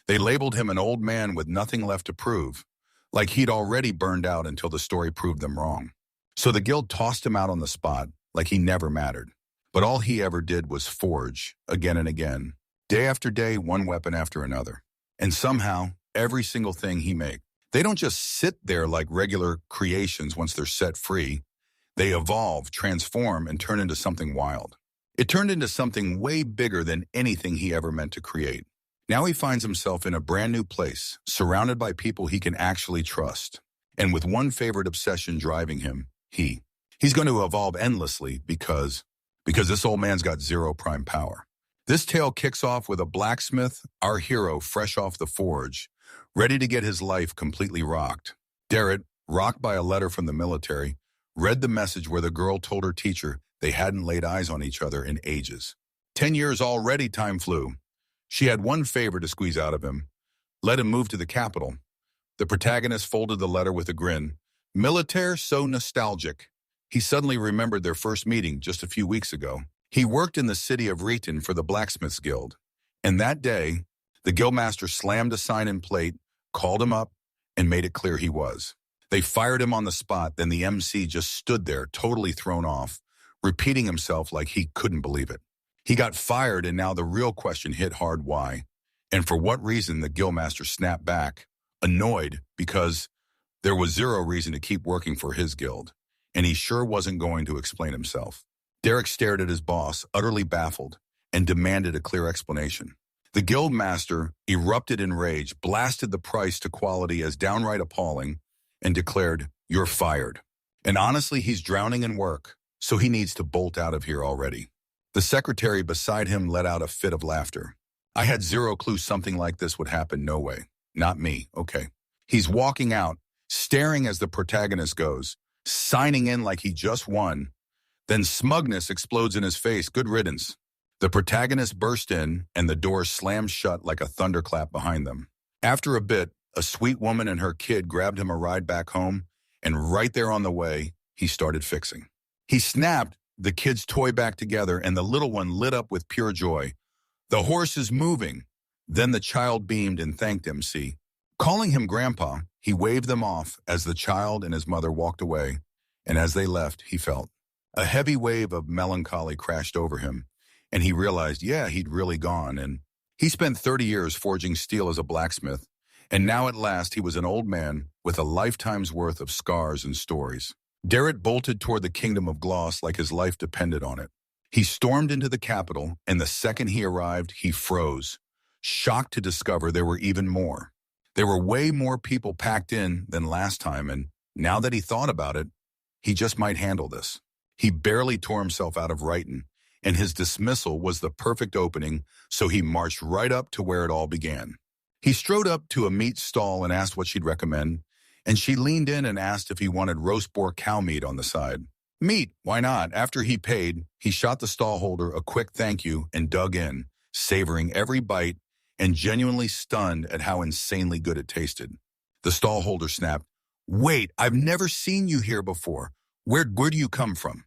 They labeled him an old man with nothing left to prove, like he'd already burned out until the story proved them wrong. So the guild tossed him out on the spot like he never mattered. But all he ever did was forge, again and again, day after day, one weapon after another. And somehow, every single thing he made, they don't just sit there like regular creations once they're set free. They evolve, transform, and turn into something wild. It turned into something way bigger than anything he ever meant to create. Now he finds himself in a brand new place, surrounded by people he can actually trust. And with one favorite obsession driving him, he's going to evolve endlessly because this old man's got zero prime power. This tale kicks off with a blacksmith, our hero fresh off the forge, ready to get his life completely rocked. Derek, rocked by a letter from the military, read the message where the girl told her teacher they hadn't laid eyes on each other in ages. 10 years already, time flew. She had one favor to squeeze out of him. Let him move to the capital. The protagonist folded the letter with a grin. Militaire so nostalgic. He suddenly remembered their first meeting just a few weeks ago. He worked in the city of Reeton for the Blacksmith's Guild. And that day, the guildmaster slammed a sign in plate, called him up, and made it clear he was. They fired him on the spot, then the MC just stood there, totally thrown off, repeating himself like he couldn't believe it. He got fired, and now the real question hit hard: why? And for what reason? The guildmaster snapped back, annoyed because there was zero reason to keep working for his guild, and he sure wasn't going to explain himself. Derek stared at his boss, utterly baffled, and demanded a clear explanation. The guildmaster erupted in rage, blasted the price to quality as downright appalling, and declared, "You're fired." And honestly, he's drowning in work, so he needs to bolt out of here already. The secretary beside him let out a fit of laughter. I had zero clue something like this would happen. No way. Not me. Okay. He's walking out, staring as the protagonist goes, signing in like he just won. Then smugness explodes in his face. Good riddance. The protagonist burst in, and the door slammed shut like a thunderclap behind them. After a bit, a sweet woman and her kid grabbed him a ride back home, and right there on the way, he started fixing. He snapped the kid's toy back together, and the little one lit up with pure joy. The horse is moving. Then the child beamed and thanked MC. Calling him Grandpa, he waved them off as the child and his mother walked away, and as they left, he felt a heavy wave of melancholy crashed over him, and he realized, he'd really gone, and he spent 30 years forging steel as a blacksmith, and now at last he was an old man with a lifetime's worth of scars and stories. Derek bolted toward the kingdom of Gloss like his life depended on it. He stormed into the capital, and the second he arrived, he froze, shocked to discover there were even more. There were way more people packed in than last time, and now that he thought about it, he just might handle this. He barely tore himself out of Reeton, and his dismissal was the perfect opening, so he marched right up to where it all began. He strode up to a meat stall and asked what she'd recommend, and she leaned in and asked if he wanted roast boar cow meat on the side. Meat, why not? After he paid, he shot the stallholder a quick thank you and dug in, savoring every bite and genuinely stunned at how insanely good it tasted. The stallholder snapped, "Wait, I've never seen you here before. Where do you come from?"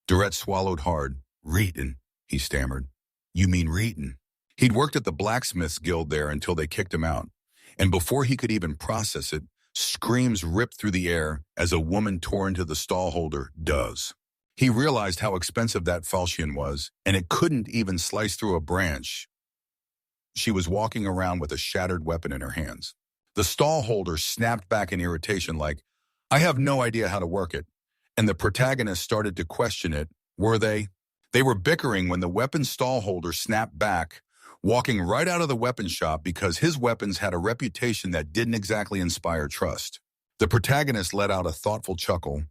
Durrett swallowed hard. "Reeton," he stammered. "You mean Reeton?" He'd worked at the Blacksmith's Guild there until they kicked him out, and before he could even process it, screams ripped through the air as a woman tore into the stallholder does. He realized how expensive that falchion was, and it couldn't even slice through a branch. She was walking around with a shattered weapon in her hands. The stallholder snapped back in irritation like, "I have no idea how to work it." And the protagonist started to question it. Were they? They were bickering when the weapon stallholder snapped back, walking right out of the weapon shop because his weapons had a reputation that didn't exactly inspire trust. The protagonist let out a thoughtful chuckle,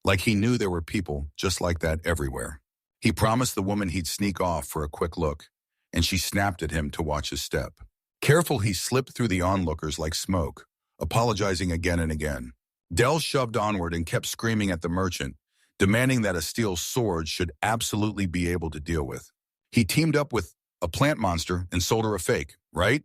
like he knew there were people just like that everywhere. He promised the woman he'd sneak off for a quick look, and she snapped at him to watch his step. Careful, he slipped through the onlookers like smoke, apologizing again and again. Dell shoved onward and kept screaming at the merchant, demanding that a steel sword should absolutely be able to deal with. He teamed up with a plant monster and sold her a fake, right?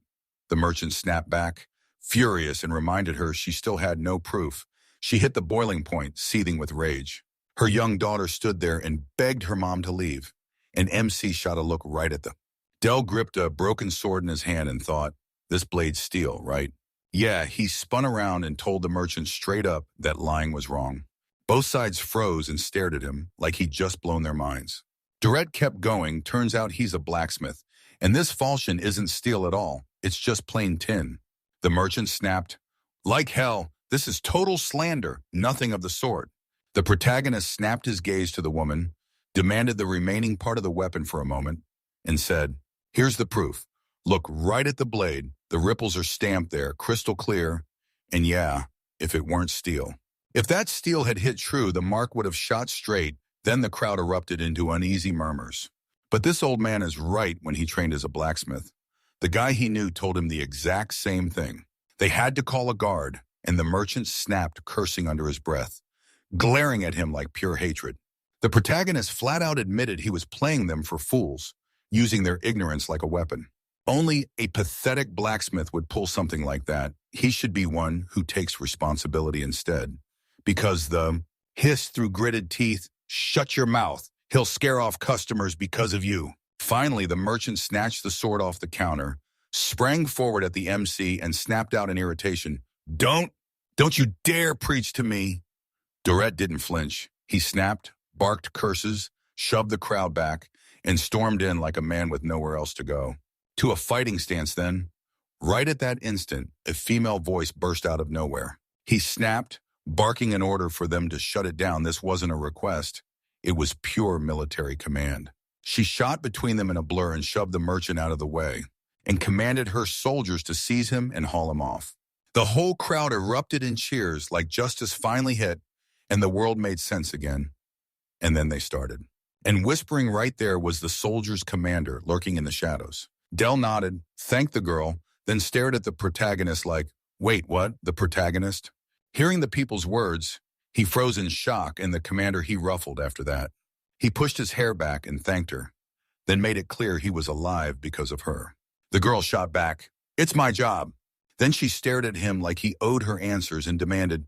The merchant snapped back, furious, and reminded her she still had no proof. She hit the boiling point, seething with rage. Her young daughter stood there and begged her mom to leave, and MC shot a look right at them. Dell gripped a broken sword in his hand and thought, This blade's steel, right? Yeah, he spun around and told the merchant straight up that lying was wrong. Both sides froze and stared at him like he'd just blown their minds. Durrett kept going. Turns out he's a blacksmith, and this falchion isn't steel at all. It's just plain tin. The merchant snapped, "Like hell, this is total slander, nothing of the sort." The protagonist snapped his gaze to the woman, demanded the remaining part of the weapon for a moment, and said, "Here's the proof. Look right at the blade. The ripples are stamped there, crystal clear. And yeah, if it weren't steel." If that steel had hit true, the mark would have shot straight. Then the crowd erupted into uneasy murmurs. But this old man is right when he trained as a blacksmith. The guy he knew told him the exact same thing. They had to call a guard, and the merchant snapped, cursing under his breath, glaring at him like pure hatred. The protagonist flat out admitted he was playing them for fools, using their ignorance like a weapon. Only a pathetic blacksmith would pull something like that. He should be one who takes responsibility instead. Because the hiss through gritted teeth, "Shut your mouth. He'll scare off customers because of you." Finally, the merchant snatched the sword off the counter, sprang forward at the MC, and snapped out in irritation, Don't you dare preach to me." Durrett didn't flinch. He snapped, barked curses, shoved the crowd back, and stormed in like a man with nowhere else to go. To a fighting stance then. Right at that instant, a female voice burst out of nowhere. He snapped, barking an order for them to shut it down. This wasn't a request. It was pure military command. She shot between them in a blur and shoved the merchant out of the way, and commanded her soldiers to seize him and haul him off. The whole crowd erupted in cheers like justice finally hit, and the world made sense again. And then they started. And whispering right there was the soldier's commander lurking in the shadows. Dell nodded, thanked the girl, then stared at the protagonist like, "Wait, what? The protagonist?" Hearing the people's words, he froze in shock, and the commander he ruffled after that. He pushed his hair back and thanked her, then made it clear he was alive because of her. The girl shot back, "It's my job." Then she stared at him like he owed her answers and demanded,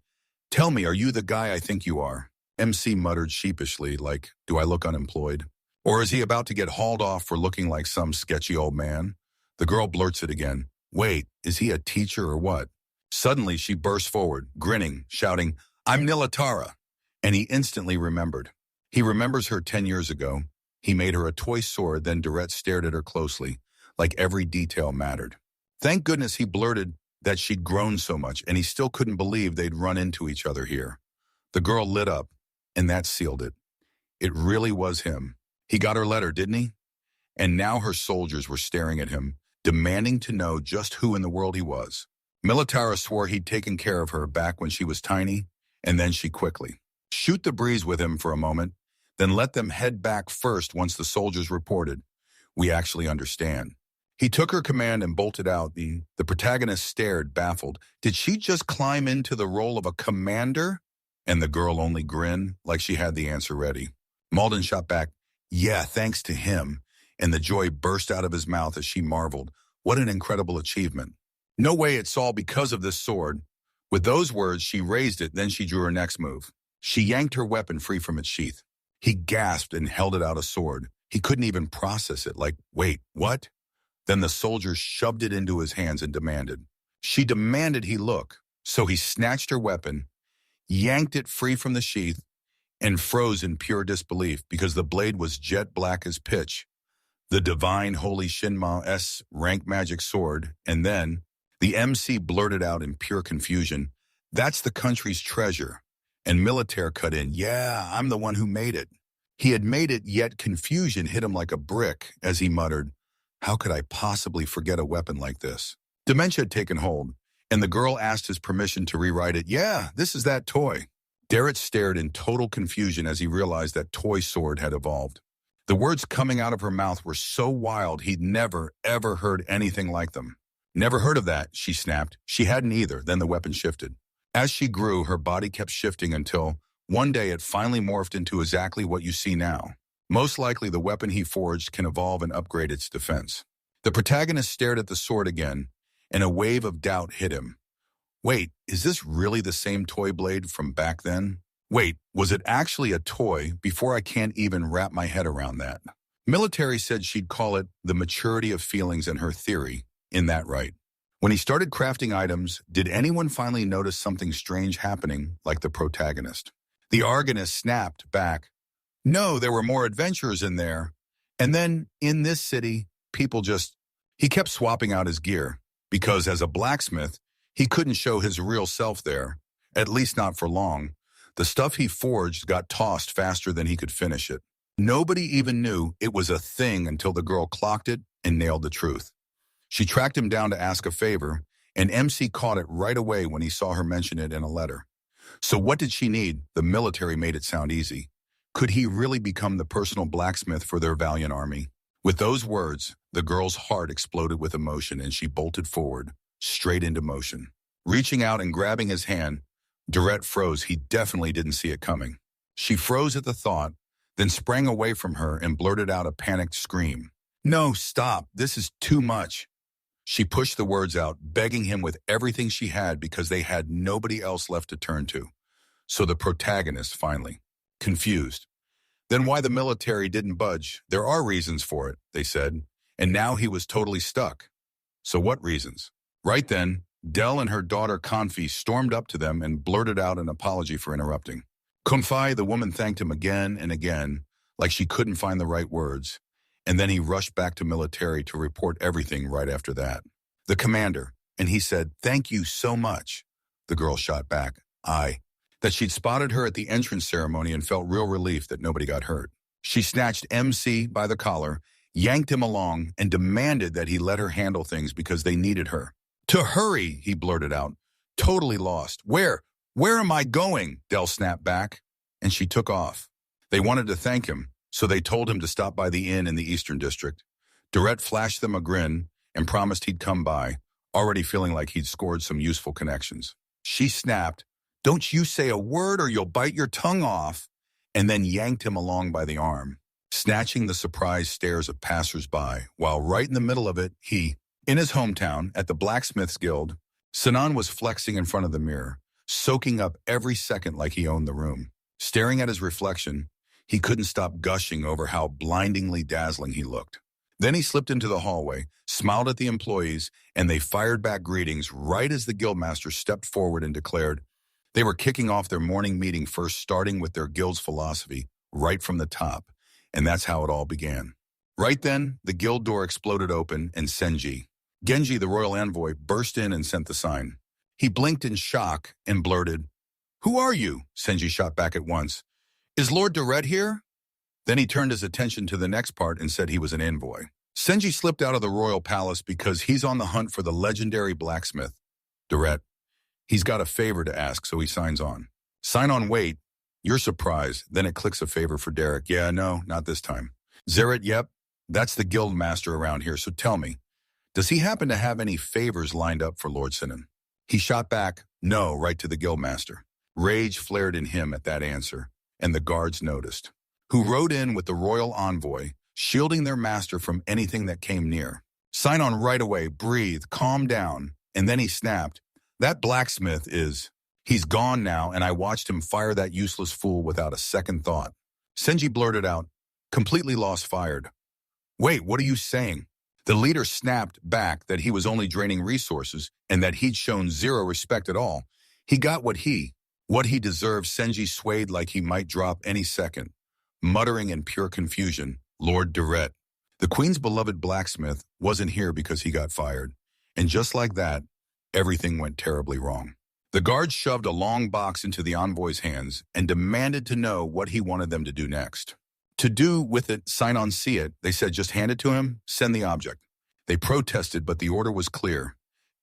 "Tell me, are you the guy I think you are?" MC muttered sheepishly like, "Do I look unemployed? Or is he about to get hauled off for looking like some sketchy old man?" The girl blurts it again, "Wait, is he a teacher or what?" Suddenly, she burst forward, grinning, shouting, "I'm Nilatara." And he instantly remembered. He remembers her 10 years ago. He made her a toy sword, then Durrett stared at her closely, like every detail mattered. Thank goodness he blurted that she'd grown so much, and he still couldn't believe they'd run into each other here. The girl lit up, and that sealed it. It really was him. He got her letter, didn't he? And now her soldiers were staring at him, demanding to know just who in the world he was. Militara swore he'd taken care of her back when she was tiny, and then she quickly shoot the breeze with him for a moment, then let them head back first once the soldiers reported, "We actually understand." He took her command and bolted out. The protagonist stared, baffled. Did she just climb into the role of a commander? And the girl only grinned, like she had the answer ready. Malden shot back, "Yeah, thanks to him." And the joy burst out of his mouth as she marveled. What an incredible achievement. "No way it's all because of this sword." With those words, she raised it, then she drew her next move. She yanked her weapon free from its sheath. He gasped and held it out a sword. He couldn't even process it, like, "Wait, what?" Then the soldier shoved it into his hands and demanded. She demanded he look, so he snatched her weapon, yanked it free from the sheath, and froze in pure disbelief because the blade was jet black as pitch. The divine holy Shinma's rank magic sword, and then the MC blurted out in pure confusion, "That's the country's treasure." And Militaire cut in, "Yeah, I'm the one who made it." He had made it, yet confusion hit him like a brick as he muttered, "How could I possibly forget a weapon like this?" Dementia had taken hold, and the girl asked his permission to rewrite it. "Yeah, this is that toy." Darrett stared in total confusion as he realized that toy sword had evolved. The words coming out of her mouth were so wild he'd never, ever heard anything like them. "Never heard of that," she snapped. She hadn't either. Then the weapon shifted. As she grew, her body kept shifting until one day it finally morphed into exactly what you see now. Most likely the weapon he forged can evolve and upgrade its defense. The protagonist stared at the sword again, and a wave of doubt hit him. Wait, is this really the same toy blade from back then? Wait, was it actually a toy before I can't even wrap my head around that? Military said she'd call it the maturity of feelings in her theory, in that right. When he started crafting items, did anyone finally notice something strange happening, like the protagonist? The Argonist snapped back. No, there were more adventurers in there. And then, in this city, he kept swapping out his gear, because as a blacksmith, he couldn't show his real self there, at least not for long. The stuff he forged got tossed faster than he could finish it. Nobody even knew it was a thing until the girl clocked it and nailed the truth. She tracked him down to ask a favor, and MC caught it right away when he saw her mention it in a letter. So what did she need? The military made it sound easy. Could he really become the personal blacksmith for their valiant army? With those words, the girl's heart exploded with emotion and she bolted forward, straight into motion. Reaching out and grabbing his hand, Durrett froze. He definitely didn't see it coming. She froze at the thought, then sprang away from her and blurted out a panicked scream. No, stop. This is too much. She pushed the words out, begging him with everything she had because they had nobody else left to turn to. So the protagonist finally, confused. Then why the military didn't budge? There are reasons for it, they said, and now he was totally stuck. So what reasons? Right then, Dell and her daughter Confi stormed up to them and blurted out an apology for interrupting. Confi, the woman thanked him again and again, like she couldn't find the right words, and then he rushed back to military to report everything right after that. The commander, and he said, "Thank you so much." The girl shot back, that she'd spotted her at the entrance ceremony and felt real relief that nobody got hurt. She snatched MC by the collar, yanked him along, and demanded that he let her handle things because they needed her. To hurry, he blurted out, totally lost. Where am I going? Dell snapped back, and she took off. They wanted to thank him, so they told him to stop by the inn in the Eastern District. Durrett flashed them a grin and promised he'd come by, already feeling like he'd scored some useful connections. She snapped, "Don't you say a word or you'll bite your tongue off," and then yanked him along by the arm, snatching the surprised stares of passers-by, while right in the middle of it, in his hometown, at the Blacksmith's Guild, Sinan was flexing in front of the mirror, soaking up every second like he owned the room. Staring at his reflection, he couldn't stop gushing over how blindingly dazzling he looked. Then he slipped into the hallway, smiled at the employees, and they fired back greetings right as the guildmaster stepped forward and declared they were kicking off their morning meeting first, starting with their guild's philosophy right from the top, and that's how it all began. Right then, the guild door exploded open, and Genji, the royal envoy, burst in and sent the sign. He blinked in shock and blurted, "Who are you?" Senji shot back at once. "Is Lord Durrett here?" Then he turned his attention to the next part and said he was an envoy. Senji slipped out of the royal palace because he's on the hunt for the legendary blacksmith, Durrett. He's got a favor to ask, so he signs on. Sign on, wait. You're surprised. Then it clicks a favor for Derek. Yeah, no, not this time. Zeret, yep, that's the guild master around here, so tell me, does he happen to have any favors lined up for Lord Sinan? He shot back, no, right to the guild master. Rage flared in him at that answer, and the guards noticed, who rode in with the royal envoy, shielding their master from anything that came near. Sign on right away, breathe, calm down, and then he snapped, that blacksmith he's gone now, and I watched him fire that useless fool without a second thought. Senji blurted out, completely lost fired. Wait, what are you saying? The leader snapped back that he was only draining resources and that he'd shown zero respect at all. He got what he deserved. Senji swayed like he might drop any second, muttering in pure confusion, Lord Durrett. The queen's beloved blacksmith wasn't here because he got fired. And just like that, everything went terribly wrong. The guards shoved a long box into the envoy's hands and demanded to know what he wanted them to do next. To do with it, sign on, see it, they said just hand it to him, send the object. They protested, but the order was clear.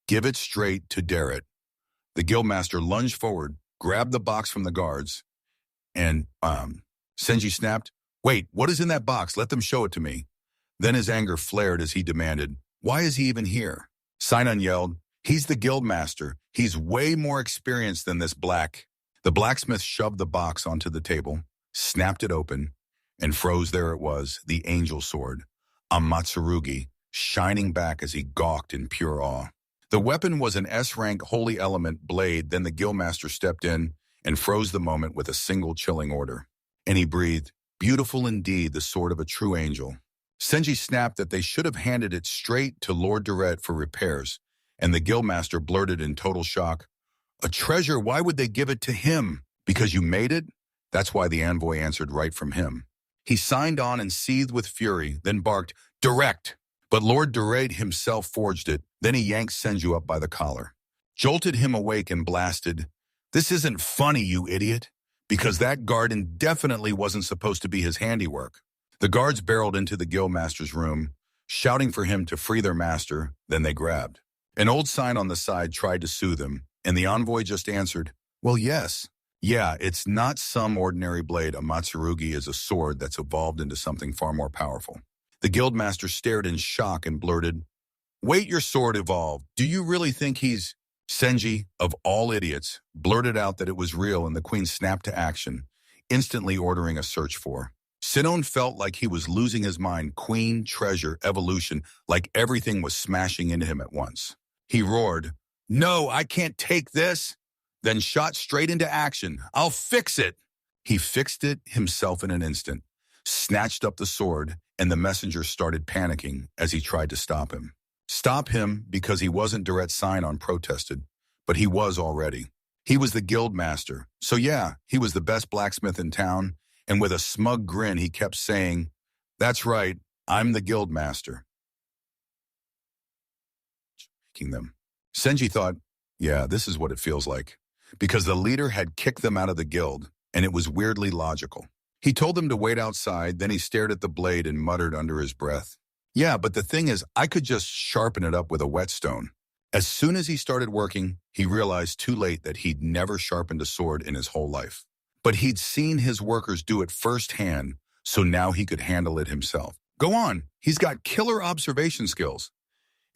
Give it straight to Derek. The guildmaster lunged forward, grabbed the box from the guards, and Senji snapped, wait, what is in that box? Let them show it to me. Then his anger flared as he demanded, why is he even here? Sinan yelled, he's the guildmaster. He's way more experienced than this black. The blacksmith shoved the box onto the table, snapped it open, and froze. There it was, the angel sword, a Matsurugi, shining back as he gawked in pure awe. The weapon was an S-rank holy element blade. Then the guildmaster stepped in and froze the moment with a single chilling order. And he breathed, beautiful indeed, the sword of a true angel. Senji snapped that they should have handed it straight to Lord Durrett for repairs, And the guildmaster blurted in total shock, "A treasure, why would they give it to him? Because you made it?" That's why the envoy answered right from him. He signed on and seethed with fury, then barked, "Direct!" But Lord Durate himself forged it. Then he yanked Senju up by the collar, jolted him awake and blasted, "This isn't funny, you idiot," because that garden definitely wasn't supposed to be his handiwork. The guards barreled into the guildmaster's room, shouting for him to free their master, then they grabbed. An old sign on the side tried to soothe him, and the envoy just answered, "Well, yes. Yeah, it's not some ordinary blade. A Matsurugi is a sword that's evolved into something far more powerful." The guildmaster stared in shock and blurted, "Wait, your sword evolved. Do you really think he's—" Senji, of all idiots, blurted out that it was real, and the queen snapped to action, instantly ordering a search for. Sinon felt like he was losing his mind. Queen, treasure, evolution, like everything was smashing into him at once. He roared, "No, I can't take this," then shot straight into action. "I'll fix it." He fixed it himself in an instant, snatched up the sword, and the messenger started panicking as he tried to stop him. Stop him because he wasn't direct sign-on protested, but he was already. He was the guild master, so yeah, he was the best blacksmith in town, and with a smug grin he kept saying, "That's right, I'm the guild master." Them. Senji thought, yeah, this is what it feels like, because the leader had kicked them out of the guild, and it was weirdly logical. He told them to wait outside, then he stared at the blade and muttered under his breath, "Yeah, but the thing is, I could just sharpen it up with a whetstone." As soon as he started working, he realized too late that he'd never sharpened a sword in his whole life. But he'd seen his workers do it firsthand, so now he could handle it himself. Go on, he's got killer observation skills.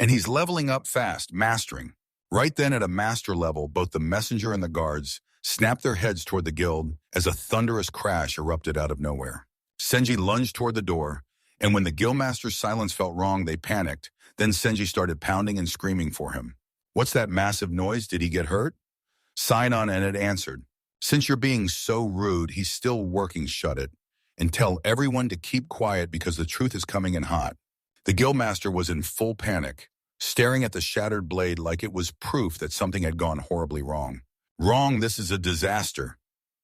And he's leveling up fast, mastering. Right then at a master level, both the messenger and the guards snapped their heads toward the guild as a thunderous crash erupted out of nowhere. Senji lunged toward the door, and when the guildmaster's silence felt wrong, they panicked. Then Senji started pounding and screaming for him. "What's that massive noise? Did he get hurt?" Sign-on and it answered, "Since you're being so rude, he's still working, shut it. And tell everyone to keep quiet because the truth is coming in hot." The guildmaster was in full panic, staring at the shattered blade like it was proof that something had gone horribly wrong. "Wrong, this is a disaster."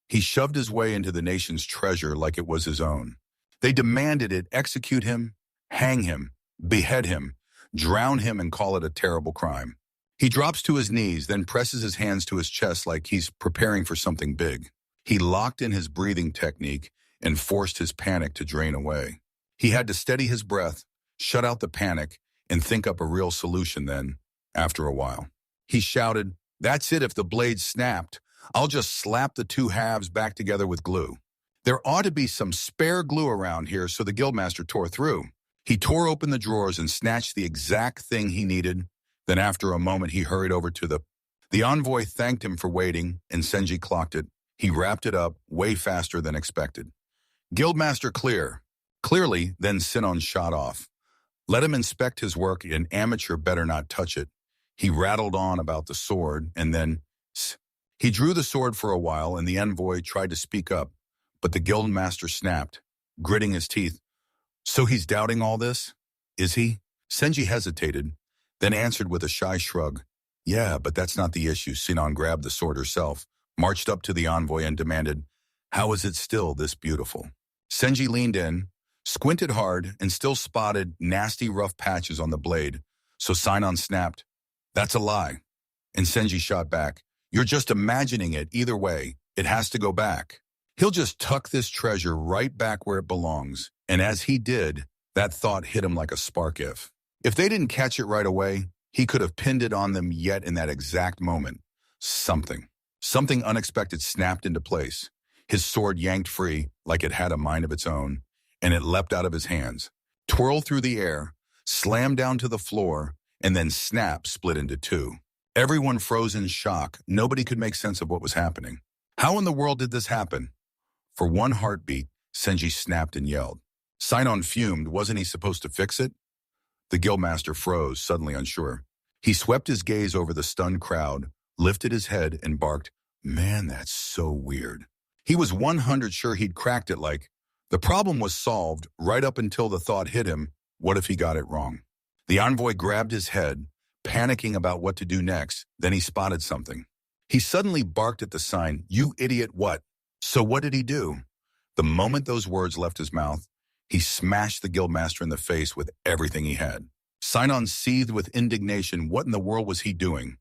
He shoved his way into the nation's treasure like it was his own. They demanded it execute him, hang him, behead him, drown him, and call it a terrible crime. He drops to his knees, then presses his hands to his chest like he's preparing for something big. He locked in his breathing technique and forced his panic to drain away. He had to steady his breath, shut out the panic, and think up a real solution then, after a while. He shouted, "That's it, if the blade snapped, I'll just slap the two halves back together with glue. There ought to be some spare glue around here," so the guildmaster tore through. He tore open the drawers and snatched the exact thing he needed. Then after a moment he hurried over to the envoy thanked him for waiting, and Senji clocked it. He wrapped it up way faster than expected. "Guildmaster clear." Clearly, then Sinon shot off. Let him inspect his work, an amateur better not touch it. He rattled on about the sword, and then he drew the sword for a while, and the envoy tried to speak up, but the guildmaster snapped, gritting his teeth. "So he's doubting all this? Is he?" Senji hesitated, then answered with a shy shrug. "Yeah, but that's not the issue." Sinon grabbed the sword herself, marched up to the envoy, and demanded, "How is it still this beautiful?" Senji leaned in, squinted hard, and still spotted nasty rough patches on the blade, so Sinon snapped, "That's a lie." And Senji shot back, "You're just imagining it. Either way, it has to go back. He'll just tuck this treasure right back where it belongs." And as he did, that thought hit him like a spark. If they didn't catch it right away, he could have pinned it on them yet in that exact moment. Something unexpected snapped into place. His sword yanked free like it had a mind of its own, and it leapt out of his hands, twirled through the air, slammed down to the floor, and then split into two. Everyone froze in shock. Nobody could make sense of what was happening. How in the world did this happen? For one heartbeat, Senji snapped and yelled. Sinon fumed. Wasn't he supposed to fix it? The guildmaster froze, suddenly unsure. He swept his gaze over the stunned crowd, lifted his head, and barked, "Man, that's so weird." He was 100 sure he'd cracked it. Like, the problem was solved right up until the thought hit him, what if he got it wrong? The envoy grabbed his head, panicking about what to do next. Then he spotted something. He suddenly barked at the sign, "You idiot, what?" So what did he do? The moment those words left his mouth, he smashed the guildmaster in the face with everything he had. Sinon seethed with indignation. What in the world was he doing?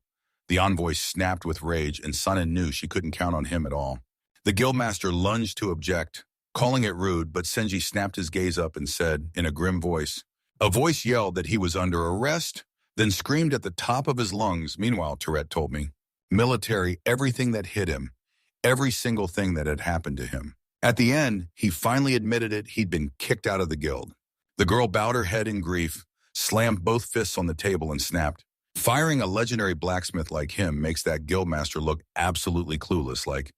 The envoy snapped with rage, and Sinon knew she couldn't count on him at all. The guildmaster lunged to object, calling it rude, but Senji snapped his gaze up and said, in a grim voice, a voice yelled that he was under arrest, then screamed at the top of his lungs. Meanwhile, Tourette told me, military, everything that hit him, every single thing that had happened to him. At the end, he finally admitted it. He'd been kicked out of the guild. The girl bowed her head in grief, slammed both fists on the table, and snapped. Firing a legendary blacksmith like him makes that guildmaster look absolutely clueless, like,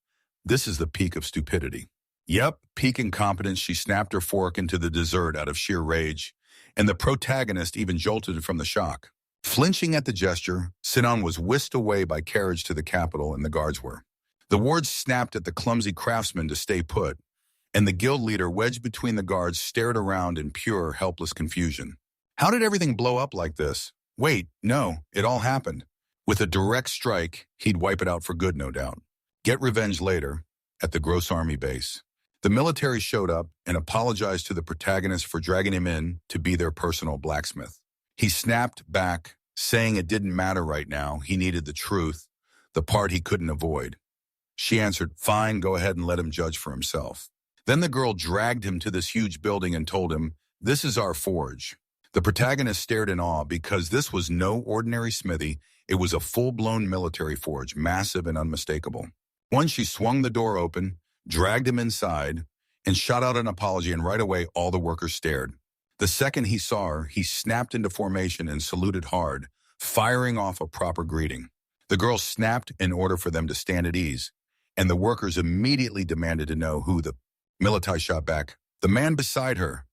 this is the peak of stupidity. Yep, peak incompetence. She snapped her fork into the dessert out of sheer rage, and the protagonist even jolted from the shock. Flinching at the gesture, Sinon was whisked away by carriage to the capital, and the guards were. The wards snapped at the clumsy craftsman to stay put, and the guild leader, wedged between the guards, stared around in pure, helpless confusion. How did everything blow up like this? Wait, no, it all happened. With a direct strike, he'd wipe it out for good, no doubt. Get revenge later, at the Gross Army base. The military showed up and apologized to the protagonist for dragging him in to be their personal blacksmith. He snapped back, saying it didn't matter right now. He needed the truth, the part he couldn't avoid. She answered, fine, go ahead and let him judge for himself. Then the girl dragged him to this huge building and told him, this is our forge. The protagonist stared in awe because this was no ordinary smithy. It was a full-blown military forge, massive and unmistakable. Once she swung the door open, dragged him inside, and shot out an apology, and right away all the workers stared. The second he saw her, he snapped into formation and saluted hard, firing off a proper greeting. The girl snapped in order for them to stand at ease, and the workers immediately demanded to know who the military shot back. The man beside her.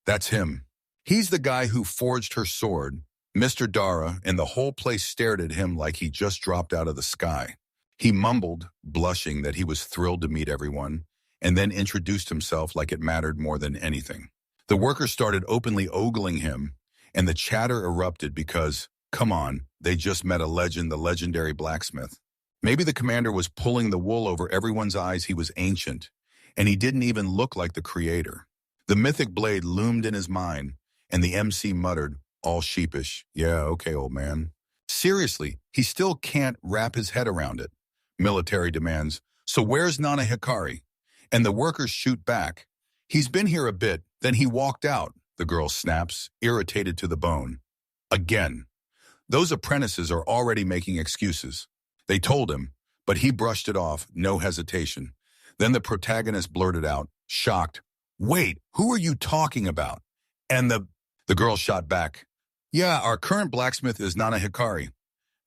That's him. He's the guy who forged her sword, Mr. Dara, and the whole place stared at him like he just dropped out of the sky. He mumbled, blushing, that he was thrilled to meet everyone, and then introduced himself like it mattered more than anything. The workers started openly ogling him, and the chatter erupted because, come on, they just met a legend, the legendary blacksmith. Maybe the commander was pulling the wool over everyone's eyes. He was ancient, and he didn't even look like the creator. The mythic blade loomed in his mind, and the MC muttered, all sheepish, yeah, okay, old man. Seriously, he still can't wrap his head around it. Military demands, so where's Nana Hikari? And the workers shoot back. He's been here a bit, then he walked out, the girl snaps, irritated to the bone. Again. Those apprentices are already making excuses. They told him, but he brushed it off, no hesitation. Then the protagonist blurted out, shocked, wait, who are you talking about? And the girl shot back, yeah, our current blacksmith is Nana Hikari.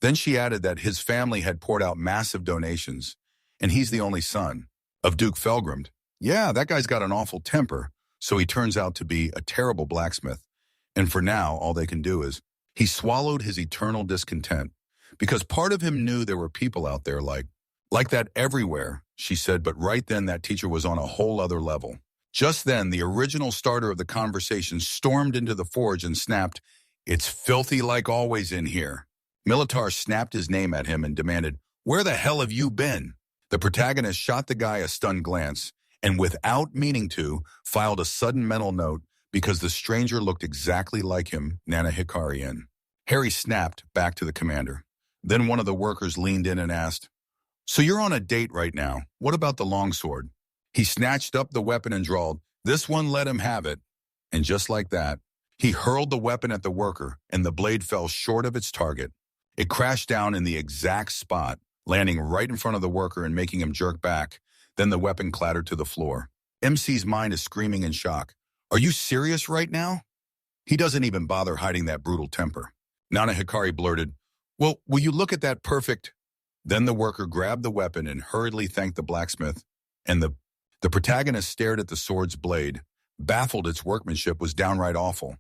Then she added that his family had poured out massive donations, and he's the only son of Duke Felgrimd. Yeah, that guy's got an awful temper, so he turns out to be a terrible blacksmith. And for now, all they can do is, he swallowed his eternal discontent, because part of him knew there were people out there like that everywhere, she said, but right then that teacher was on a whole other level. Just then, the original starter of the conversation stormed into the forge and snapped, it's filthy like always in here. Militar snapped his name at him and demanded, where the hell have you been? The protagonist shot the guy a stunned glance, and without meaning to, filed a sudden mental note because the stranger looked exactly like him, Nana Hikari in. Harry snapped back to the commander. Then one of the workers leaned in and asked, so you're on a date right now. What about the longsword? He snatched up the weapon and drawled, this one let him have it. And just like that, he hurled the weapon at the worker, and the blade fell short of its target. It crashed down in the exact spot, landing right in front of the worker and making him jerk back. Then the weapon clattered to the floor. MC's mind is screaming in shock. Are you serious right now? He doesn't even bother hiding that brutal temper. Nana Hikari blurted, well, will you look at that perfect? Then the worker grabbed the weapon and hurriedly thanked the blacksmith, and the protagonist stared at the sword's blade, baffled. Its workmanship was downright awful,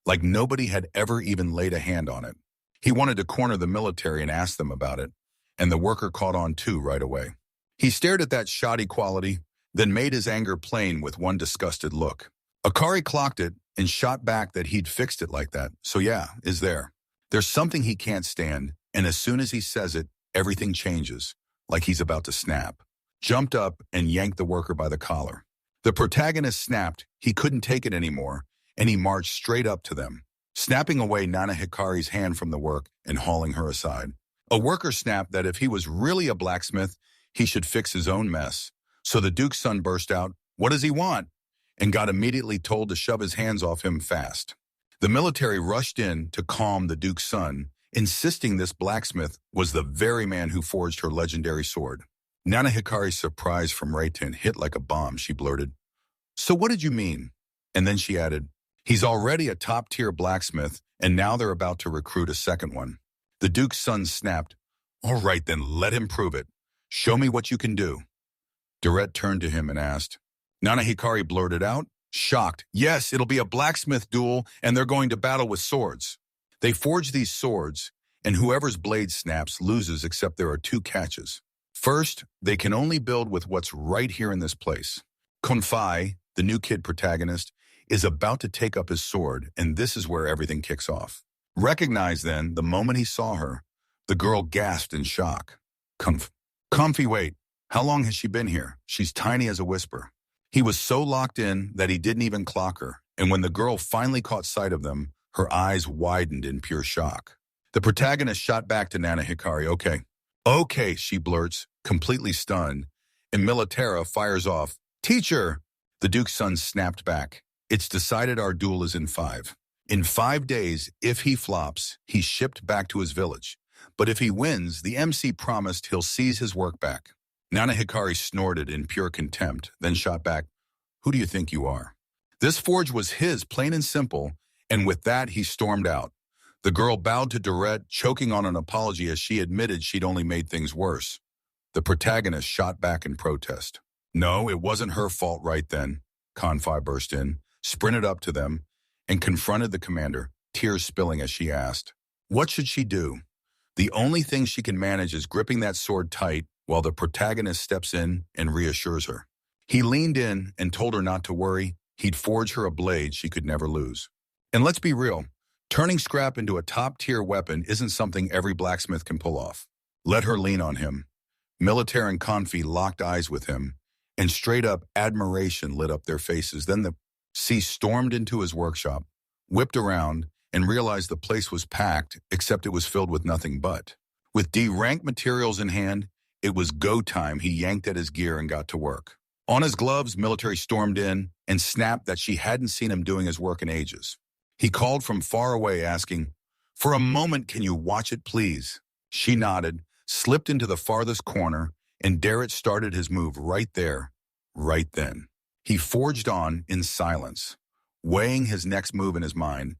like nobody had ever even laid a hand on it. He wanted to corner the military and ask them about it, and the worker caught on too right away. He stared at that shoddy quality, then made his anger plain with one disgusted look. Akari clocked it and shot back that he'd fixed it like that, so yeah, is there. There's something he can't stand, and as soon as he says it, everything changes, like he's about to snap. Jumped up and yanked the worker by the collar. The protagonist snapped, he couldn't take it anymore, and he marched straight up to them, snapping away Nana Hikari's hand from the work and hauling her aside. A worker snapped that if he was really a blacksmith, he should fix his own mess. So the Duke's son burst out, "What does he want?" and got immediately told to shove his hands off him fast. The military rushed in to calm the Duke's son, insisting this blacksmith was the very man who forged her legendary sword. Nana Hikari's surprise from Reitan hit like a bomb. She blurted, "So what did you mean?" And then she added, "He's already a top-tier blacksmith, and now they're about to recruit a second one." The Duke's son snapped, "All right then, let him prove it. Show me what you can do." Durette turned to him and asked. Nana Hikari blurted out, shocked, "Yes, it'll be a blacksmith duel, and they're going to battle with swords." They forge these swords, and whoever's blade snaps loses, except there are two catches. First, they can only build with what's right here in this place. Konfai, the new kid protagonist, is about to take up his sword, and this is where everything kicks off. Recognized then, the moment he saw her, the girl gasped in shock. Comfy, wait, how long has she been here? She's tiny as a whisper." He was so locked in that he didn't even clock her, and when the girl finally caught sight of them, her eyes widened in pure shock. The protagonist shot back to Nana Hikari, Okay, she blurts, completely stunned, and Militara fires off, "Teacher!" The Duke's son snapped back. "It's decided our duel is in 5. In 5 days, if he flops, he's shipped back to his village. But if he wins, the MC promised he'll seize his work back." Nana Hikari snorted in pure contempt, then shot back, "Who do you think you are?" This forge was his, plain and simple, and with that he stormed out. The girl bowed to Durette, choking on an apology as she admitted she'd only made things worse. The protagonist shot back in protest. No, it wasn't her fault right then. Konfai burst in, sprinted up to them, and confronted the commander, tears spilling as she asked, "What should she do?" The only thing she can manage is gripping that sword tight while the protagonist steps in and reassures her. He leaned in and told her not to worry. He'd forge her a blade she could never lose. And let's be real, turning scrap into a top-tier weapon isn't something every blacksmith can pull off. Let her lean on him. Militaire and Konfi locked eyes with him, and straight-up admiration lit up their faces. Then the C stormed into his workshop, whipped around, and realized the place was packed, except it was filled with nothing but. With D-rank materials in hand, it was go time. He yanked at his gear and got to work. On his gloves, Military stormed in and snapped that she hadn't seen him doing his work in ages. He called from far away, asking, "For a moment, can you watch it, please?" She nodded, slipped into the farthest corner, and Darrett started his move right there, right then. He forged on in silence, weighing his next move in his mind.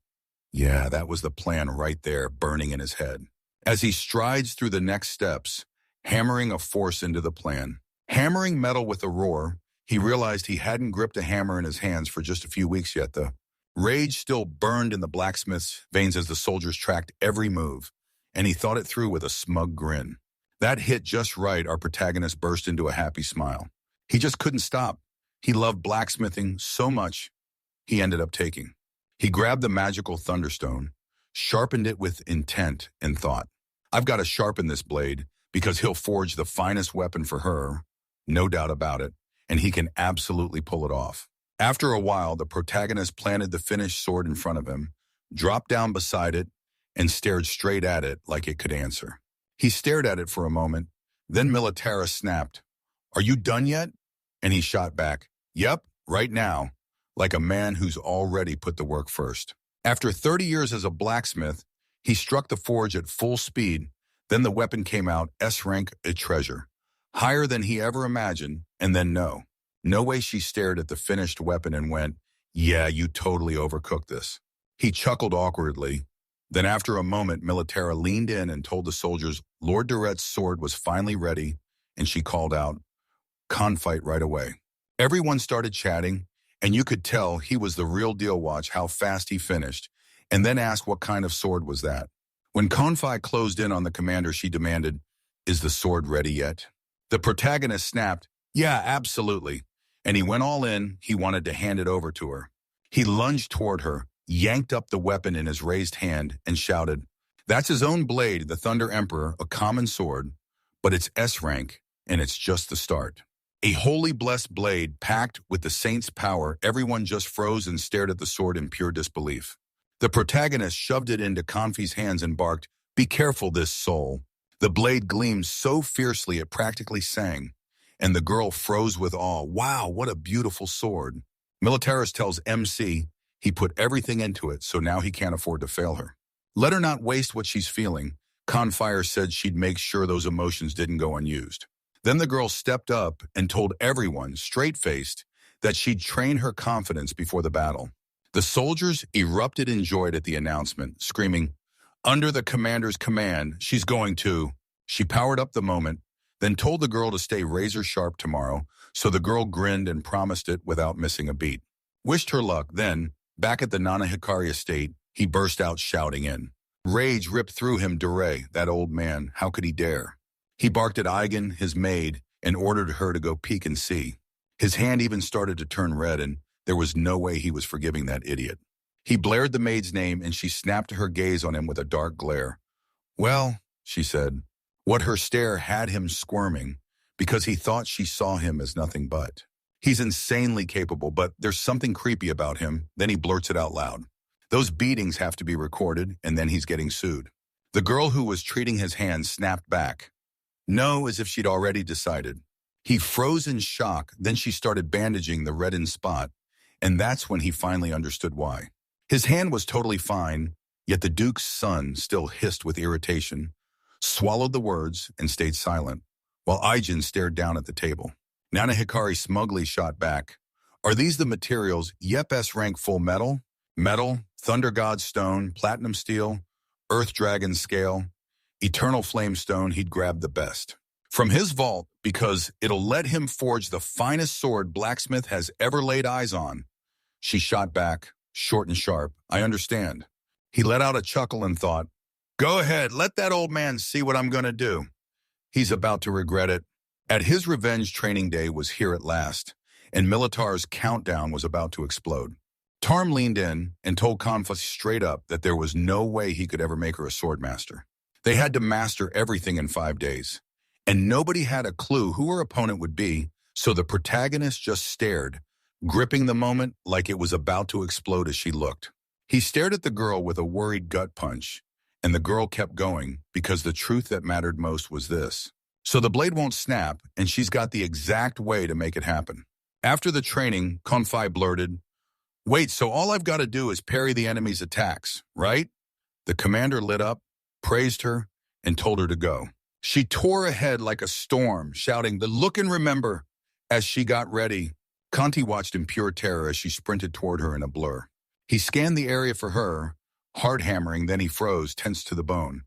Yeah, that was the plan right there, burning in his head. As he strides through the next steps, hammering a force into the plan, hammering metal with a roar, he realized he hadn't gripped a hammer in his hands for just a few weeks yet. The rage still burned in the blacksmith's veins as the soldiers tracked every move, and he thought it through with a smug grin. That hit just right, our protagonist burst into a happy smile. He just couldn't stop. He loved blacksmithing so much, he ended up taking. He grabbed the magical thunderstone, sharpened it with intent, and thought, "I've got to sharpen this blade because he'll forge the finest weapon for her, no doubt about it, and he can absolutely pull it off." After a while, the protagonist planted the finished sword in front of him, dropped down beside it, and stared straight at it like it could answer. He stared at it for a moment, then Militara snapped, "Are you done yet?" And he shot back, "Yep, right now," like a man who's already put the work first. After 30 years as a blacksmith, he struck the forge at full speed. Then the weapon came out, S-rank, a treasure. Higher than he ever imagined, and then no way. She stared at the finished weapon and went, "Yeah, you totally overcooked this." He chuckled awkwardly. Then after a moment, Militara leaned in and told the soldiers Lord Durette's sword was finally ready, and she called out, "Confight right away." Everyone started chatting, and you could tell he was the real deal. Watch how fast he finished, and then asked what kind of sword was that. When Konfai closed in on the commander, she demanded, "Is the sword ready yet?" The protagonist snapped, "Yeah, absolutely." And he went all in. He wanted to hand it over to her. He lunged toward her, yanked up the weapon in his raised hand, and shouted, That's his own blade, the Thunder Emperor, a common sword, but it's S rank, and it's just the start. A holy blessed blade packed with the saint's power. Everyone just froze and stared at the sword in pure disbelief. The protagonist shoved it into Confi's hands and barked, "Be careful, this soul." The blade gleamed so fiercely it practically sang, and the girl froze with awe. Wow, what a beautiful sword. Militaris tells MC he put everything into it, so now he can't afford to fail her. Let her not waste what she's feeling. Confire said she'd make sure those emotions didn't go unused. Then the girl stepped up and told everyone, straight-faced, that she'd train her confidence before the battle. The soldiers erupted in joy at the announcement, screaming, "Under the commander's command, she's going to." She powered up the moment, then told the girl to stay razor-sharp tomorrow, so the girl grinned and promised it without missing a beat. Wished her luck, then, back at the Nana Hikari estate, he burst out shouting in. Rage ripped through him. Dure, that old man, how could he dare? He barked at Eigen, his maid, and ordered her to go peek and see. His hand even started to turn red, and there was no way he was forgiving that idiot. He blared the maid's name, and she snapped her gaze on him with a dark glare. "Well," she said. What her stare had him squirming, because he thought she saw him as nothing but. He's insanely capable, but there's something creepy about him. Then he blurts it out loud. Those beatings have to be recorded, and then he's getting sued. The girl who was treating his hand snapped back. No, as if she'd already decided. He froze in shock, then she started bandaging the reddened spot, and that's when he finally understood why. His hand was totally fine, yet the Duke's son still hissed with irritation, swallowed the words, and stayed silent, while Aigen stared down at the table. Nana Hikari smugly shot back. "Are these the materials? Yep, S-rank full metal? Metal, Thunder God stone, platinum steel, Earth Dragon scale, Eternal Flame stone. He'd grab the best from his vault because it'll let him forge the finest sword Blacksmith has ever laid eyes on." She shot back, short and sharp. "I understand." He let out a chuckle and thought, "Go ahead, let that old man see what I'm going to do. He's about to regret it." At his revenge training day was here at last, and Militar's countdown was about to explode. Tarm leaned in and told Confa straight up that there was no way he could ever make her a swordmaster. They had to master everything in 5 days, and nobody had a clue who her opponent would be, so the protagonist just stared, gripping the moment like it was about to explode as she looked. He stared at the girl with a worried gut punch, and the girl kept going because the truth that mattered most was this. So the blade won't snap, and she's got the exact way to make it happen. After the training, Confai blurted, "Wait, so all I've got to do is parry the enemy's attacks, right?" The commander lit up, praised her, and told her to go. She tore ahead like a storm, shouting, "The look and remember." As she got ready, Conti watched in pure terror as she sprinted toward her in a blur. He scanned the area for her, hard hammering, then he froze, tense to the bone.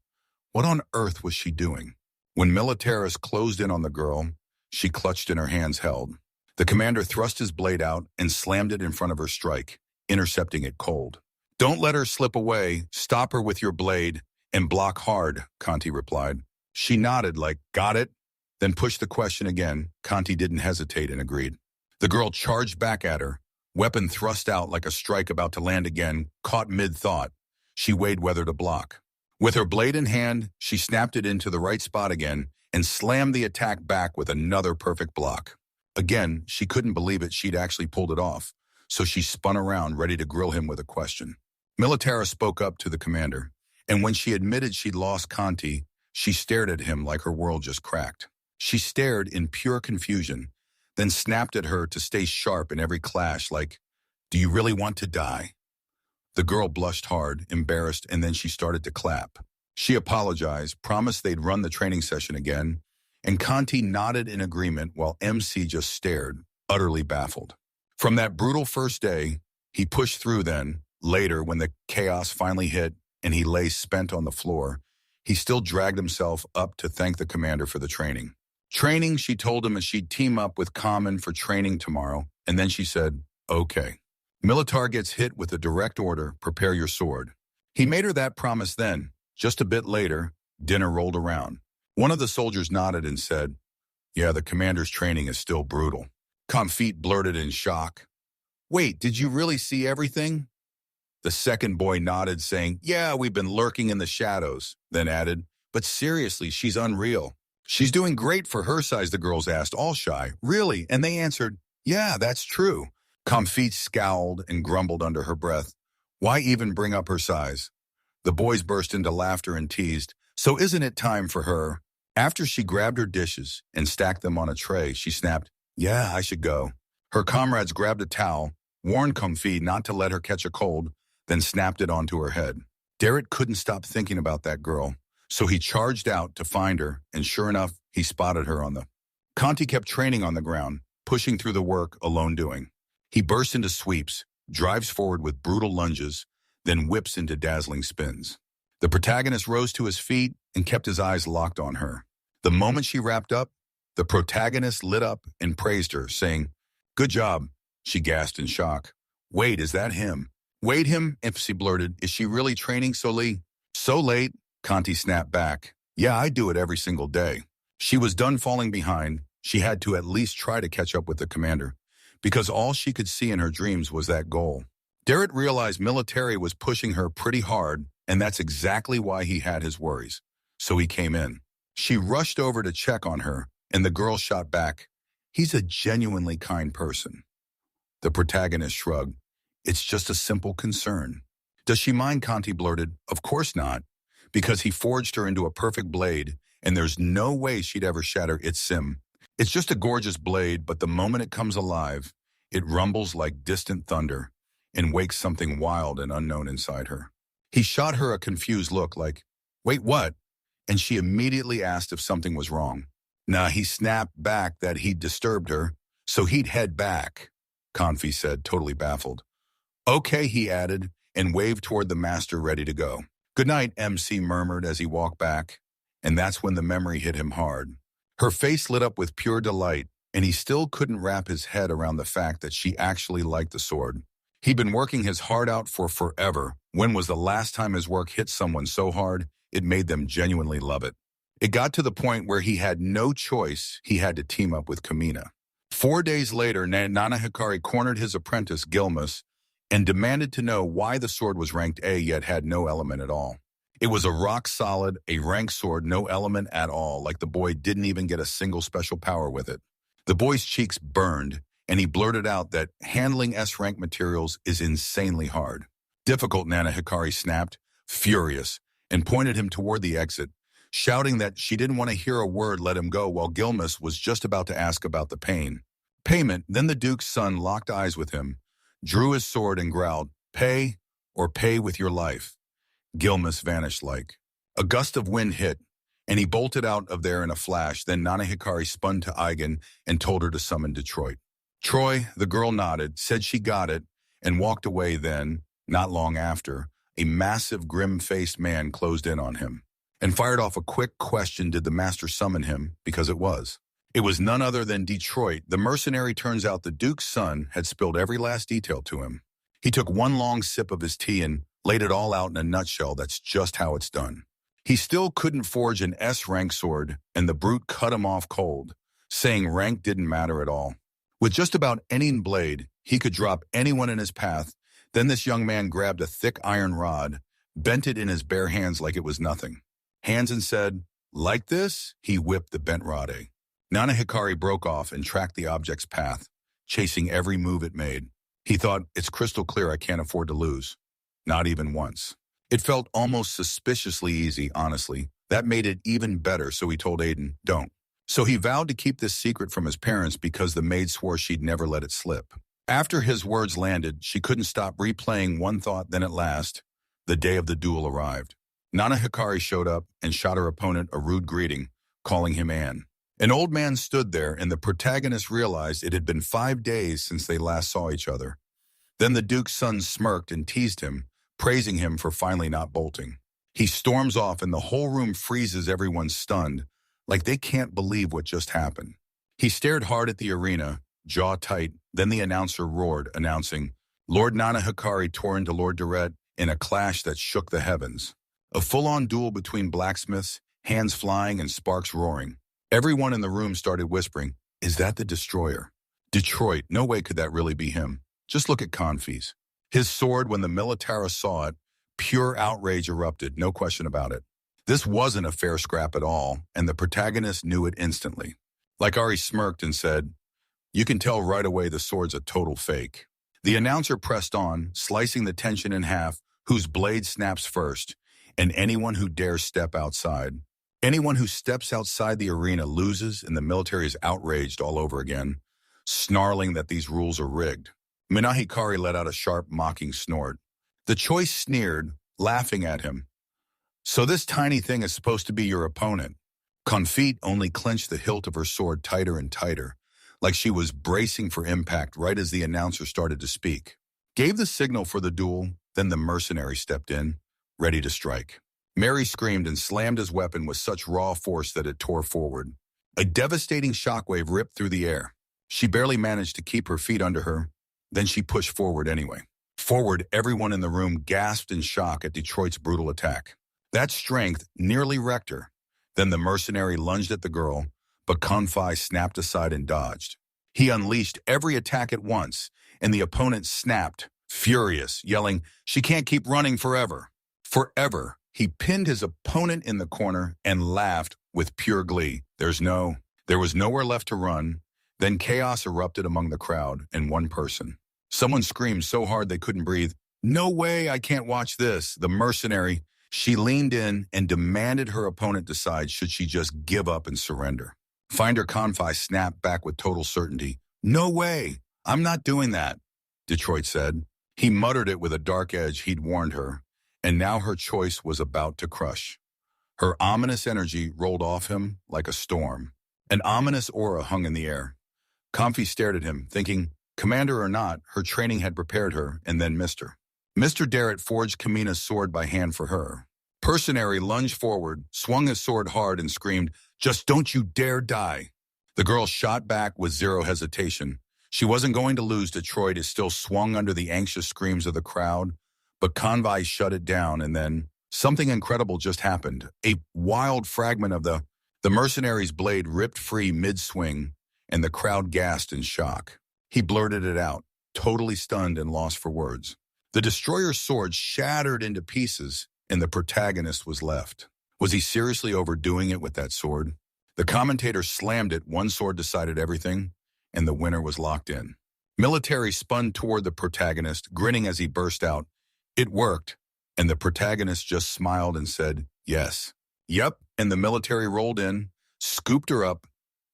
What on earth was she doing? When Militaris closed in on the girl, she clutched in her hands held. The commander thrust his blade out and slammed it in front of her strike, intercepting it cold. "Don't let her slip away. Stop her with your blade and block hard," Conti replied. She nodded like, "Got it," then pushed the question again. Conti didn't hesitate and agreed. The girl charged back at her, weapon thrust out like a strike about to land again, caught mid-thought. She weighed whether to block. With her blade in hand, she snapped it into the right spot again and slammed the attack back with another perfect block. Again, she couldn't believe it. She'd actually pulled it off, so she spun around, ready to grill him with a question. Militara spoke up to the commander, and when she admitted she'd lost Conti, she stared at him like her world just cracked. She stared in pure confusion, then snapped at her to stay sharp in every clash like, "Do you really want to die?" The girl blushed hard, embarrassed, and then she started to clap. She apologized, promised they'd run the training session again, and Conti nodded in agreement while MC just stared, utterly baffled. From that brutal first day, he pushed through then. Later, when the chaos finally hit and he lay spent on the floor, he still dragged himself up to thank the commander for the training. Training, she told him, as she'd team up with Common for training tomorrow, and then she said, "Okay." Militar gets hit with a direct order, "Prepare your sword." He made her that promise then. Just a bit later, dinner rolled around. One of the soldiers nodded and said, "Yeah, the commander's training is still brutal." Comfit blurted in shock, "Wait, did you really see everything?" The second boy nodded, saying, "Yeah, we've been lurking in the shadows," then added, "But seriously, she's unreal." "She's doing great for her size," the girls asked, all shy. "Really?" And they answered, "Yeah, that's true." Comfort scowled and grumbled under her breath. Why even bring up her size? The boys burst into laughter and teased, "So isn't it time for her?" After she grabbed her dishes and stacked them on a tray, she snapped, "Yeah, I should go." Her comrades grabbed a towel, warned Comfy not to let her catch a cold, then snapped it onto her head. Derek couldn't stop thinking about that girl, so he charged out to find her, and sure enough, he spotted her on the... Conti kept training on the ground, pushing through the work alone doing. He bursts into sweeps, drives forward with brutal lunges, then whips into dazzling spins. The protagonist rose to his feet and kept his eyes locked on her. The moment she wrapped up, the protagonist lit up and praised her, saying, "Good job," she gasped in shock. "Wait, is that him?" "Wait, him?" Impsy blurted. "Is she really training so late?" "So late," Conti snapped back. "Yeah, I do it every single day." She was done falling behind. She had to at least try to catch up with the commander, because all she could see in her dreams was that goal. Derek realized military was pushing her pretty hard, and that's exactly why he had his worries. So he came in. She rushed over to check on her, and the girl shot back, "He's a genuinely kind person." The protagonist shrugged. "It's just a simple concern." "Does she mind?" Conti blurted. "Of course not, because he forged her into a perfect blade, and there's no way she'd ever shatter its sim. It's just a gorgeous blade, but the moment it comes alive, it rumbles like distant thunder and wakes something wild and unknown inside her." He shot her a confused look like, "Wait, what?" And she immediately asked if something was wrong. Nah, he snapped back that he'd disturbed her, so he'd head back, Confi said, totally baffled. "Okay," he added, and waved toward the master ready to go. "Good night," MC murmured as he walked back, and that's when the memory hit him hard. Her face lit up with pure delight, and he still couldn't wrap his head around the fact that she actually liked the sword. He'd been working his heart out for forever. When was the last time his work hit someone so hard it made them genuinely love it? It got to the point where he had no choice. He had to team up with Kamina. 4 days later, Nana Hikari cornered his apprentice, Gilmus, and demanded to know why the sword was ranked A yet had no element at all. It was a rock-solid, a rank sword, no element at all, like the boy didn't even get a single special power with it. The boy's cheeks burned, and he blurted out that handling S-rank materials is insanely hard. "Difficult," Nana Hikari snapped, furious, and pointed him toward the exit, shouting that she didn't want to hear a word, let him go, while Gilmus was just about to ask about the payment. Then the Duke's son locked eyes with him, drew his sword and growled, "Pay or pay with your life." Gilmus vanished like a gust of wind hit, and he bolted out of there in a flash. Then Nana Hikari spun to Eigen and told her to summon Detroit. "Troy," the girl nodded, said she got it, and walked away. Then, not long after, a massive, grim-faced man closed in on him and fired off a quick question: did the master summon him? Because it was. It was none other than Detroit. The mercenary. Turns out the Duke's son had spilled every last detail to him. He took one long sip of his tea and laid it all out in a nutshell. That's just how it's done. He still couldn't forge an S-rank sword, and the brute cut him off cold, saying rank didn't matter at all. With just about any blade, he could drop anyone in his path. Then this young man grabbed a thick iron rod, bent it in his bare hands like it was nothing. Hands and said, "Like this?" He whipped the bent rod. Nana Hikari broke off and tracked the object's path, chasing every move it made. He thought, "It's crystal clear, I can't afford to lose." Not even once. It felt almost suspiciously easy, honestly. That made it even better, so he told Aiden, "Don't." So he vowed to keep this secret from his parents because the maid swore she'd never let it slip. After his words landed, she couldn't stop replaying one thought. Then at last, the day of the duel arrived. Nana Hikari showed up and shot her opponent a rude greeting, calling him Anne. An old man stood there, and the protagonist realized it had been 5 days since they last saw each other. Then the Duke's son smirked and teased him, praising him for finally not bolting. He storms off, and the whole room freezes, everyone stunned, like they can't believe what just happened. He stared hard at the arena, jaw tight. Then the announcer roared, announcing, Lord Nana Hikari tore into Lord Durrett in a clash that shook the heavens. A full-on duel between blacksmiths, hands flying and sparks roaring. Everyone in the room started whispering, "Is that the destroyer? Detroit, no way could that really be him. Just look at Confis." His sword, when the Militara saw it, pure outrage erupted, no question about it. This wasn't a fair scrap at all, and the protagonist knew it instantly. Like Ari smirked and said, "You can tell right away the sword's a total fake." The announcer pressed on, slicing the tension in half, whose blade snaps first, and anyone who dares step outside. Anyone who steps outside the arena loses, and the military is outraged all over again, snarling that these rules are rigged. Minahikari let out a sharp, mocking snort. The choice sneered, laughing at him. "So this tiny thing is supposed to be your opponent." Confit only clenched the hilt of her sword tighter and tighter, like she was bracing for impact right as the announcer started to speak. Gave the signal for the duel, then the mercenary stepped in, ready to strike. Mary screamed and slammed his weapon with such raw force that it tore forward. A devastating shockwave ripped through the air. She barely managed to keep her feet under her, then she pushed forward anyway. Forward, everyone in the room gasped in shock at Detroit's brutal attack. That strength nearly wrecked her. Then the mercenary lunged at the girl, but Confit snapped aside and dodged. He unleashed every attack at once, and the opponent snapped, furious, yelling, "She can't keep running forever." Forever. He pinned his opponent in the corner and laughed with pure glee. There was nowhere left to run. Then chaos erupted among the crowd and one person. Someone screamed so hard they couldn't breathe. "No way, I can't watch this." The mercenary, she leaned in and demanded her opponent decide should she just give up and surrender. Finder Confit snapped back with total certainty. "No way, I'm not doing that," Detroit said. He muttered it with a dark edge he'd warned her, and now her choice was about to crush. Her ominous energy rolled off him like a storm. An ominous aura hung in the air. Comfy stared at him, thinking, commander or not, her training had prepared her, and then missed her. Mr. Darrett forged Kamina's sword by hand for her. Mercenary lunged forward, swung his sword hard, and screamed, "Just don't you dare die." The girl shot back with zero hesitation. She wasn't going to lose. Detroit is still swung under the anxious screams of the crowd, but Convoy shut it down, and then something incredible just happened. A wild fragment of the mercenary's blade ripped free mid-swing, and the crowd gasped in shock. He blurted it out, totally stunned and lost for words. The destroyer's sword shattered into pieces, and the protagonist was left. Was he seriously overdoing it with that sword? The commentator slammed it. One sword decided everything, and the winner was locked in. Military spun toward the protagonist, grinning as he burst out, "It worked," and the protagonist just smiled and said, "Yes." "Yep," and the military rolled in, scooped her up,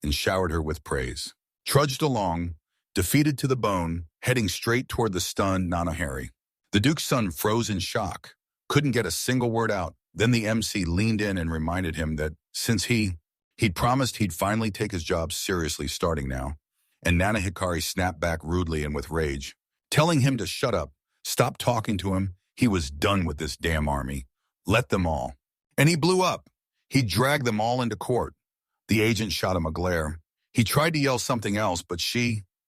and showered her with praise. Trudged along, defeated to the bone, heading straight toward the stunned Nanahari. The Duke's son froze in shock, couldn't get a single word out. Then the MC leaned in and reminded him that since he'd promised he'd finally take his job seriously starting now, and Nana Hikari snapped back rudely and with rage, telling him to shut up, stop talking to him. He was done with this damn army. Let them all. And he blew up. He dragged them all into court. The agent shot him a glare. He tried to yell something else, but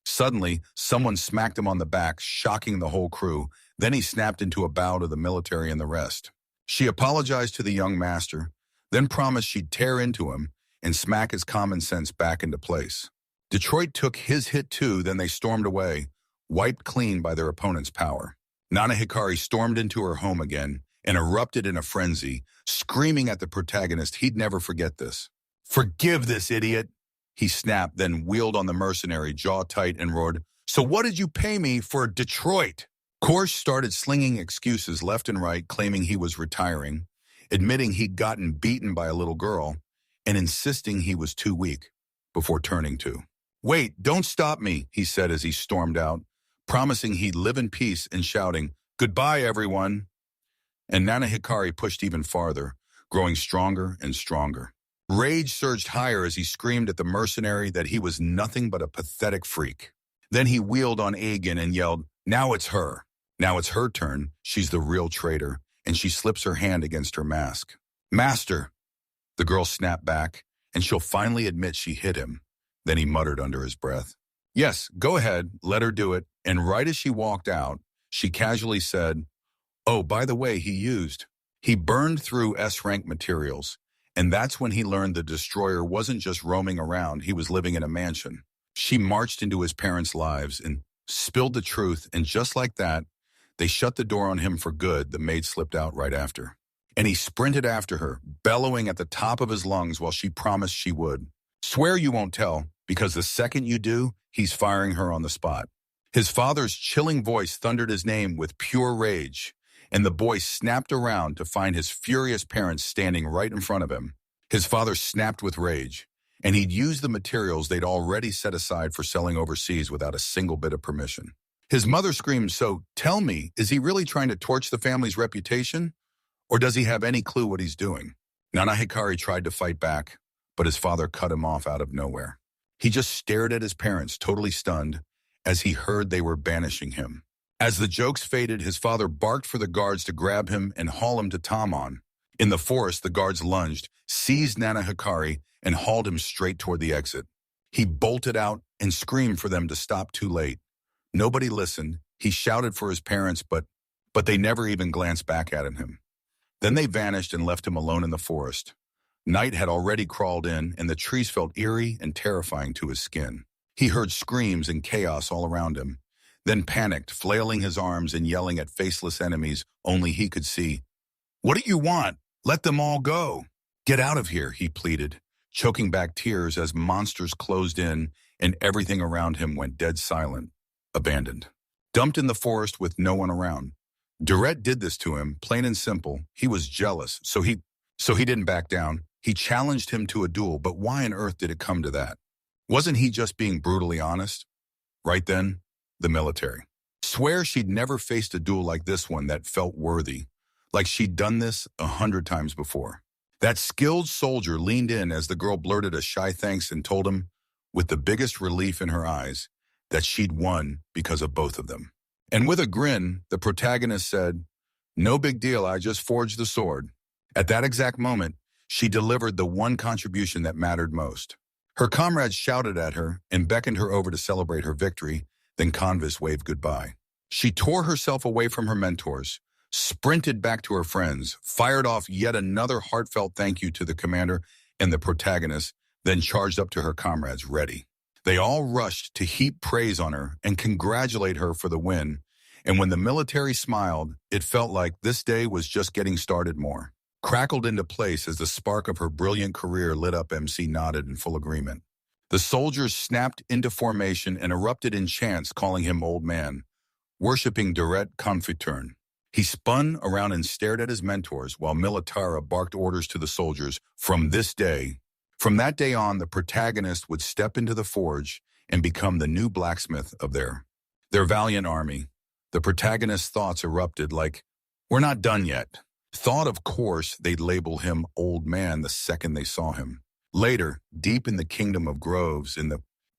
suddenly, someone smacked him on the back, shocking the whole crew. Then he snapped into a bow to the military and the rest. She apologized to the young master, then promised she'd tear into him and smack his common sense back into place. Detroit took his hit too, then they stormed away, wiped clean by their opponent's power. Nana Hikari stormed into her home again and erupted in a frenzy, screaming at the protagonist he'd never forget this. "Forgive this idiot," he snapped, then wheeled on the mercenary, jaw tight, and roared, "So what did you pay me for Detroit?" Korsh started slinging excuses left and right, claiming he was retiring, admitting he'd gotten beaten by a little girl, and insisting he was too weak, before turning to. "Wait, don't stop me," he said as he stormed out, promising he'd live in peace and shouting, "Goodbye, everyone." And Nana Hikari pushed even farther, growing stronger and stronger. Rage surged higher as he screamed at the mercenary that he was nothing but a pathetic freak. Then he wheeled on Aegon and yelled, "Now it's her. Now it's her turn. She's the real traitor," and she slips her hand against her mask. "Master," the girl snapped back, "and she'll finally admit she hit him." Then he muttered under his breath, "Yes, go ahead, let her do it." And right as she walked out, she casually said, "Oh, by the way, he burned through S-rank materials, and that's when he learned the destroyer wasn't just roaming around, he was living in a mansion." She marched into his parents' lives and spilled the truth, and just like that, They shut the door on him for good. The maid slipped out right after. And he sprinted after her, bellowing at the top of his lungs while she promised she would. Swear you won't tell, because the second you do, he's firing her on the spot. His father's chilling voice thundered his name with pure rage, and the boy snapped around to find his furious parents standing right in front of him. His father snapped with rage, and he'd used the materials they'd already set aside for selling overseas without a single bit of permission. His mother screamed, "So, tell me, is he really trying to torch the family's reputation? Or does he have any clue what he's doing?" Nana Hikari tried to fight back, but his father cut him off out of nowhere. He just stared at his parents, totally stunned, as he heard they were banishing him. As the jokes faded, his father barked for the guards to grab him and haul him to Tamon. In the forest, the guards lunged, seized Nana Hikari, and hauled him straight toward the exit. He bolted out and screamed for them to stop too late. Nobody listened. He shouted for his parents, but they never even glanced back at him. Then they vanished and left him alone in the forest. Night had already crawled in, and the trees felt eerie and terrifying to his skin. He heard screams and chaos all around him, then panicked, flailing his arms and yelling at faceless enemies only he could see. "What do you want? Let them all go." "Get out of here," he pleaded, choking back tears as monsters closed in and everything around him went dead silent, abandoned. Dumped in the forest with no one around. Durette did this to him, plain and simple. He was jealous, so he didn't back down. He challenged him to a duel, but why on earth did it come to that? Wasn't he just being brutally honest? Right then, the military. Swear she'd never faced a duel like this one that felt worthy, like she'd done this 100 times before. That skilled soldier leaned in as the girl blurted a shy thanks and told him, with the biggest relief in her eyes, that she'd won because of both of them. And with a grin, the protagonist said, "No big deal, I just forged the sword." At that exact moment, she delivered the one contribution that mattered most. Her comrades shouted at her and beckoned her over to celebrate her victory, then Convis waved goodbye. She tore herself away from her mentors, sprinted back to her friends, fired off yet another heartfelt thank you to the commander and the protagonist, then charged up to her comrades, ready. They all rushed to heap praise on her and congratulate her for the win, and when the military smiled, it felt like this day was just getting started more. Crackled into place as the spark of her brilliant career lit up. MC nodded in full agreement. The soldiers snapped into formation and erupted in chants calling him Old Man, worshipping Durette Confiturn. He spun around and stared at his mentors while Militara barked orders to the soldiers. From that day on, the protagonist would step into the forge and become the new blacksmith of their valiant army. The protagonist's thoughts erupted like, "We're not done yet." Thought, of course, they'd label him Old Man the second they saw him. Later, deep in the kingdom of groves,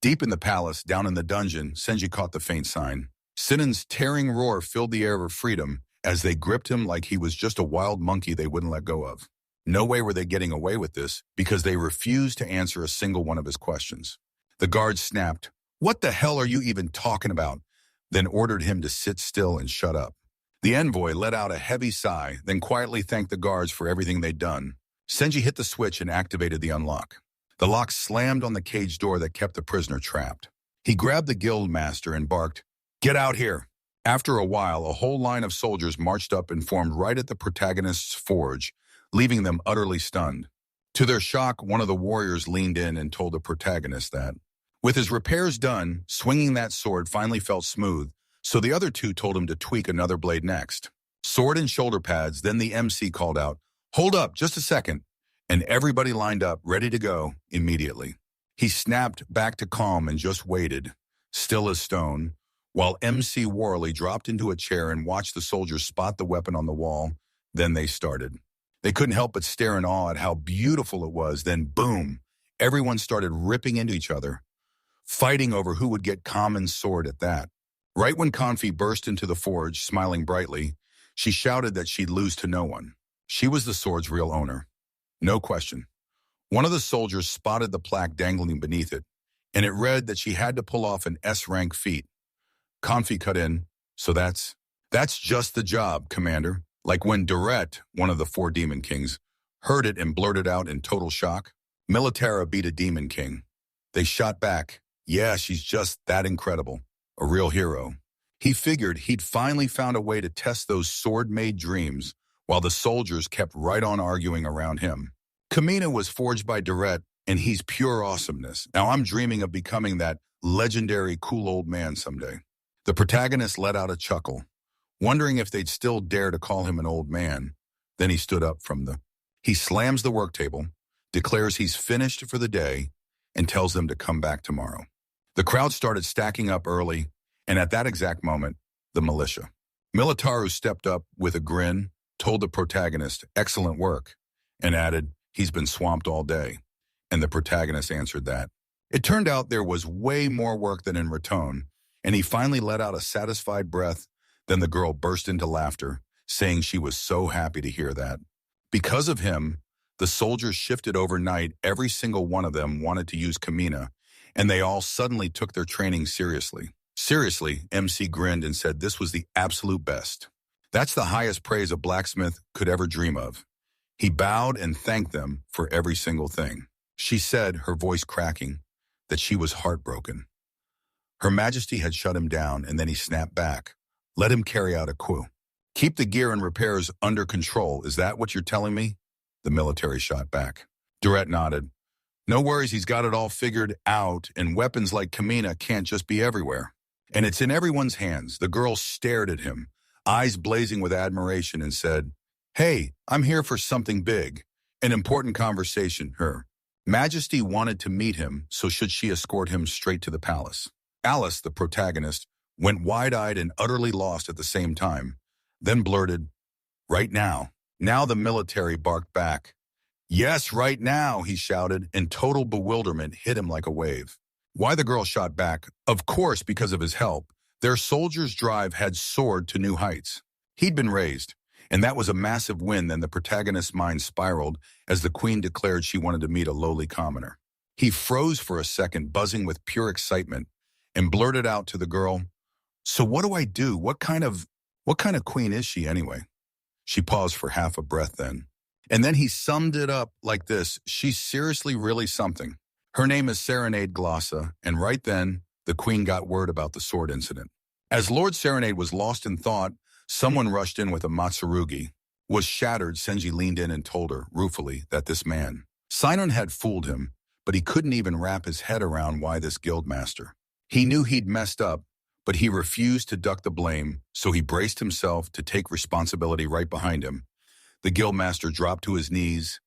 deep in the palace, down in the dungeon, Senji caught the faint sign. Sinan's tearing roar filled the air of freedom as they gripped him like he was just a wild monkey they wouldn't let go of. No way were they getting away with this because they refused to answer a single one of his questions. The guards snapped, "What the hell are you even talking about?" then ordered him to sit still and shut up. The envoy let out a heavy sigh, then quietly thanked the guards for everything they'd done. Senji hit the switch and activated the unlock. The lock slammed on the cage door that kept the prisoner trapped. He grabbed the guild master and barked, "Get out here!" After a while, a whole line of soldiers marched up and formed right at the protagonist's forge, leaving them utterly stunned. To their shock, one of the warriors leaned in and told the protagonist that, with his repairs done, swinging that sword finally felt smooth, so the other two told him to tweak another blade next. Sword and shoulder pads, then the MC called out, "Hold up, just a second," and everybody lined up, ready to go, immediately. He snapped back to calm and just waited, still as stone, while MC Worley dropped into a chair and watched the soldiers spot the weapon on the wall. Then they started. They couldn't help but stare in awe at how beautiful it was. Then, boom, everyone started ripping into each other, fighting over who would get Common's sword at that. Right when Confi burst into the forge, smiling brightly, she shouted that she'd lose to no one. She was the sword's real owner. No question. One of the soldiers spotted the plaque dangling beneath it, and it read that she had to pull off an S-rank feat. Confi cut in, "So that's just the job, Commander." Like when Durette, one of the 4 demon kings, heard it and blurted out in total shock, "Militara beat a demon king." They shot back, "Yeah, she's just that incredible. A real hero." He figured he'd finally found a way to test those sword-made dreams while the soldiers kept right on arguing around him. Kamina was forged by Durette, and he's pure awesomeness. Now I'm dreaming of becoming that legendary cool old man someday. The protagonist let out a chuckle, wondering if they'd still dare to call him an old man. Then he stood up He slams the work table, declares he's finished for the day, and tells them to come back tomorrow. The crowd started stacking up early, and at that exact moment, the militia. Militaru stepped up with a grin, told the protagonist, "Excellent work," and added, "He's been swamped all day." And the protagonist answered that. It turned out there was way more work than in Raton, and he finally let out a satisfied breath. Then the girl burst into laughter, saying she was so happy to hear that. Because of him, the soldiers shifted overnight. Every single one of them wanted to use Kamina, and they all suddenly took their training seriously. Seriously, MC grinned and said this was the absolute best. That's the highest praise a blacksmith could ever dream of. He bowed and thanked them for every single thing. She said, her voice cracking, that she was heartbroken. Her Majesty had shut him down, and then he snapped back. Let him carry out a coup. Keep the gear and repairs under control. Is that what you're telling me? The military shot back. Durette nodded. No worries, he's got it all figured out, and weapons like Kamina can't just be everywhere. And it's in everyone's hands. The girl stared at him, eyes blazing with admiration, and said, Hey, I'm here for something big, an important conversation. Her Majesty wanted to meet him, so should she escort him straight to the palace? Alice, the protagonist, went wide-eyed and utterly lost at the same time, then blurted, Right now. Now the military barked back. Yes, right now, he shouted, and total bewilderment hit him like a wave. Why the girl shot back? Of course, because of his help. Their soldier's drive had soared to new heights. He'd been raised, and that was a massive win. Then the protagonist's mind spiraled as the queen declared she wanted to meet a lowly commoner. He froze for a second, buzzing with pure excitement, and blurted out to the girl, So what do I do? What kind of queen is she anyway? She paused for half a breath then. And then he summed it up like this, She's seriously really something. Her name is Serenade Glossa, and right then, the queen got word about the sword incident. As Lord Serenade was lost in thought, someone rushed in with a matsurugi. Was shattered, Senji leaned in and told her, ruefully, that this man. Sinon had fooled him, but he couldn't even wrap his head around why this guildmaster. He knew he'd messed up, but he refused to duck the blame, so he braced himself to take responsibility right behind him. The guildmaster dropped to his knees.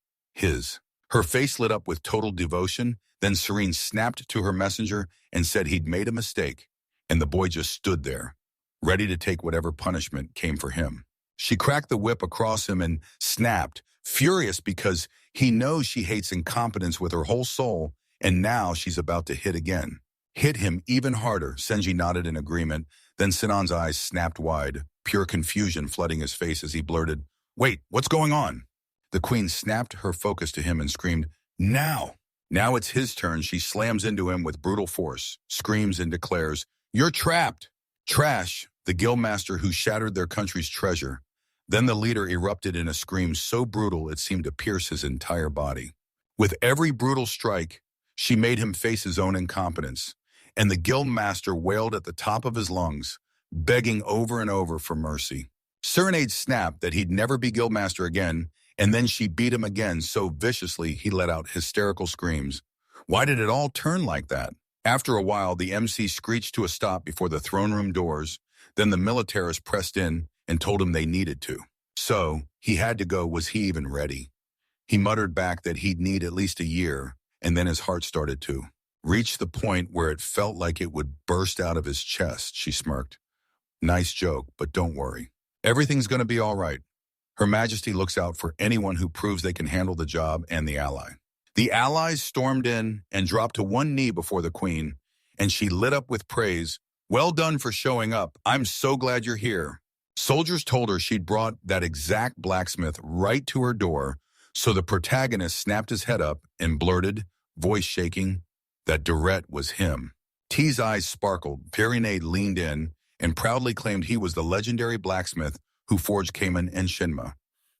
Her face lit up with total devotion. Then Serene snapped to her messenger and said he'd made a mistake, and the boy just stood there, ready to take whatever punishment came for him. She cracked the whip across him and snapped, furious because he knows she hates incompetence with her whole soul, and now she's about to hit again. Hit him even harder. Senji nodded in agreement. Then Sinan's eyes snapped wide, pure confusion flooding his face as he blurted, Wait, what's going on? The queen snapped her focus to him and screamed, Now! Now it's his turn. She slams into him with brutal force, screams and declares, You're trapped! Trash, the guildmaster who shattered their country's treasure. Then the leader erupted in a scream so brutal it seemed to pierce his entire body. With every brutal strike, she made him face his own incompetence, and the guildmaster wailed at the top of his lungs, begging over and over for mercy. Serenade snapped that he'd never be guildmaster again, and then she beat him again so viciously he let out hysterical screams. Why did it all turn like that? After a while, the MC screeched to a stop before the throne room doors. Then the militarist pressed in and told him they needed to. So, he had to go. Was he even ready? He muttered back that he'd need at least a year, and then his heart started to reach the point where it felt like it would burst out of his chest. She smirked. Nice joke, but don't worry. Everything's going to be all right. Her Majesty looks out for anyone who proves they can handle the job and the ally. The allies stormed in and dropped to one knee before the queen, and she lit up with praise. Well done for showing up. I'm so glad you're here. Soldiers told her she'd brought that exact blacksmith right to her door, so the protagonist snapped his head up and blurted, voice shaking, that Durette was him. T's eyes sparkled. Serenade leaned in and proudly claimed he was the legendary blacksmith who forged Kamen and Shinma.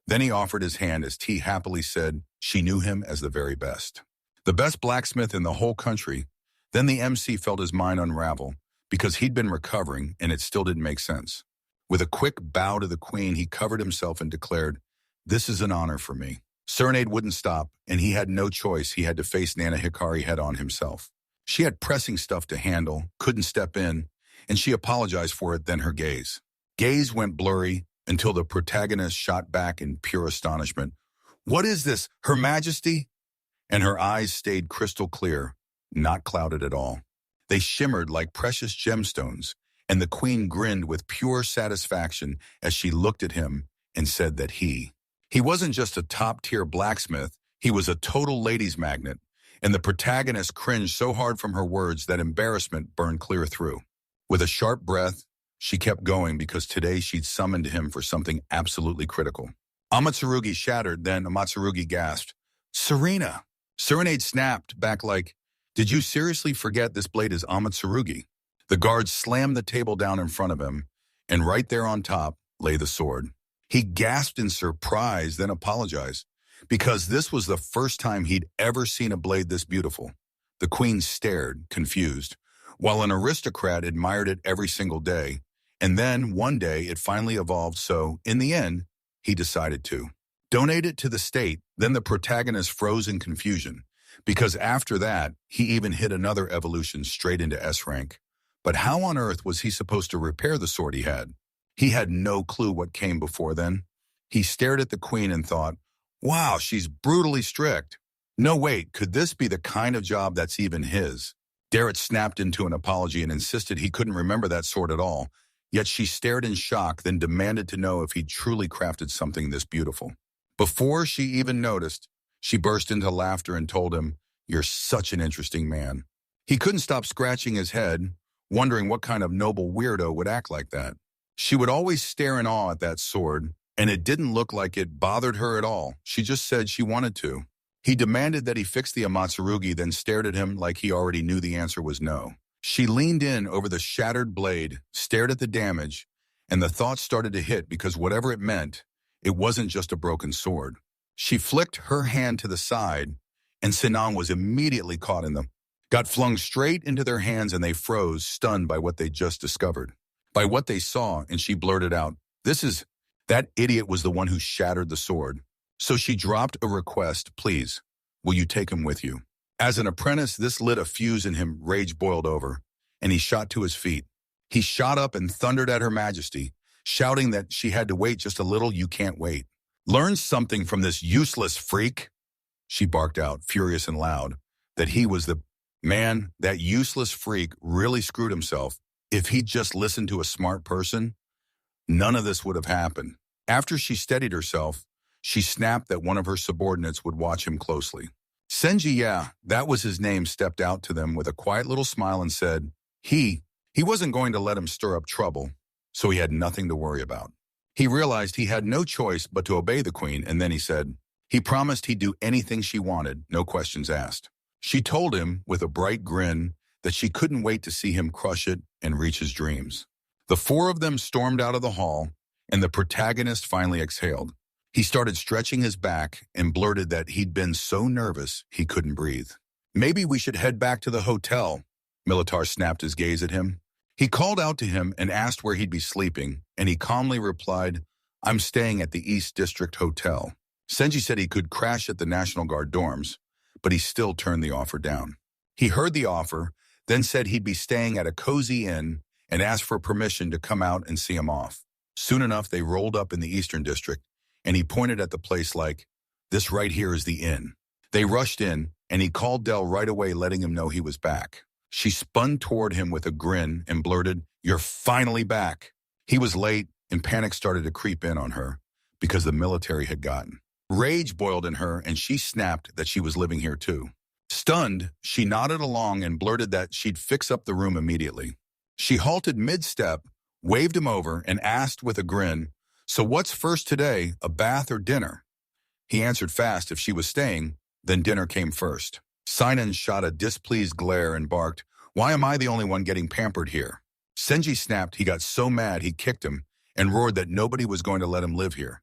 Then he offered his hand as T happily said she knew him as the very best. The best blacksmith in the whole country. Then the MC felt his mind unravel, because he'd been recovering and it still didn't make sense. With a quick bow to the queen, he covered himself and declared, "This is an honor for me." Serenade wouldn't stop, and he had no choice. He had to face Nana Hikari head-on himself. She had pressing stuff to handle, couldn't step in, and she apologized for it, then her gaze went blurry until the protagonist shot back in pure astonishment. "What is this, Her Majesty?" And her eyes stayed crystal clear, not clouded at all. They shimmered like precious gemstones, and the queen grinned with pure satisfaction as she looked at him and said that he wasn't just a top-tier blacksmith, he was a total ladies' magnet, and the protagonist cringed so hard from her words that embarrassment burned clear through. With a sharp breath, she kept going because today she'd summoned him for something absolutely critical. Amatsurugi shattered, then Amatsurugi gasped, "Serena!" Serenade snapped back like, "Did you seriously forget this blade is Amatsurugi?" The guard slammed the table down in front of him, and right there on top lay the sword. He gasped in surprise, then apologized, because this was the first time he'd ever seen a blade this beautiful. The queen stared, confused, while an aristocrat admired it every single day, and then one day it finally evolved, so in the end, he decided to donate it to the state. Then the protagonist froze in confusion, because after that, he even hit another evolution straight into S rank. But how on earth was he supposed to repair the sword he had? He had no clue what came before then. He stared at the queen and thought, "Wow, she's brutally strict. No, wait, could this be the kind of job that's even his?" Darrett snapped into an apology and insisted he couldn't remember that sword at all, yet she stared in shock, then demanded to know if he'd truly crafted something this beautiful. Before she even noticed, she burst into laughter and told him, "You're such an interesting man." He couldn't stop scratching his head, wondering what kind of noble weirdo would act like that. She would always stare in awe at that sword, and it didn't look like it bothered her at all. She just said she wanted to. He demanded that he fix the Amatsurugi, then stared at him like he already knew the answer was no. She leaned in over the shattered blade, stared at the damage, and the thought started to hit because whatever it meant, it wasn't just a broken sword. She flicked her hand to the side, and Sinan was immediately caught in them, got flung straight into their hands, and they froze, stunned by what they just discovered. By what they saw, and she blurted out, "That idiot was the one who shattered the sword." So she dropped a request, "Please, will you take him with you?" As an apprentice, this lit a fuse in him. Rage boiled over, and he shot to his feet. He shot up and thundered at Her Majesty, shouting that she had to wait just a little. "You can't wait. Learn something from this useless freak," she barked out, furious and loud, that he was the man. That useless freak really screwed himself. If he'd just listened to a smart person, none of this would have happened. After she steadied herself, she snapped that one of her subordinates would watch him closely. Senji, yeah, that was his name, stepped out to them with a quiet little smile and said, he wasn't going to let him stir up trouble, so he had nothing to worry about. He realized he had no choice but to obey the queen, and then he said, he promised he'd do anything she wanted, no questions asked. She told him with a bright grin that she couldn't wait to see him crush it and reach his dreams. The four of them stormed out of the hall, and the protagonist finally exhaled. He started stretching his back and blurted that he'd been so nervous he couldn't breathe. "Maybe we should head back to the hotel." Militar snapped his gaze at him. He called out to him and asked where he'd be sleeping, and he calmly replied, "I'm staying at the East District Hotel." Senji said he could crash at the National Guard dorms, but he still turned the offer down. He heard the offer, then said he'd be staying at a cozy inn and asked for permission to come out and see him off. Soon enough, they rolled up in the Eastern District, and he pointed at the place like, "This right here is the inn." They rushed in, and he called Dell right away, letting him know he was back. She spun toward him with a grin and blurted, "You're finally back." He was late, and panic started to creep in on her because the military had gotten. Rage boiled in her, and she snapped that she was living here too. Stunned, she nodded along and blurted that she'd fix up the room immediately. She halted mid-step, waved him over, and asked with a grin, "So what's first today, a bath or dinner?" He answered fast if she was staying, then dinner came first. Sinan shot a displeased glare and barked, "Why am I the only one getting pampered here?" Senji snapped he got so mad he kicked him and roared that nobody was going to let him live here.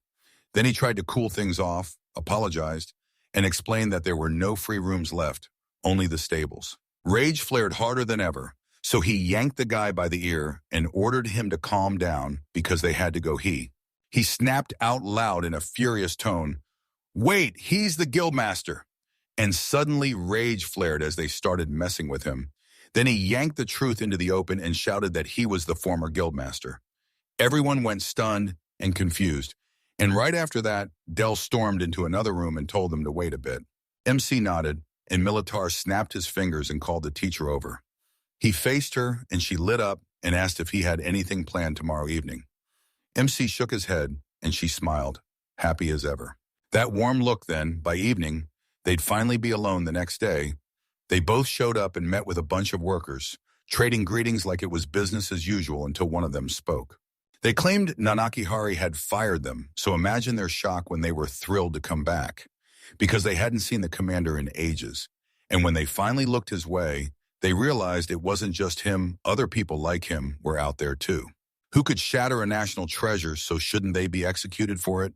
Then he tried to cool things off, apologized, and explained that there were no free rooms left, only the stables. Rage flared harder than ever, So he yanked the guy by the ear and ordered him to calm down because they had to go. He snapped out loud in a furious tone, "Wait, he's the guildmaster." And suddenly rage flared as they started messing with him. Then he yanked the truth into the open and shouted that he was the former guildmaster. Everyone went stunned and confused. And right after that, Dell stormed into another room and told them to wait a bit. MC nodded, and Militar snapped his fingers and called the teacher over. He faced her, and she lit up and asked if he had anything planned tomorrow evening. MC shook his head, and she smiled, happy as ever. That warm look then, by evening, they'd finally be alone the next day. They both showed up and met with a bunch of workers, trading greetings like it was business as usual until one of them spoke. They claimed Nanakihari had fired them, so imagine their shock when they were thrilled to come back, because they hadn't seen the commander in ages. And when they finally looked his way, they realized it wasn't just him, other people like him were out there too. Who could shatter a national treasure, so shouldn't they be executed for it?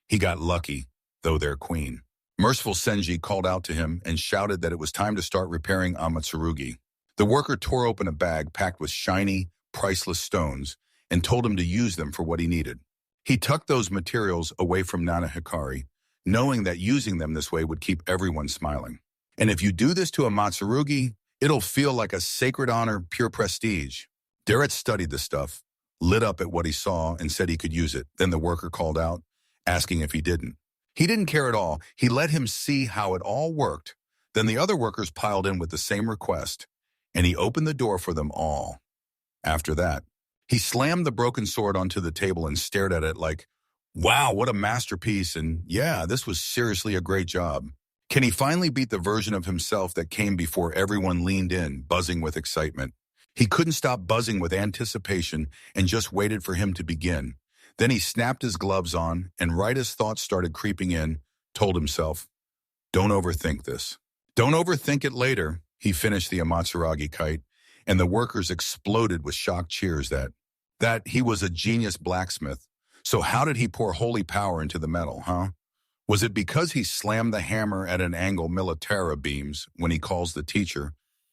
He got lucky, though their queen. Merciful Senji called out to him and shouted that it was time to start repairing Amatsurugi. The worker tore open a bag packed with shiny, priceless stones and told him to use them for what he needed. He tucked those materials away from Nana Hikari, knowing that using them this way would keep everyone smiling. And if you do this to a Matsurugi, it'll feel like a sacred honor, pure prestige. Derek studied the stuff, lit up at what he saw, and said he could use it. Then the worker called out, asking if he didn't. He didn't care at all. He let him see how it all worked. Then the other workers piled in with the same request, and he opened the door for them all. After that, he slammed the broken sword onto the table and stared at it like, wow, what a masterpiece, and yeah, this was seriously a great job. Can he finally beat the version of himself that came before everyone leaned in, buzzing with excitement? He couldn't stop buzzing with anticipation and just waited for him to begin. Then he snapped his gloves on, and right as thoughts started creeping in, told himself, don't overthink this. Don't overthink it later. He finished the Amatsuragi kite, and the workers exploded with shocked cheers that he was a genius blacksmith. So how did he pour holy power into the metal, huh? Was it because he slammed the hammer at an angle Militara beams when he calls the teacher,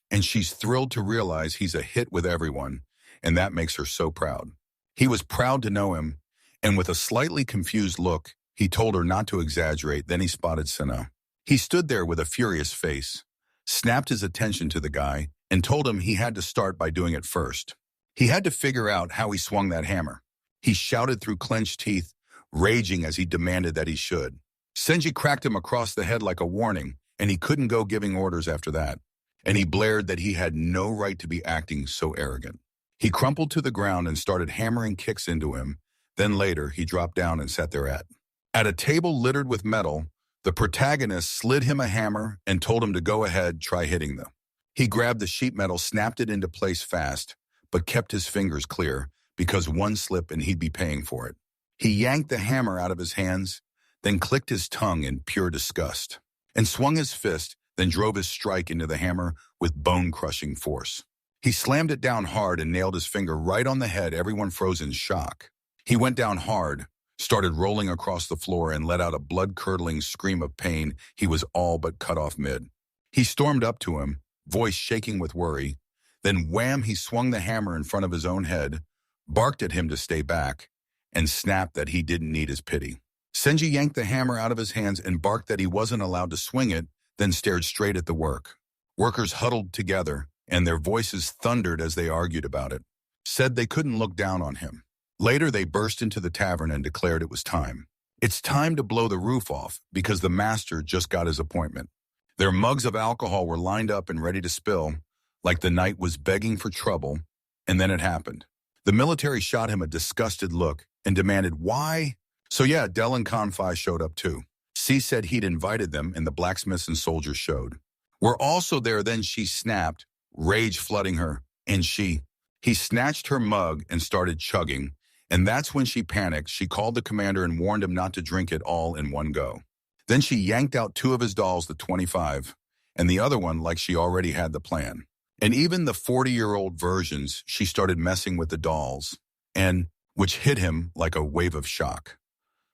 and she's thrilled to realize he's a hit with everyone, and that makes her so proud. He was proud to know him, and with a slightly confused look, he told her not to exaggerate. Then he spotted Sena. He stood there with a furious face, snapped his attention to the guy, and told him he had to start by doing it first. He had to figure out how he swung that hammer. He shouted through clenched teeth, raging as he demanded that he should. Senji cracked him across the head like a warning, and he couldn't go giving orders after that. And he blared that he had no right to be acting so arrogant. He crumpled to the ground and started hammering kicks into him. Then later, he dropped down and sat there at a table littered with metal. The protagonist slid him a hammer and told him to go ahead, try hitting them. He grabbed the sheet metal, snapped it into place fast, but kept his fingers clear because one slip and he'd be paying for it. He yanked the hammer out of his hands, then clicked his tongue in pure disgust, and swung his fist, then drove his strike into the hammer with bone-crushing force. He slammed it down hard and nailed his finger right on the head. Everyone froze in shock. He went down hard, started rolling across the floor, and let out a blood-curdling scream of pain. He was all but cut off mid. He stormed up to him, voice shaking with worry. Then wham, he swung the hammer in front of his own head, barked at him to stay back, and snapped that he didn't need his pity. Senji yanked the hammer out of his hands and barked that he wasn't allowed to swing it, then stared straight at the workers huddled together, and their voices thundered as they argued about it, said they couldn't look down on him. Later, they burst into the tavern and declared it was time. It's time to blow the roof off because the master just got his appointment. Their mugs of alcohol were lined up and ready to spill, like the night was begging for trouble, and then it happened. The military shot him a disgusted look and demanded why. So yeah, Dell and Kanfai showed up too. C said he'd invited them, and the blacksmiths and soldiers showed. We're also there. Then she snapped, rage flooding her, and he snatched her mug and started chugging, and that's when she panicked. She called the commander and warned him not to drink it all in one go. Then she yanked out 2 of his dolls, the 25, and the other one like she already had the plan. And even the 40-year-old versions, she started messing with the dolls, and which hit him like a wave of shock.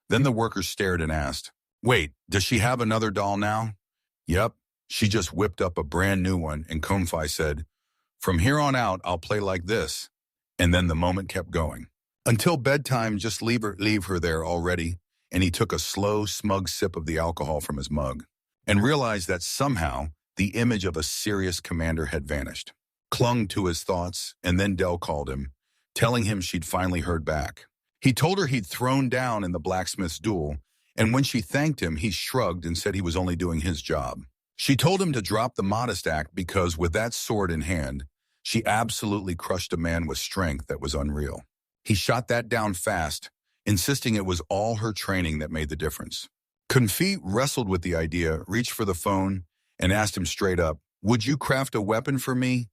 Then the workers stared and asked, wait, does she have another doll now? Yep, she just whipped up a brand new one, and Konfai said, From here on out, I'll play like this. And then the moment kept going. Until bedtime, just leave her there already, and he took a slow, smug sip of the alcohol from his mug and realized that somehow the image of a serious commander had vanished. Clung to his thoughts, and then Dell called him, telling him she'd finally heard back. He told her he'd thrown down in the blacksmith's duel, and when she thanked him, he shrugged and said he was only doing his job. She told him to drop the modest act because with that sword in hand, she absolutely crushed a man with strength that was unreal. He shot that down fast, insisting it was all her training that made the difference. Confit wrestled with the idea, reached for the phone, and asked him straight up, "Would you craft a weapon for me?"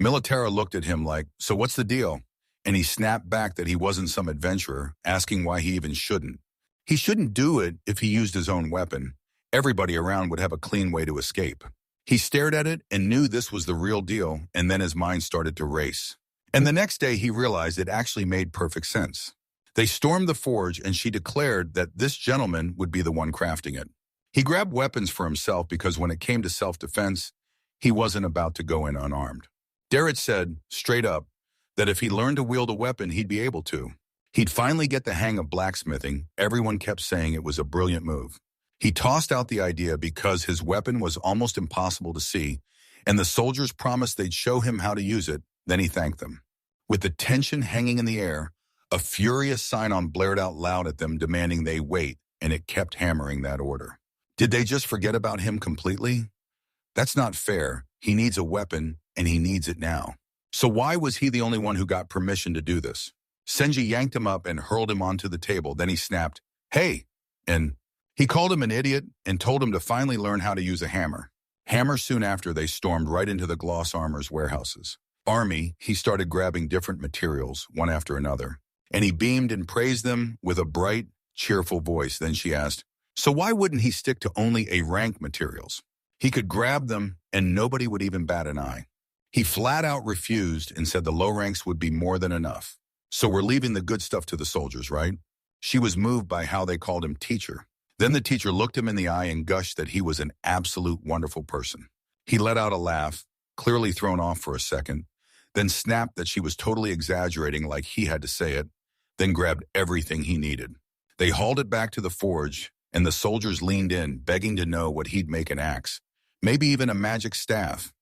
Militara looked at him like, "So what's the deal?" And he snapped back that he wasn't some adventurer, asking why he even shouldn't. He shouldn't do it if he used his own weapon. Everybody around would have a clean way to escape. He stared at it and knew this was the real deal, and then his mind started to race. And the next day he realized it actually made perfect sense. They stormed the forge, and she declared that this gentleman would be the one crafting it. He grabbed weapons for himself because when it came to self-defense, he wasn't about to go in unarmed. Darrett said, straight up, that if he learned to wield a weapon, he'd be able to. He'd finally get the hang of blacksmithing. Everyone kept saying it was a brilliant move. He tossed out the idea because his weapon was almost impossible to see, and the soldiers promised they'd show him how to use it. Then he thanked them. With the tension hanging in the air, a furious sign-on blared out loud at them demanding they wait, and it kept hammering that order. Did they just forget about him completely? That's not fair. He needs a weapon, and he needs it now. So why was he the only one who got permission to do this? Senji yanked him up and hurled him onto the table. Then he snapped, "Hey!" And he called him an idiot and told him to finally learn how to use a hammer. Soon after, they stormed right into the Gloss Armor's warehouses. He started grabbing different materials, one after another, and he beamed and praised them with a bright, cheerful voice. Then she asked, so why wouldn't he stick to only A-rank materials? He could grab them and nobody would even bat an eye. He flat out refused and said the low ranks would be more than enough. So we're leaving the good stuff to the soldiers, right? She was moved by how they called him teacher. Then the teacher looked him in the eye and gushed that he was an absolute wonderful person. He let out a laugh, clearly thrown off for a second, then snapped that she was totally exaggerating like he had to say it, then grabbed everything he needed. They hauled it back to the forge, and the soldiers leaned in, begging to know what he'd make an axe, maybe even a magic staff.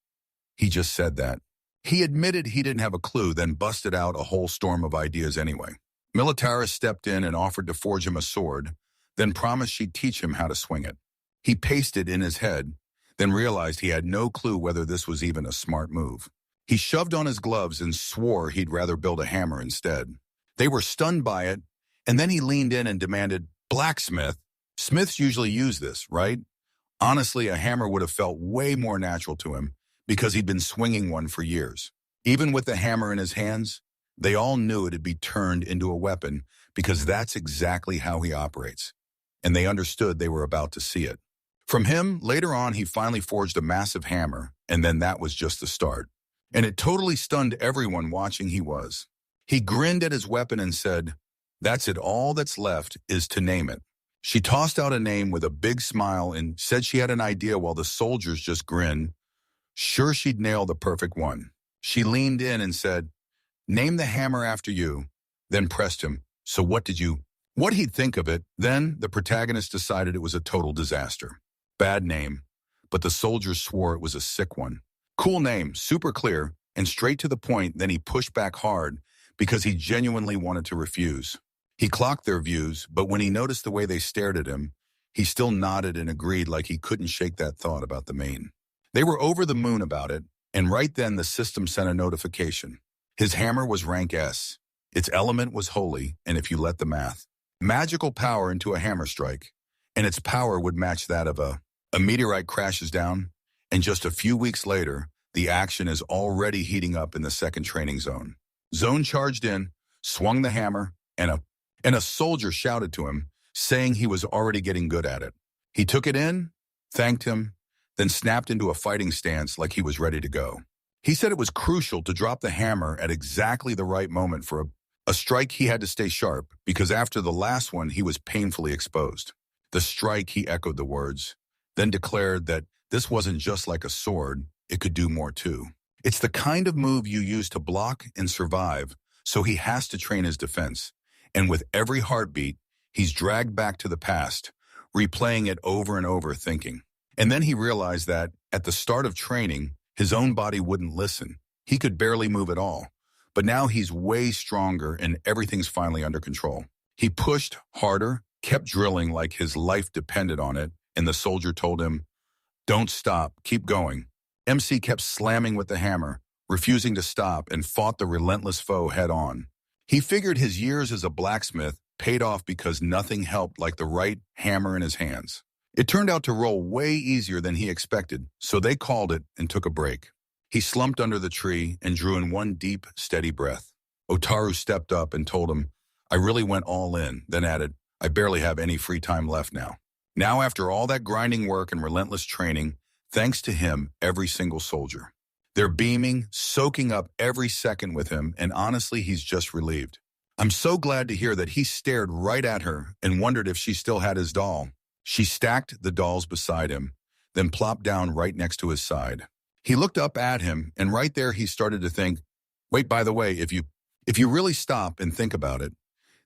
He just said that. He admitted he didn't have a clue, then busted out a whole storm of ideas anyway. Militaris stepped in and offered to forge him a sword, then promised she'd teach him how to swing it. He paced it in his head, then realized he had no clue whether this was even a smart move. He shoved on his gloves and swore he'd rather build a hammer instead. They were stunned by it, and then he leaned in and demanded, "Blacksmith? Smiths usually use this, right?" Honestly, a hammer would have felt way more natural to him because he'd been swinging one for years. Even with the hammer in his hands, they all knew it'd be turned into a weapon because that's exactly how he operates. And they understood they were about to see it. From him, later on, he finally forged a massive hammer, and then that was just the start. And it totally stunned everyone watching. He grinned at his weapon and said, "That's it, all that's left is to name it." She tossed out a name with a big smile and said she had an idea while the soldiers just grinned, sure she'd nail the perfect one. She leaned in and said, "Name the hammer after you," then pressed him, "So what he'd think of it." Then the protagonist decided it was a total disaster. Bad name, but the soldiers swore it was a sick one. Cool name, super clear, and straight to the point. Then he pushed back hard because he genuinely wanted to refuse. He clocked their views, but when he noticed the way they stared at him, he still nodded and agreed like he couldn't shake that thought about the main. They were over the moon about it, and right then the system sent a notification. His hammer was rank S. Its element was holy, and if you let the magical power into a hammer strike, and its power would match that of a meteorite crashes down, and just a few weeks later, the action is already heating up in the second training zone. Zone charged in, swung the hammer, and a soldier shouted to him, saying he was already getting good at it. He took it in, thanked him, then snapped into a fighting stance like he was ready to go. He said it was crucial to drop the hammer at exactly the right moment for a strike. He had to stay sharp because after the last one, he was painfully exposed. The strike, he echoed the words, then declared that this wasn't just like a sword, it could do more too. It's the kind of move you use to block and survive, so he has to train his defense. And with every heartbeat, he's dragged back to the past, replaying it over and over, thinking. And then he realized that, at the start of training, his own body wouldn't listen. He could barely move at all. But now he's way stronger and everything's finally under control. He pushed harder, kept drilling like his life depended on it, and the soldier told him, "Don't stop, keep going." MC kept slamming with the hammer, refusing to stop, and fought the relentless foe head on. He figured his years as a blacksmith paid off because nothing helped like the right hammer in his hands. It turned out to roll way easier than he expected, so they called it and took a break. He slumped under the tree and drew in one deep, steady breath. Otaru stepped up and told him, "I really went all in," then added, "I barely have any free time left now." Now, after all that grinding work and relentless training, thanks to him, every single soldier. They're beaming, soaking up every second with him, and honestly, he's just relieved. I'm so glad to hear that he stared right at her and wondered if she still had his doll. She stacked the dolls beside him, then plopped down right next to his side. He looked up at him, and right there he started to think, wait, by the way, if you really stop and think about it,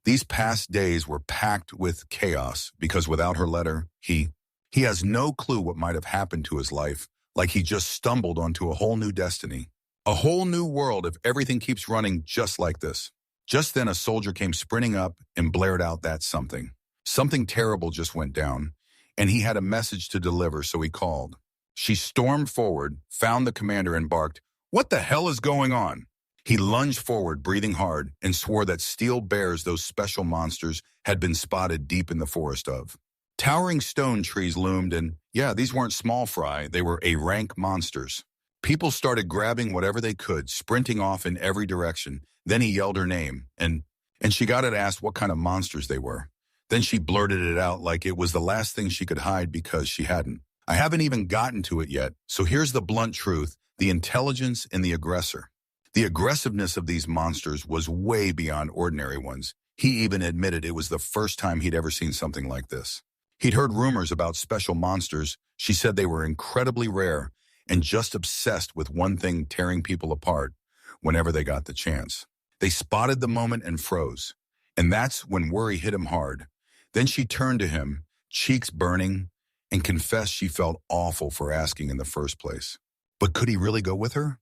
these past days were packed with chaos because without her letter, he has no clue what might have happened to his life, like he just stumbled onto a whole new destiny, a whole new world if everything keeps running just like this. Just then a soldier came sprinting up and blared out that something. Something terrible just went down, and he had a message to deliver, so he called. She stormed forward, found the commander, and barked, "What the hell is going on?" He lunged forward, breathing hard, and swore that steel bears, those special monsters, had been spotted deep in the forest of. Towering stone trees loomed, and yeah, these weren't small fry, they were A-rank monsters. People started grabbing whatever they could, sprinting off in every direction. Then he yelled her name, and she got it asked what kind of monsters they were. Then she blurted it out like it was the last thing she could hide because she hadn't. I haven't even gotten to it yet, so here's the blunt truth, the intelligence and the aggressor. The aggressiveness of these monsters was way beyond ordinary ones. He even admitted it was the first time he'd ever seen something like this. He'd heard rumors about special monsters. She said they were incredibly rare and just obsessed with one thing, tearing people apart whenever they got the chance. They spotted the moment and froze. And that's when worry hit him hard. Then she turned to him, cheeks burning, and confessed she felt awful for asking in the first place. But could he really go with her?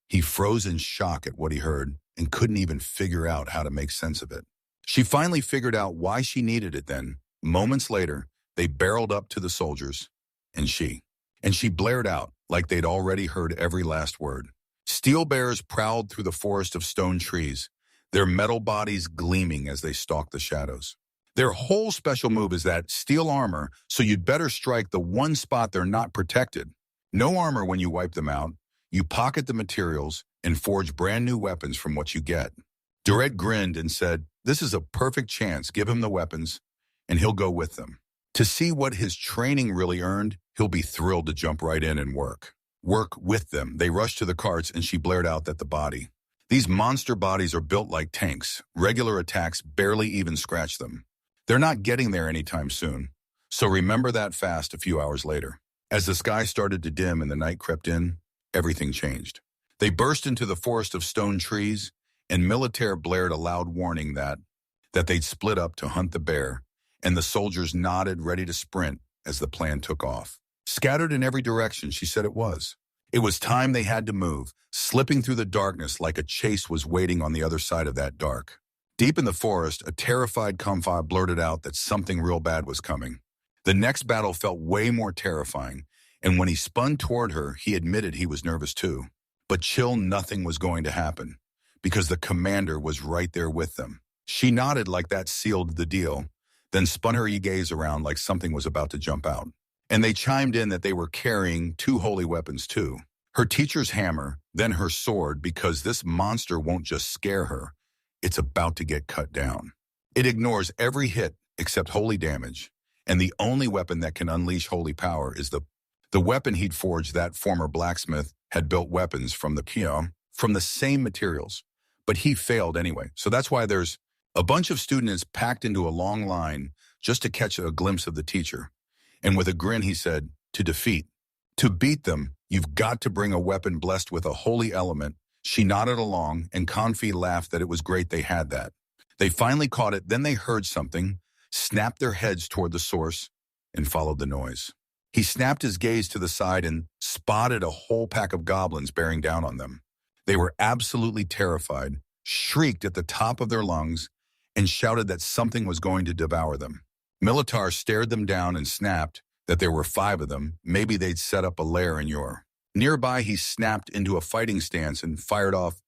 He froze in shock at what he heard and couldn't even figure out how to make sense of it. She finally figured out why she needed it then. Moments later, they barreled up to the soldiers, and she blared out like they'd already heard every last word. Steel bears prowled through the forest of stone trees, their metal bodies gleaming as they stalked the shadows. Their whole special move is that steel armor, so you'd better strike the one spot they're not protected. No armor when you wipe them out. You pocket the materials and forge brand new weapons from what you get. Durette grinned and said, "This is a perfect chance. Give him the weapons, and he'll go with them. To see what his training really earned, he'll be thrilled to jump right in and work with them." They rushed to the carts, and she blared out that these monster bodies are built like tanks. Regular attacks barely even scratch them. They're not getting there anytime soon. So remember that fast a few hours later. As the sky started to dim and the night crept in, everything changed. They burst into the forest of stone trees, and Militaire blared a loud warning that they'd split up to hunt the bear, and the soldiers nodded, ready to sprint as the plan took off. Scattered in every direction, she said it was. It was time they had to move, slipping through the darkness like a chase was waiting on the other side of that dark. Deep in the forest, a terrified Kamfa blurted out that something real bad was coming. The next battle felt way more terrifying, and when he spun toward her, he admitted he was nervous too. But chill, nothing was going to happen, because the commander was right there with them. She nodded like that sealed the deal, then spun her gaze around like something was about to jump out. And they chimed in that they were carrying 2 holy weapons too. Her teacher's hammer, then her sword, because this monster won't just scare her, it's about to get cut down. It ignores every hit except holy damage, and the only weapon that can unleash holy power is the weapon he'd forged. That former blacksmith had built weapons from the same materials, but he failed anyway. So that's why there's a bunch of students packed into a long line just to catch a glimpse of the teacher. And with a grin, he said, to beat them, You've got to bring a weapon blessed with a holy element. She nodded along, and Confi laughed that it was great they had that. They finally caught it, then they heard something, snapped their heads toward the source, and followed the noise. He snapped his gaze to the side and spotted a whole pack of goblins bearing down on them. They were absolutely terrified, shrieked at the top of their lungs, and shouted that something was going to devour them. Militar stared them down and snapped that there were 5 of them. Maybe they'd set up a lair in your. Nearby, he snapped into a fighting stance and fired off,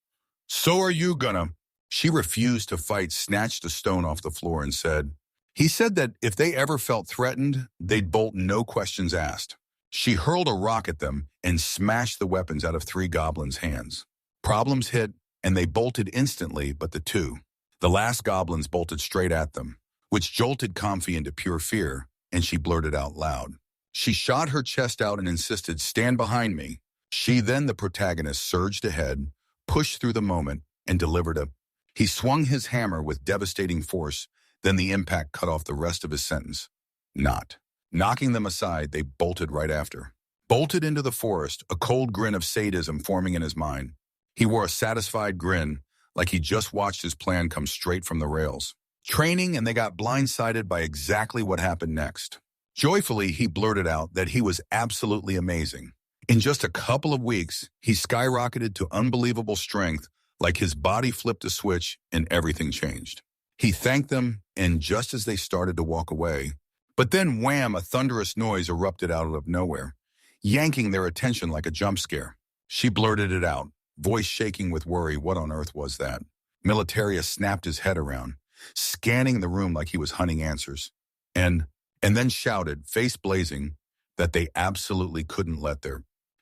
"So are you gonna?" She refused to fight, snatched a stone off the floor and said, he said that if they ever felt threatened, they'd bolt, no questions asked. She hurled a rock at them and smashed the weapons out of 3 goblins' hands. Problems hit, and they bolted instantly, but the last goblins bolted straight at them, which jolted Comfy into pure fear, and she blurted out loud. She shot her chest out and insisted, "Stand behind me." She, then the protagonist, surged ahead, pushed through the moment, and delivered a. He swung his hammer with devastating force, then the impact cut off the rest of his sentence. Not. Knocking them aside, they bolted right after. Bolted into the forest, a cold grin of sadism forming in his mind. He wore a satisfied grin, like he just watched his plan come straight from the rails. Training, and they got blindsided by exactly what happened next. Joyfully, he blurted out that he was absolutely amazing. In just a couple of weeks, he skyrocketed to unbelievable strength, like his body flipped a switch and everything changed. He thanked them, and just as they started to walk away, but then wham, a thunderous noise erupted out of nowhere, yanking their attention like a jump scare. She blurted it out, voice shaking with worry. What on earth was that? Militaria snapped his head around, scanning the room like he was hunting answers, and then shouted, face blazing, that they absolutely couldn't let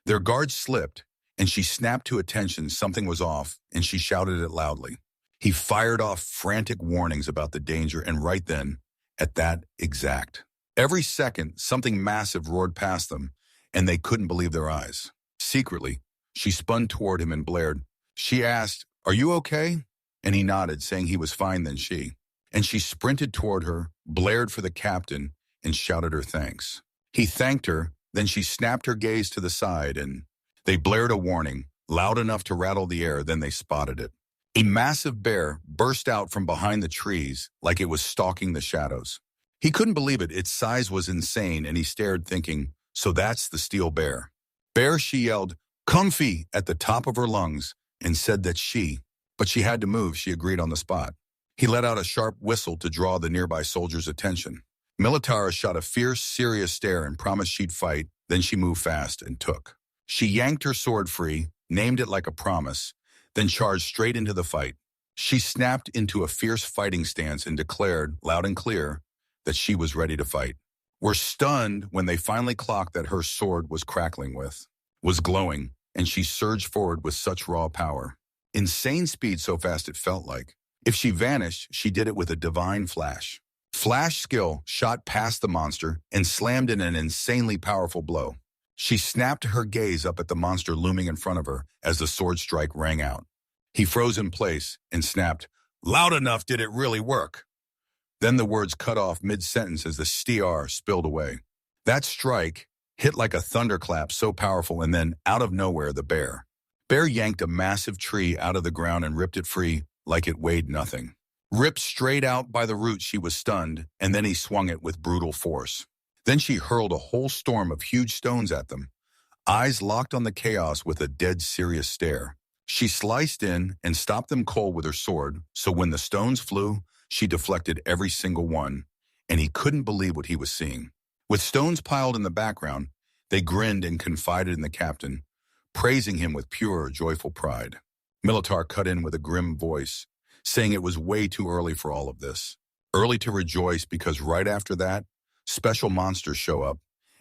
their guards slipped, and she snapped to attention something was off, and she shouted it loudly. He fired off frantic warnings about the danger, and right then, at that exact. Every second, something massive roared past them, and they couldn't believe their eyes. Secretly, she spun toward him and blared. She asked, "Are you okay?" And he nodded, saying he was fine. Then she sprinted toward her, blared for the captain, and shouted her thanks. He thanked her, then she snapped her gaze to the side, and they blared a warning, loud enough to rattle the air. Then they spotted it. A massive bear burst out from behind the trees like it was stalking the shadows. He couldn't believe it. Its size was insane, and he stared, thinking, so that's the steel bear. Bear, she yelled, "Comfy," at the top of her lungs, and said that but she had to move. She agreed on the spot. He let out a sharp whistle to draw the nearby soldiers' attention. Militara shot a fierce, serious stare and promised she'd fight. Then she moved fast and took. She yanked her sword free, named it like a promise, then charged straight into the fight. She snapped into a fierce fighting stance and declared, loud and clear, that she was ready to fight. Were stunned when they finally clocked that her sword was was glowing, and she surged forward with such raw power. Insane speed, so fast it felt like. If she vanished, she did it with a divine flash. Flash skill shot past the monster and slammed in an insanely powerful blow. She snapped her gaze up at the monster looming in front of her as the sword strike rang out. He froze in place and snapped, "Loud enough, did it really work?" Then the words cut off mid-sentence as the STR spilled away. That strike hit like a thunderclap, so powerful, and then, out of nowhere, the bear yanked a massive tree out of the ground and ripped it free like it weighed nothing. Ripped straight out by the roots, she was stunned, and then he swung it with brutal force. Then she hurled a whole storm of huge stones at them, eyes locked on the chaos with a dead serious stare. She sliced in and stopped them cold with her sword, so when the stones flew, she deflected every single one, and he couldn't believe what he was seeing. With stones piled in the background, they grinned and confided in the captain, praising him with pure, joyful pride. Militar cut in with a grim voice, saying it was way too early for all of this. Early to rejoice, because right after that, special monsters show up,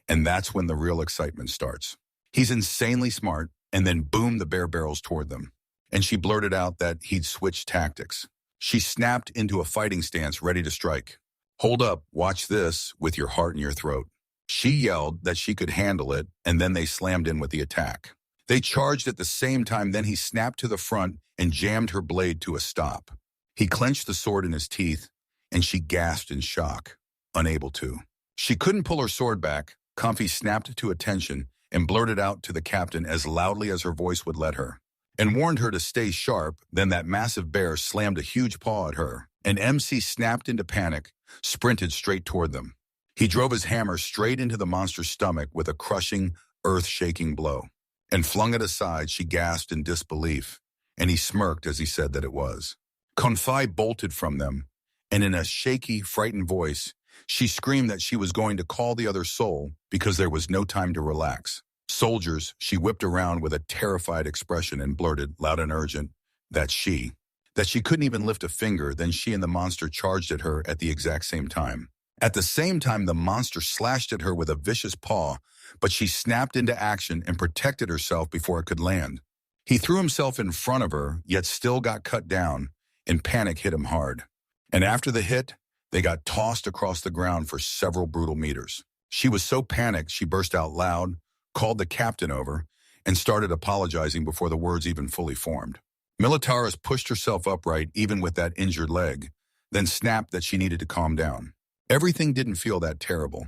and that's when the real excitement starts. He's insanely smart, and then boom, the bear barrels toward them. And she blurted out that he'd switched tactics. She snapped into a fighting stance, ready to strike. "Hold up, watch this, with your heart in your throat." She yelled that she could handle it, and then they slammed in with the attack. They charged at the same time, then he snapped to the front and jammed her blade to a stop. He clenched the sword in his teeth, and she gasped in shock, unable to. She couldn't pull her sword back. Comfy snapped to attention and blurted out to the captain as loudly as her voice would let her, and warned her to stay sharp. Then that massive bear slammed a huge paw at her, and MC snapped into panic, sprinted straight toward them. He drove his hammer straight into the monster's stomach with a crushing, earth-shaking blow, and flung it aside. She gasped in disbelief, and he smirked as he said that it was. Confai bolted from them, and in a shaky, frightened voice, she screamed that she was going to call the other soul because there was no time to relax. Soldiers, she whipped around with a terrified expression and blurted, loud and urgent, that she couldn't even lift a finger. Then she and the monster charged at her at the exact same time. At the same time, the monster slashed at her with a vicious paw, but she snapped into action and protected herself before it could land. He threw himself in front of her, yet still got cut down, and panic hit him hard. And after the hit, they got tossed across the ground for several brutal meters. She was so panicked she burst out loud, called the captain over, and started apologizing before the words even fully formed. Militaris pushed herself upright even with that injured leg, then snapped that she needed to calm down. Everything didn't feel that terrible.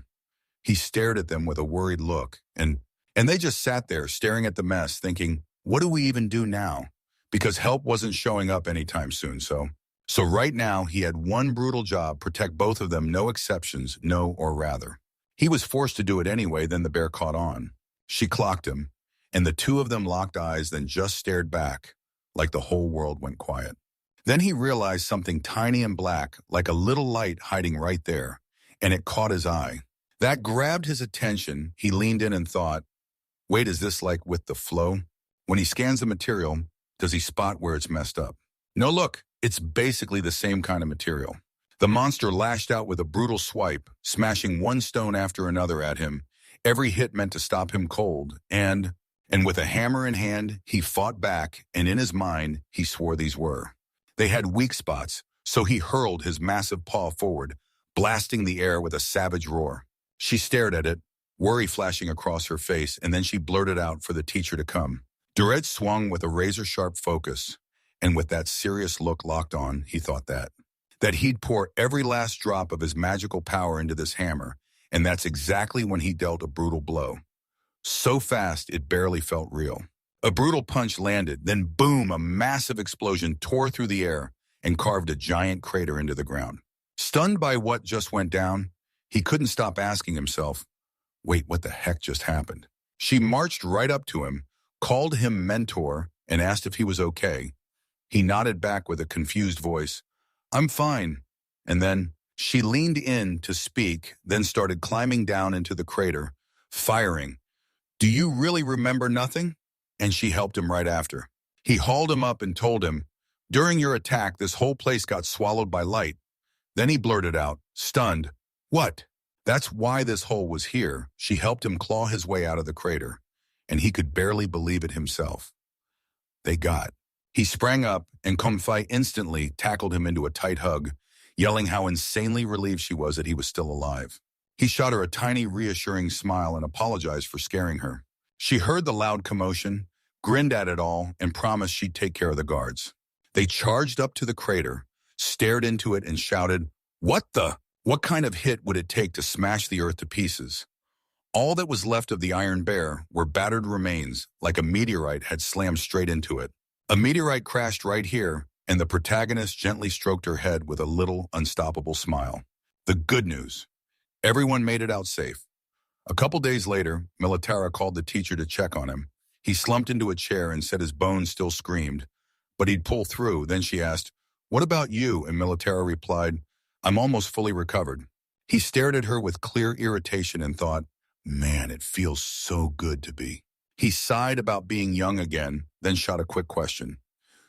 He stared at them with a worried look, and they just sat there staring at the mess thinking, what do we even do now? Because help wasn't showing up anytime soon, so right now he had one brutal job, protect both of them, no exceptions, no or rather. He was forced to do it anyway. Then the bear caught on. She clocked him, and the two of them locked eyes, then just stared back, like the whole world went quiet. Then he realized something tiny and black, like a little light hiding right there, and it caught his eye. That grabbed his attention. He leaned in and thought, wait, is this like with the flow? When he scans the material, does he spot where it's messed up? No, look, it's basically the same kind of material. The monster lashed out with a brutal swipe, smashing one stone after another at him. Every hit meant to stop him cold, and with a hammer in hand, he fought back, and in his mind, he swore these were. They had weak spots, so he hurled his massive paw forward, blasting the air with a savage roar. She stared at it, worry flashing across her face, and then she blurted out for the teacher to come. Duret swung with a razor-sharp focus, and with that serious look locked on, he thought that he'd pour every last drop of his magical power into this hammer, and that's exactly when he dealt a brutal blow. So fast, it barely felt real. A brutal punch landed, then boom, a massive explosion tore through the air and carved a giant crater into the ground. Stunned by what just went down, he couldn't stop asking himself, wait, what the heck just happened? She marched right up to him, called him mentor, and asked if he was okay. He nodded back with a confused voice, I'm fine. And then she leaned in to speak, then started climbing down into the crater, firing. Do you really remember nothing? And she helped him right after. He hauled him up and told him, during your attack, this whole place got swallowed by light. Then he blurted out, stunned, what? That's why this hole was here. She helped him claw his way out of the crater, and he could barely believe it himself. They got. He sprang up, and Confai instantly tackled him into a tight hug, yelling how insanely relieved she was that he was still alive. He shot her a tiny, reassuring smile and apologized for scaring her. She heard the loud commotion, grinned at it all, and promised she'd take care of the guards. They charged up to the crater, stared into it, and shouted, What kind of hit would it take to smash the earth to pieces? All that was left of the Iron Bear were battered remains, like a meteorite had slammed straight into it. A meteorite crashed right here, and the protagonist gently stroked her head with a little, unstoppable smile. The good news. Everyone made it out safe. A couple days later, Militara called the teacher to check on him. He slumped into a chair and said his bones still screamed, but he'd pull through. Then she asked, What about you? And Militara replied, I'm almost fully recovered. He stared at her with clear irritation and thought, man, it feels so good to be. He sighed about being young again, then shot a quick question.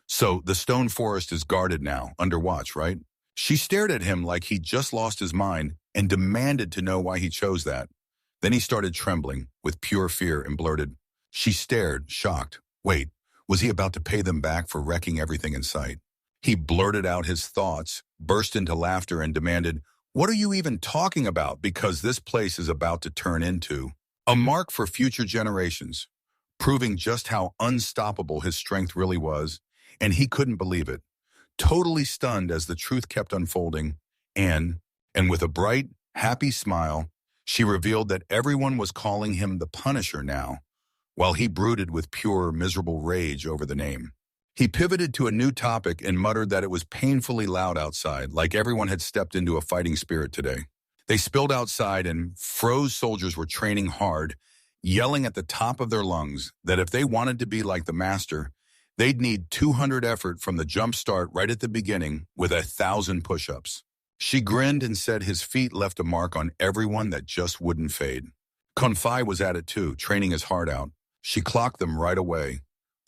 So the stone forest is guarded now, under watch, right? She stared at him like he'd just lost his mind and demanded to know why he chose that. Then he started trembling with pure fear and blurted. She stared, shocked. Wait, was he about to pay them back for wrecking everything in sight? He blurted out his thoughts, burst into laughter, and demanded, What are you even talking about? Because this place is about to turn into a mark for future generations, proving just how unstoppable his strength really was, and he couldn't believe it. Totally stunned as the truth kept unfolding, and with a bright, happy smile, She revealed that everyone was calling him the Punisher now, while he brooded with pure, miserable rage over the name. He pivoted to a new topic and muttered that it was painfully loud outside, like everyone had stepped into a fighting spirit today. They spilled outside and froze soldiers were training hard, yelling at the top of their lungs that if they wanted to be like the master, they'd need 200 effort from the jump start right at the beginning with 1,000 push-ups. She grinned and said his feet left a mark on everyone that just wouldn't fade. Kunfai was at it too, training his heart out. She clocked them right away,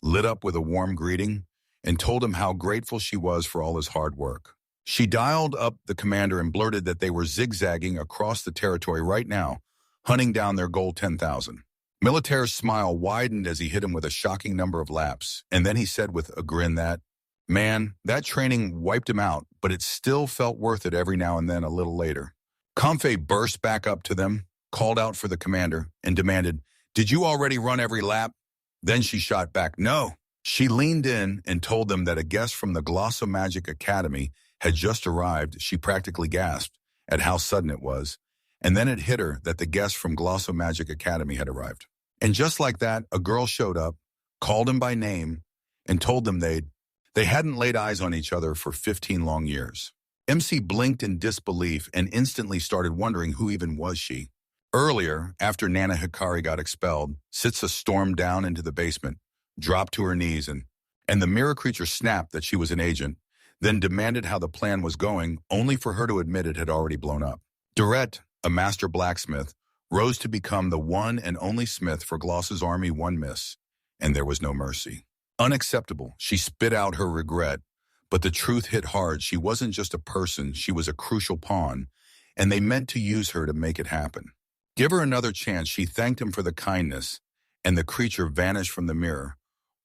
lit up with a warm greeting, and told him how grateful she was for all his hard work. She dialed up the commander and blurted that they were zigzagging across the territory right now, hunting down their goal 10,000. Militaire's smile widened as he hit him with a shocking number of laps, and then he said with a grin that, "Man, that training wiped him out, but it still felt worth it every now and then a little later." Comfey burst back up to them, called out for the commander, and demanded, "Did you already run every lap?" Then she shot back, "No." She leaned in and told them that a guest from the Glossomagic Academy had just arrived. She practically gasped at how sudden it was, and then it hit her that the guest from Glossomagic Academy had arrived. And just like that, a girl showed up, called him by name, and told them they hadn't laid eyes on each other for 15 long years. MC blinked in disbelief and instantly started wondering who even was she. Earlier, after Nana Hikari got expelled, Sitsa stormed down into the basement, dropped to her knees, and the mirror creature snapped that she was an agent, then demanded how the plan was going, only for her to admit it had already blown up. Durette, a master blacksmith, rose to become the one and only smith for Gloss's army. One miss, and there was no mercy. Unacceptable, she spit out her regret, but the truth hit hard. She wasn't just a person, she was a crucial pawn, and they meant to use her to make it happen. Give her another chance. She thanked him for the kindness, and the creature vanished from the mirror,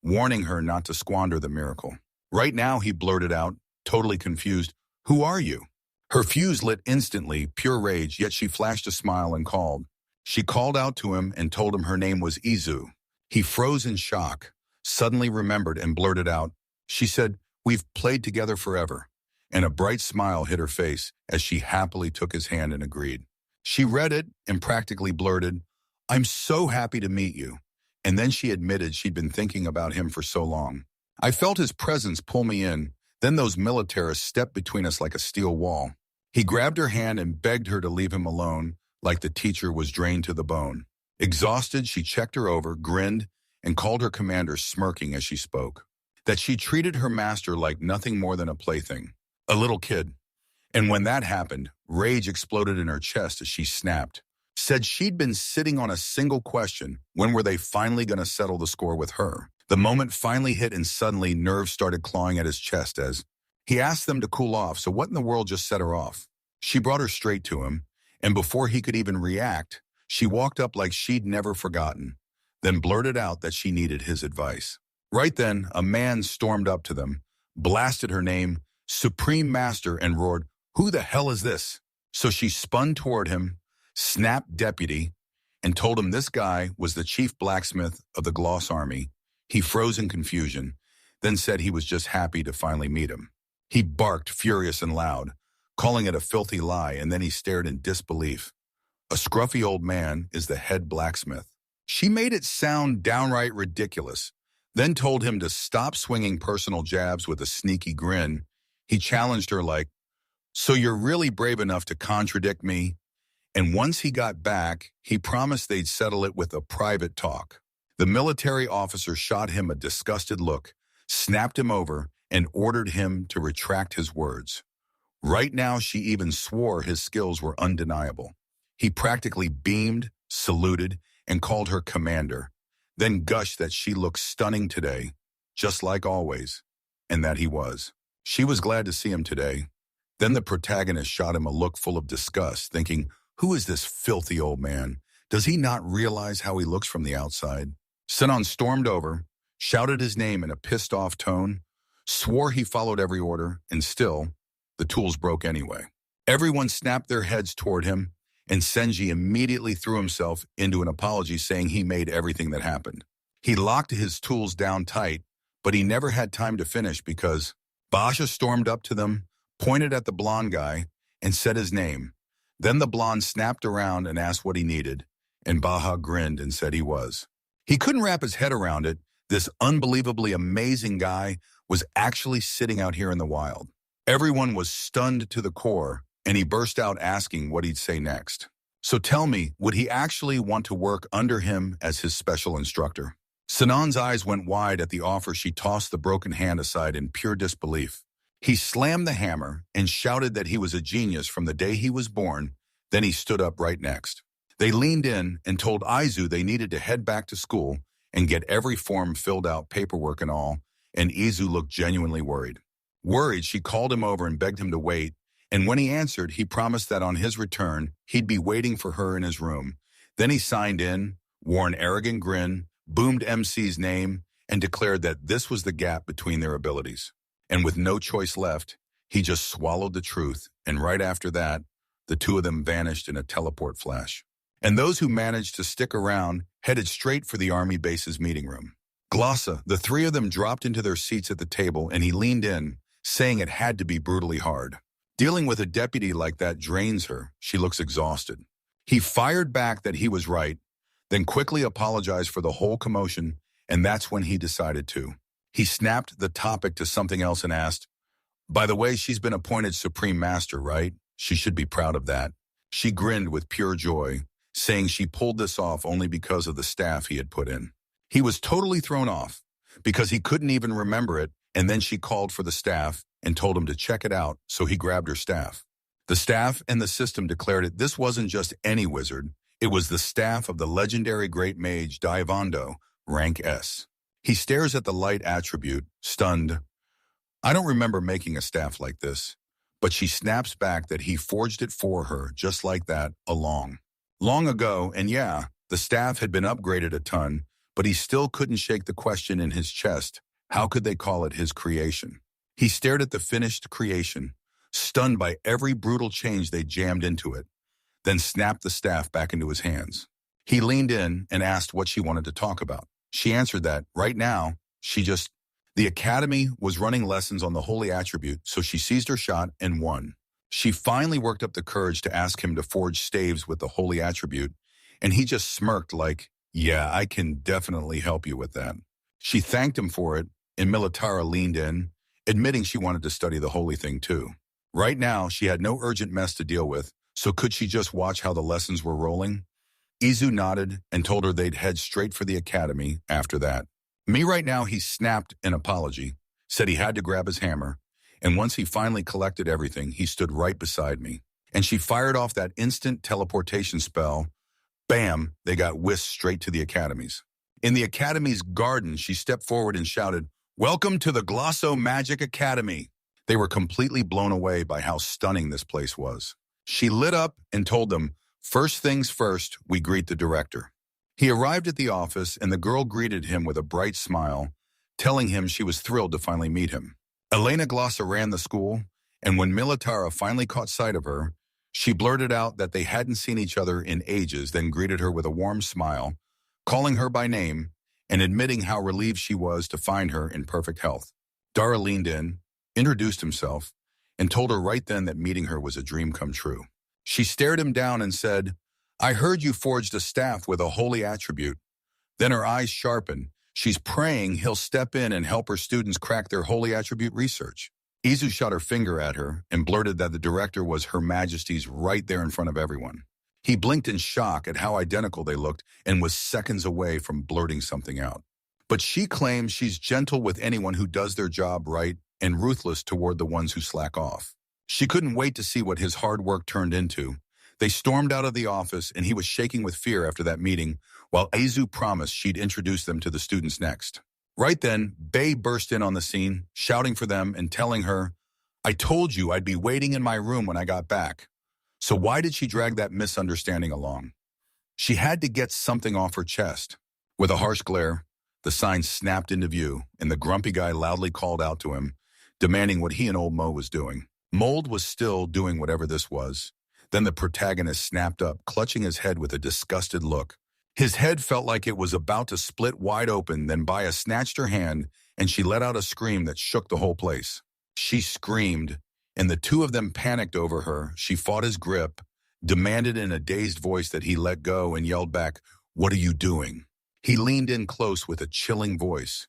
warning her not to squander the miracle. Right now, he blurted out, totally confused, "Who are you?" Her fuse lit instantly, pure rage, yet she flashed a smile and called. She called out to him and told him her name was Izu. He froze in shock, suddenly remembered and blurted out. She said, "We've played together forever." And a bright smile hit her face as she happily took his hand and agreed. She read it and practically blurted, "I'm so happy to meet you." And then she admitted she'd been thinking about him for so long. "I felt his presence pull me in. Then those militarists stepped between us like a steel wall." He grabbed her hand and begged her to leave him alone, like the teacher was drained to the bone. Exhausted, she checked her over, grinned, and called her commander, smirking as she spoke. That she treated her master like nothing more than a plaything, a little kid. And when that happened, rage exploded in her chest as she snapped. Said she'd been sitting on a single question: when were they finally going to settle the score with her? The moment finally hit and suddenly nerves started clawing at his chest as he asked them to cool off. So what in the world just set her off? She brought her straight to him, and before he could even react, she walked up like she'd never forgotten, then blurted out that she needed his advice. Right then, a man stormed up to them, blasted her name, Supreme Master, and roared, "Who the hell is this?" So she spun toward him, snapped deputy, and told him this guy was the chief blacksmith of the Gloss army. He froze in confusion, then said he was just happy to finally meet him. He barked, furious and loud, calling it a filthy lie, and then he stared in disbelief. A scruffy old man is the head blacksmith. She made it sound downright ridiculous, then told him to stop swinging personal jabs with a sneaky grin. He challenged her like, "So you're really brave enough to contradict me?" And once he got back, he promised they'd settle it with a private talk. The military officer shot him a disgusted look, snapped him over, and ordered him to retract his words. Right now, she even swore his skills were undeniable. He practically beamed, saluted, and called her commander, then gushed that she looked stunning today, just like always, and that he was. She was glad to see him today. Then the protagonist shot him a look full of disgust, thinking, who is this filthy old man? Does he not realize how he looks from the outside? Sinon stormed over, shouted his name in a pissed-off tone, swore he followed every order, and still, the tools broke anyway. Everyone snapped their heads toward him, and Senji immediately threw himself into an apology saying he made everything that happened. He locked his tools down tight, but he never had time to finish because Basha stormed up to them, pointed at the blonde guy, and said his name. Then the blonde snapped around and asked what he needed, and Baha grinned and said he was. He couldn't wrap his head around it. This unbelievably amazing guy was actually sitting out here in the wild. Everyone was stunned to the core, and he burst out asking what he'd say next. So tell me, would he actually want to work under him as his special instructor? Sanan's eyes went wide at the offer. She tossed the broken hand aside in pure disbelief. He slammed the hammer and shouted that he was a genius from the day he was born. Then he stood up right next. They leaned in and told Izu they needed to head back to school and get every form filled out, paperwork and all, and Izu looked genuinely worried. Worried, she called him over and begged him to wait, and when he answered, he promised that on his return, he'd be waiting for her in his room. Then he signed in, wore an arrogant grin, boomed MC's name, and declared that this was the gap between their abilities. And with no choice left, he just swallowed the truth, and right after that, the two of them vanished in a teleport flash. And those who managed to stick around headed straight for the army base's meeting room. Glossa, the three of them dropped into their seats at the table, and he leaned in, saying it had to be brutally hard. Dealing with a deputy like that drains her. She looks exhausted. He fired back that he was right, then quickly apologized for the whole commotion, and that's when he decided to. He snapped the topic to something else and asked, "By the way, she's been appointed Supreme Master, right? She should be proud of that." She grinned with pure joy, saying she pulled this off only because of the staff he had put in. He was totally thrown off because he couldn't even remember it, and then she called for the staff and told him to check it out, so he grabbed her staff. The staff and the system declared it this wasn't just any wizard, it was the staff of the legendary great mage Diavondo, rank S. He stares at the light attribute, stunned. "I don't remember making a staff like this," but she snaps back that he forged it for her just like that, long ago, and yeah, the staff had been upgraded a ton, but he still couldn't shake the question in his chest, how could they call it his creation? He stared at the finished creation, stunned by every brutal change they jammed into it, then snapped the staff back into his hands. He leaned in and asked what she wanted to talk about. She answered that, right now, the academy was running lessons on the holy attribute, so she seized her shot and won. She finally worked up the courage to ask him to forge staves with the holy attribute, and he just smirked like, "Yeah, I can definitely help you with that." She thanked him for it, and Militara leaned in, admitting she wanted to study the holy thing too. Right now, she had no urgent mess to deal with, so could she just watch how the lessons were rolling? Izu nodded and told her they'd head straight for the academy after that. Right now, he snapped an apology, said he had to grab his hammer, and once he finally collected everything, he stood right beside me. And she fired off that instant teleportation spell. Bam, they got whisked straight to the academies. In the academy's garden, she stepped forward and shouted, "Welcome to the Glosso Magic Academy." They were completely blown away by how stunning this place was. She lit up and told them, "First things first, we greet the director." He arrived at the office, and the girl greeted him with a bright smile, telling him she was thrilled to finally meet him. Elena Glossa ran the school, and when Militara finally caught sight of her, she blurted out that they hadn't seen each other in ages, then greeted her with a warm smile, calling her by name and admitting how relieved she was to find her in perfect health. Dara leaned in, introduced himself, and told her right then that meeting her was a dream come true. She stared him down and said, "I heard you forged a staff with a holy attribute." Then her eyes sharpened. She's praying he'll step in and help her students crack their holy attribute research. Izu shot her finger at her and blurted that the director was Her Majesty's right there in front of everyone. He blinked in shock at how identical they looked and was seconds away from blurting something out. But she claims she's gentle with anyone who does their job right and ruthless toward the ones who slack off. She couldn't wait to see what his hard work turned into. They stormed out of the office, and he was shaking with fear after that meeting, while Izu promised she'd introduce them to the students next. Right then, Bae burst in on the scene, shouting for them and telling her, "I told you I'd be waiting in my room when I got back." So why did she drag that misunderstanding along? She had to get something off her chest. With a harsh glare, the sign snapped into view, and the grumpy guy loudly called out to him, demanding what he and old Mo was doing. Mold was still doing whatever this was. Then the protagonist snapped up, clutching his head with a disgusted look. His head felt like it was about to split wide open, then Baya snatched her hand, and she let out a scream that shook the whole place. She screamed, and the two of them panicked over her. She fought his grip, demanded in a dazed voice that he let go, and yelled back, "What are you doing?" He leaned in close with a chilling voice,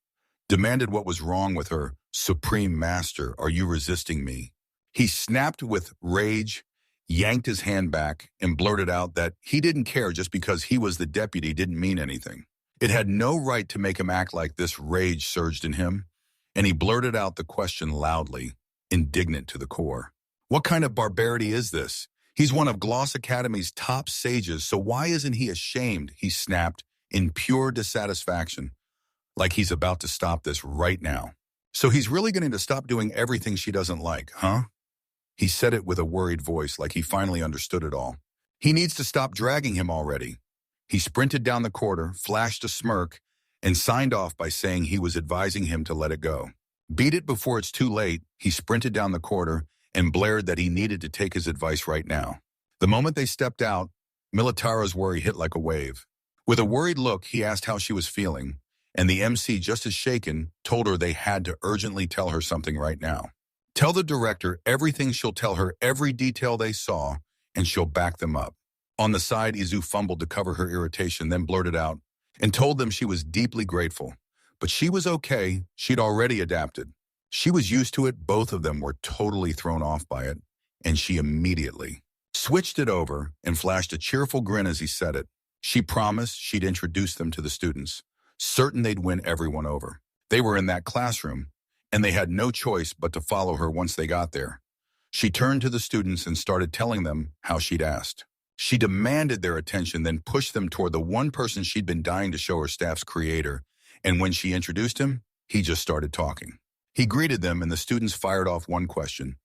demanded what was wrong with her. "Supreme Master, are you resisting me?" He snapped with rage, yanked his hand back, and blurted out that he didn't care just because he was the deputy didn't mean anything. It had no right to make him act like this. Rage surged in him, and he blurted out the question loudly, indignant to the core. "What kind of barbarity is this? He's one of Gloss Academy's top sages, so why isn't he ashamed?" He snapped in pure dissatisfaction, like he's about to stop this right now. "So he's really going to stop doing everything she doesn't like, huh?" He said it with a worried voice, like he finally understood it all. "He needs to stop dragging him already." He sprinted down the corridor, flashed a smirk, and signed off by saying he was advising him to let it go. Beat it before it's too late, he sprinted down the corridor and blared that he needed to take his advice right now. The moment they stepped out, Militara's worry hit like a wave. With a worried look, he asked how she was feeling, and the MC, just as shaken, told her they had to urgently tell her something right now. "Tell the director everything." She'll tell her every detail they saw, and she'll back them up. On the side, Izu fumbled to cover her irritation, then blurted out and told them she was deeply grateful. But she was okay. She'd already adapted. She was used to it. Both of them were totally thrown off by it, and she immediately switched it over and flashed a cheerful grin as he said it. She promised she'd introduce them to the students, certain they'd win everyone over. They were in that classroom, and they had no choice but to follow her once they got there. She turned to the students and started telling them how she'd asked. She demanded their attention, then pushed them toward the one person she'd been dying to show her staff's creator, and when she introduced him, he just started talking. He greeted them, and the students fired off one question.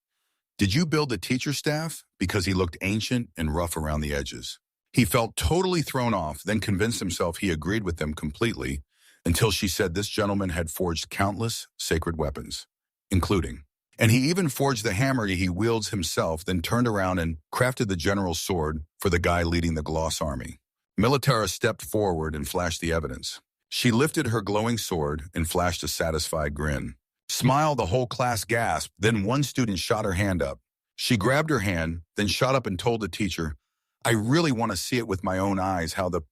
"Did you build the teacher staff?" Because he looked ancient and rough around the edges. He felt totally thrown off, then convinced himself he agreed with them completely, until she said this gentleman had forged countless sacred weapons, including. And he even forged the hammer he wields himself, then turned around and crafted the general's sword for the guy leading the Gloss army. Militara stepped forward and flashed the evidence. She lifted her glowing sword and flashed a satisfied grin. Smile, the whole class gasped, then one student shot her hand up. She grabbed her hand, then shot up and told the teacher, "I really want to see it with my own eyes, how the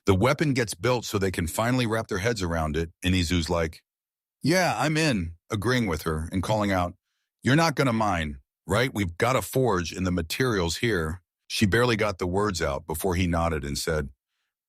weapon gets built so they can finally wrap their heads around it." And Izu's like, "Yeah, I'm in," agreeing with her and calling out, "You're not going to mind, right? We've got a forge and the materials here." She barely got the words out before he nodded and said,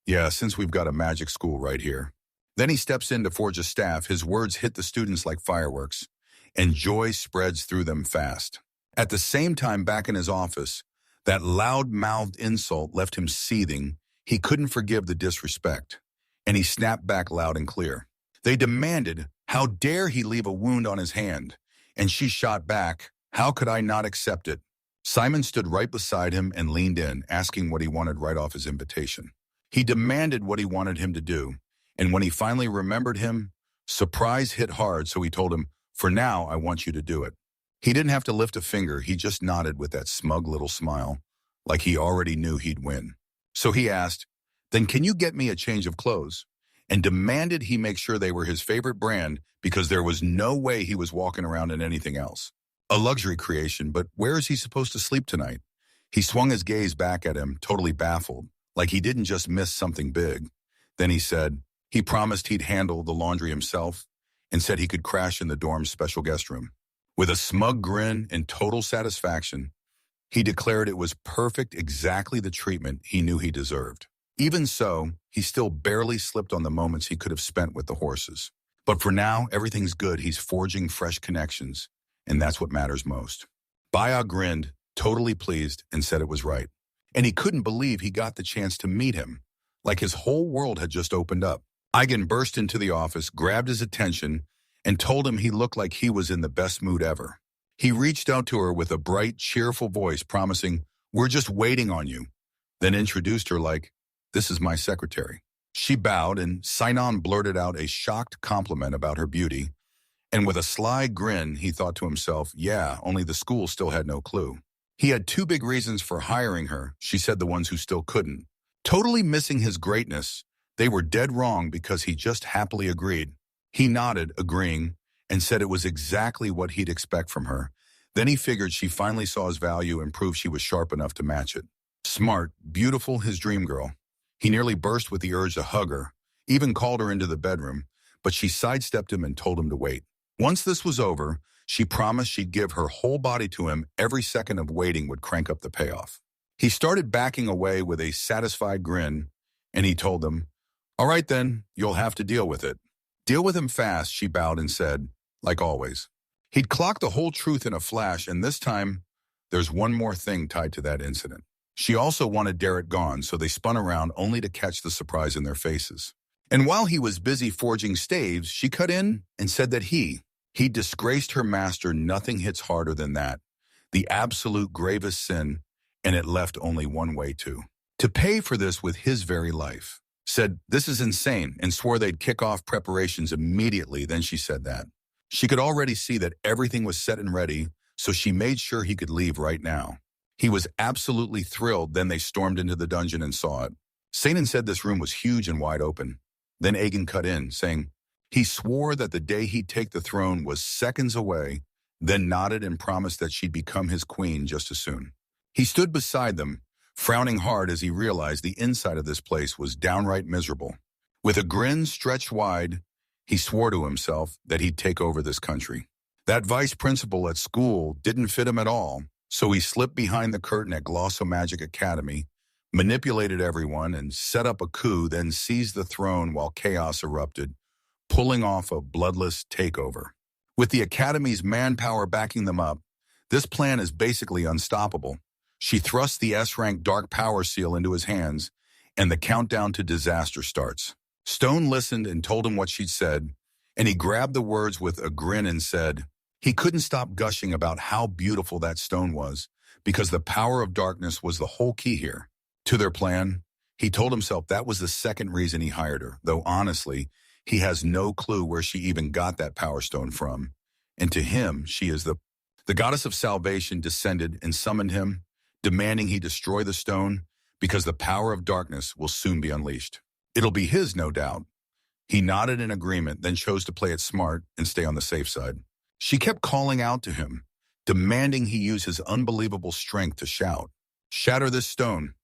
"Yeah, since we've got a magic school right here." Then he steps in to forge a staff. His words hit the students like fireworks, and joy spreads through them fast. At the same time, back in his office, that loud-mouthed insult left him seething. He couldn't forgive the disrespect, and he snapped back loud and clear. They demanded, "How dare he leave a wound on his hand?" And she shot back, "How could I not accept it?" Simon stood right beside him and leaned in, asking what he wanted right off his invitation. He demanded what he wanted him to do, and when he finally remembered him, surprise hit hard, so he told him, "For now, I want you to do it." He didn't have to lift a finger. He just nodded with that smug little smile, like he already knew he'd win. So he asked, "Then can you get me a change of clothes?" and demanded he make sure they were his favorite brand, because there was no way he was walking around in anything else. A luxury creation, but where is he supposed to sleep tonight? He swung his gaze back at him, totally baffled, like he didn't just miss something big. Then he said he promised he'd handle the laundry himself and said he could crash in the dorm's special guest room. With a smug grin and total satisfaction, he declared it was perfect, exactly the treatment he knew he deserved. Even so, he still barely slipped on the moments he could have spent with the horses. But for now, everything's good. He's forging fresh connections, and that's what matters most. Baya grinned, totally pleased, and said it was right. And he couldn't believe he got the chance to meet him, like his whole world had just opened up. Eigen burst into the office, grabbed his attention, and told him he looked like he was in the best mood ever. He reached out to her with a bright, cheerful voice, promising, "We're just waiting on you," then introduced her like, "This is my secretary." She bowed, and Sinon blurted out a shocked compliment about her beauty, and with a sly grin, he thought to himself, yeah, only the school still had no clue. He had two big reasons for hiring her, she said, the ones who still couldn't. Totally missing his greatness, they were dead wrong because he just happily agreed. He nodded, agreeing, and said it was exactly what he'd expect from her. Then he figured she finally saw his value and proved she was sharp enough to match it. Smart, beautiful, his dream girl. He nearly burst with the urge to hug her, even called her into the bedroom, but she sidestepped him and told him to wait. Once this was over, she promised she'd give her whole body to him. Every second of waiting would crank up the payoff. He started backing away with a satisfied grin, and he told them, "All right then, you'll have to deal with it." "Deal with him fast," she bowed and said, like always. He'd clocked the whole truth in a flash, and this time, there's one more thing tied to that incident. She also wanted Derek gone, so they spun around only to catch the surprise in their faces. And while he was busy forging staves, she cut in and said that he disgraced her master. Nothing hits harder than that. The absolute gravest sin, and it left only one way to pay for this with his very life. Said, "This is insane," and swore they'd kick off preparations immediately. Then she said that she could already see that everything was set and ready, so she made sure he could leave right now. He was absolutely thrilled. Then they stormed into the dungeon and saw it. Satan said this room was huge and wide open. Then Aegon cut in, saying he swore that the day he'd take the throne was seconds away, then nodded and promised that she'd become his queen just as soon. He stood beside them, frowning hard as he realized the inside of this place was downright miserable. With a grin stretched wide, he swore to himself that he'd take over this country. That vice principal at school didn't fit him at all, so he slipped behind the curtain at Glossomagic Academy, manipulated everyone, and set up a coup, then seized the throne while chaos erupted, pulling off a bloodless takeover. With the Academy's manpower backing them up, this plan is basically unstoppable. She thrusts the S-rank Dark Power Seal into his hands, and the countdown to disaster starts. Stone listened and told him what she'd said, and he grabbed the words with a grin and said he couldn't stop gushing about how beautiful that stone was, because the power of darkness was the whole key here. To their plan, he told himself that was the second reason he hired her, though honestly, he has no clue where she even got that power stone from. And to him, she is the goddess of salvation descended and summoned him, demanding he destroy the stone because the power of darkness will soon be unleashed. It'll be his, no doubt. He nodded in agreement, then chose to play it smart and stay on the safe side. She kept calling out to him, demanding he use his unbelievable strength to shout, "Shatter this stone."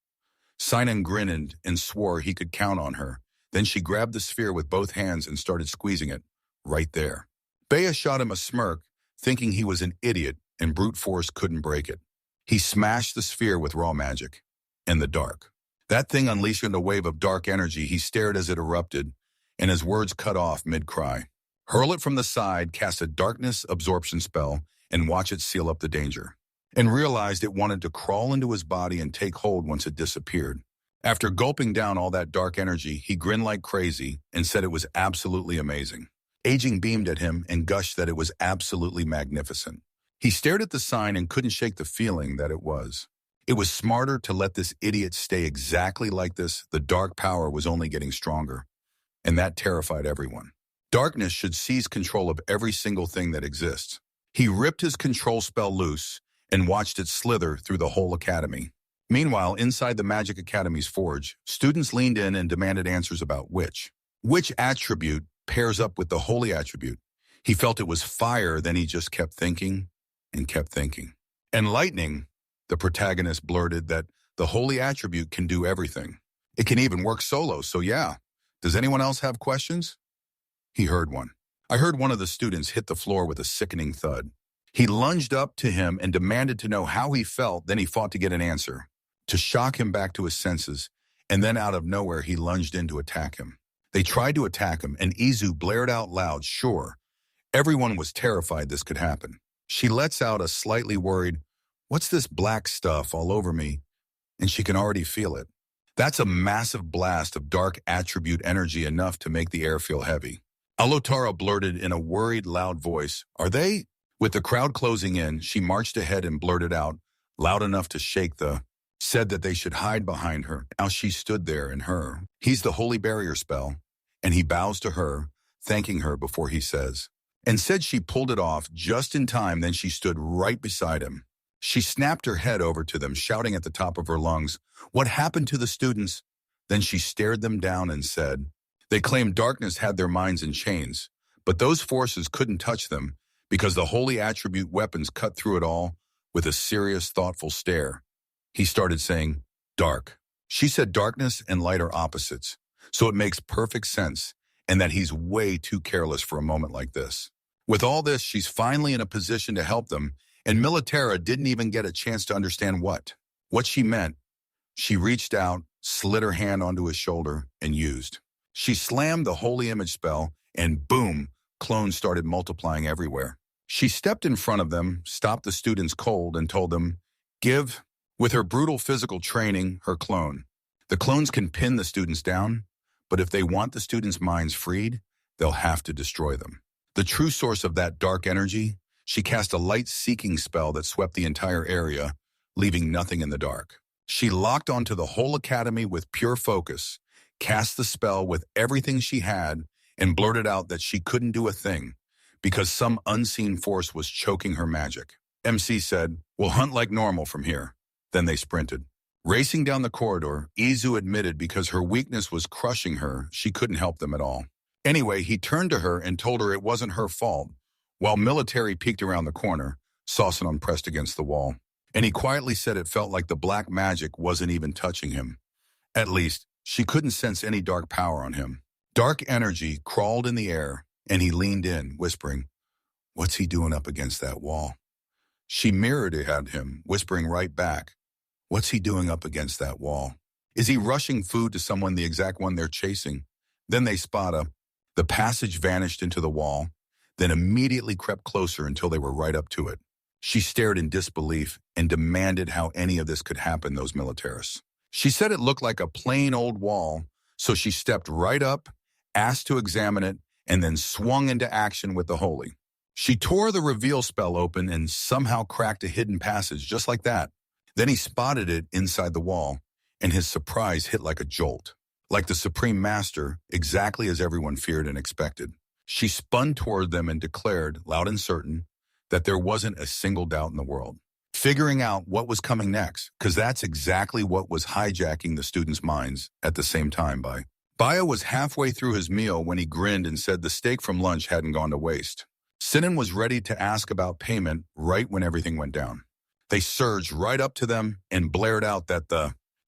Sinan grinned and swore he could count on her. Then she grabbed the sphere with both hands and started squeezing it, right there. Bea shot him a smirk, thinking he was an idiot and brute force couldn't break it. He smashed the sphere with raw magic. In the dark, that thing unleashed a wave of dark energy. He stared as it erupted, and his words cut off mid-cry. Hurl it from the side, cast a darkness absorption spell, and watch it seal up the danger. And realized it wanted to crawl into his body and take hold once it disappeared. After gulping down all that dark energy, he grinned like crazy and said it was absolutely amazing. Aging beamed at him and gushed that it was absolutely magnificent. He stared at the sign and couldn't shake the feeling that it was. It was smarter to let this idiot stay exactly like this. The dark power was only getting stronger, and that terrified everyone. Darkness should seize control of every single thing that exists. He ripped his control spell loose and watched it slither through the whole academy. Meanwhile, inside the Magic Academy's forge, students leaned in and demanded answers about which attribute pairs up with the holy attribute. He felt it was fire, then he just kept thinking and kept thinking. And lightning, the protagonist blurted that the holy attribute can do everything. It can even work solo, so yeah. Does anyone else have questions? He heard one. I heard one of the students hit the floor with a sickening thud. He lunged up to him and demanded to know how he felt, then he fought to get an answer, to shock him back to his senses, and then out of nowhere he lunged in to attack him. They tried to attack him, and Izu blared out loud, "Sure." Everyone was terrified this could happen. She lets out a slightly worried, "What's this black stuff all over me?" And she can already feel it. That's a massive blast of dark attribute energy, enough to make the air feel heavy. Alotara blurted in a worried, loud voice, "Are they?" With the crowd closing in, she marched ahead and blurted out, loud enough to shake said that they should hide behind her. Now she stood there in her. He's the holy barrier spell, and he bows to her, thanking her before he says, and said she pulled it off just in time. Then she stood right beside him. She snapped her head over to them, shouting at the top of her lungs, "What happened to the students?" Then she stared them down and said, "They claimed darkness had their minds in chains, but those forces couldn't touch them because the holy attribute weapons cut through it all." With a serious, thoughtful stare, he started saying, Dark. She said darkness and light are opposites, so it makes perfect sense, and that he's way too careless for a moment like this. With all this, she's finally in a position to help them, and Militara didn't even get a chance to understand what she meant. She reached out, slid her hand onto his shoulder, and used. She slammed the holy image spell, and boom, clones started multiplying everywhere. She stepped in front of them, stopped the students cold, and told them, "Give." With her brutal physical training, her clone. The clones can pin the students down, but if they want the students' minds freed, they'll have to destroy them. The true source of that dark energy, she cast a light-seeking spell that swept the entire area, leaving nothing in the dark. She locked onto the whole academy with pure focus, cast the spell with everything she had, and blurted out that she couldn't do a thing because some unseen force was choking her magic. MC said, "We'll hunt like normal from here." Then they sprinted. Racing down the corridor, Izu admitted because her weakness was crushing her, she couldn't help them at all. Anyway, he turned to her and told her it wasn't her fault, while Military peeked around the corner, Sassanam pressed against the wall. And he quietly said it felt like the black magic wasn't even touching him. At least, she couldn't sense any dark power on him. Dark energy crawled in the air, and he leaned in, whispering, "What's he doing up against that wall?" She mirrored it at him, whispering right back, "What's he doing up against that wall? Is he rushing food to someone the exact one they're chasing?" Then they spot the passage vanished into the wall, then immediately crept closer until they were right up to it. She stared in disbelief and demanded how any of this could happen, those militarists. She said it looked like a plain old wall, so she stepped right up, asked to examine it, and then swung into action with the holy. She tore the reveal spell open and somehow cracked a hidden passage just like that. Then he spotted it inside the wall, and his surprise hit like a jolt. Like the Supreme Master, exactly as everyone feared and expected. She spun toward them and declared, loud and certain, that there wasn't a single doubt in the world. Figuring out what was coming next, because that's exactly what was hijacking the students' minds at the same time. Baya was halfway through his meal when he grinned and said the steak from lunch hadn't gone to waste. Sinan was ready to ask about payment right when everything went down. They surged right up to them and blared out that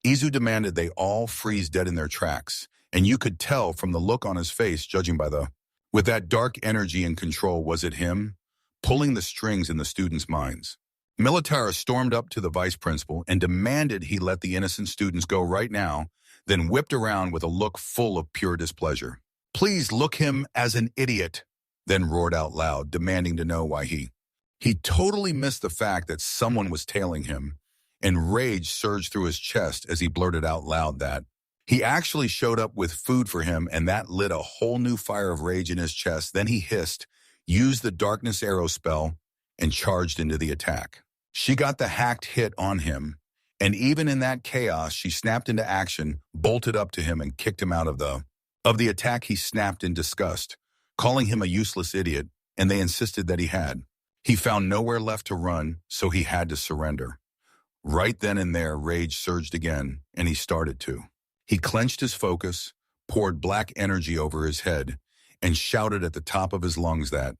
Izu demanded they all freeze dead in their tracks, and you could tell from the look on his face, judging by with that dark energy and control, was it him, pulling the strings in the students' minds. Militara stormed up to the vice principal and demanded he let the innocent students go right now, then whipped around with a look full of pure displeasure. "Please look him as an idiot," then roared out loud, demanding to know why he totally missed the fact that someone was tailing him, and rage surged through his chest as he blurted out loud that he actually showed up with food for him, and that lit a whole new fire of rage in his chest. Then he hissed, used the darkness arrow spell, and charged into the attack. She got the hacked hit on him, and even in that chaos, she snapped into action, bolted up to him, and kicked him out of the attack. He snapped in disgust, calling him a useless idiot, and they insisted that he had. He found nowhere left to run, so he had to surrender. Right then and there, rage surged again, and he started to. He clenched his focus, poured black energy over his head, and shouted at the top of his lungs that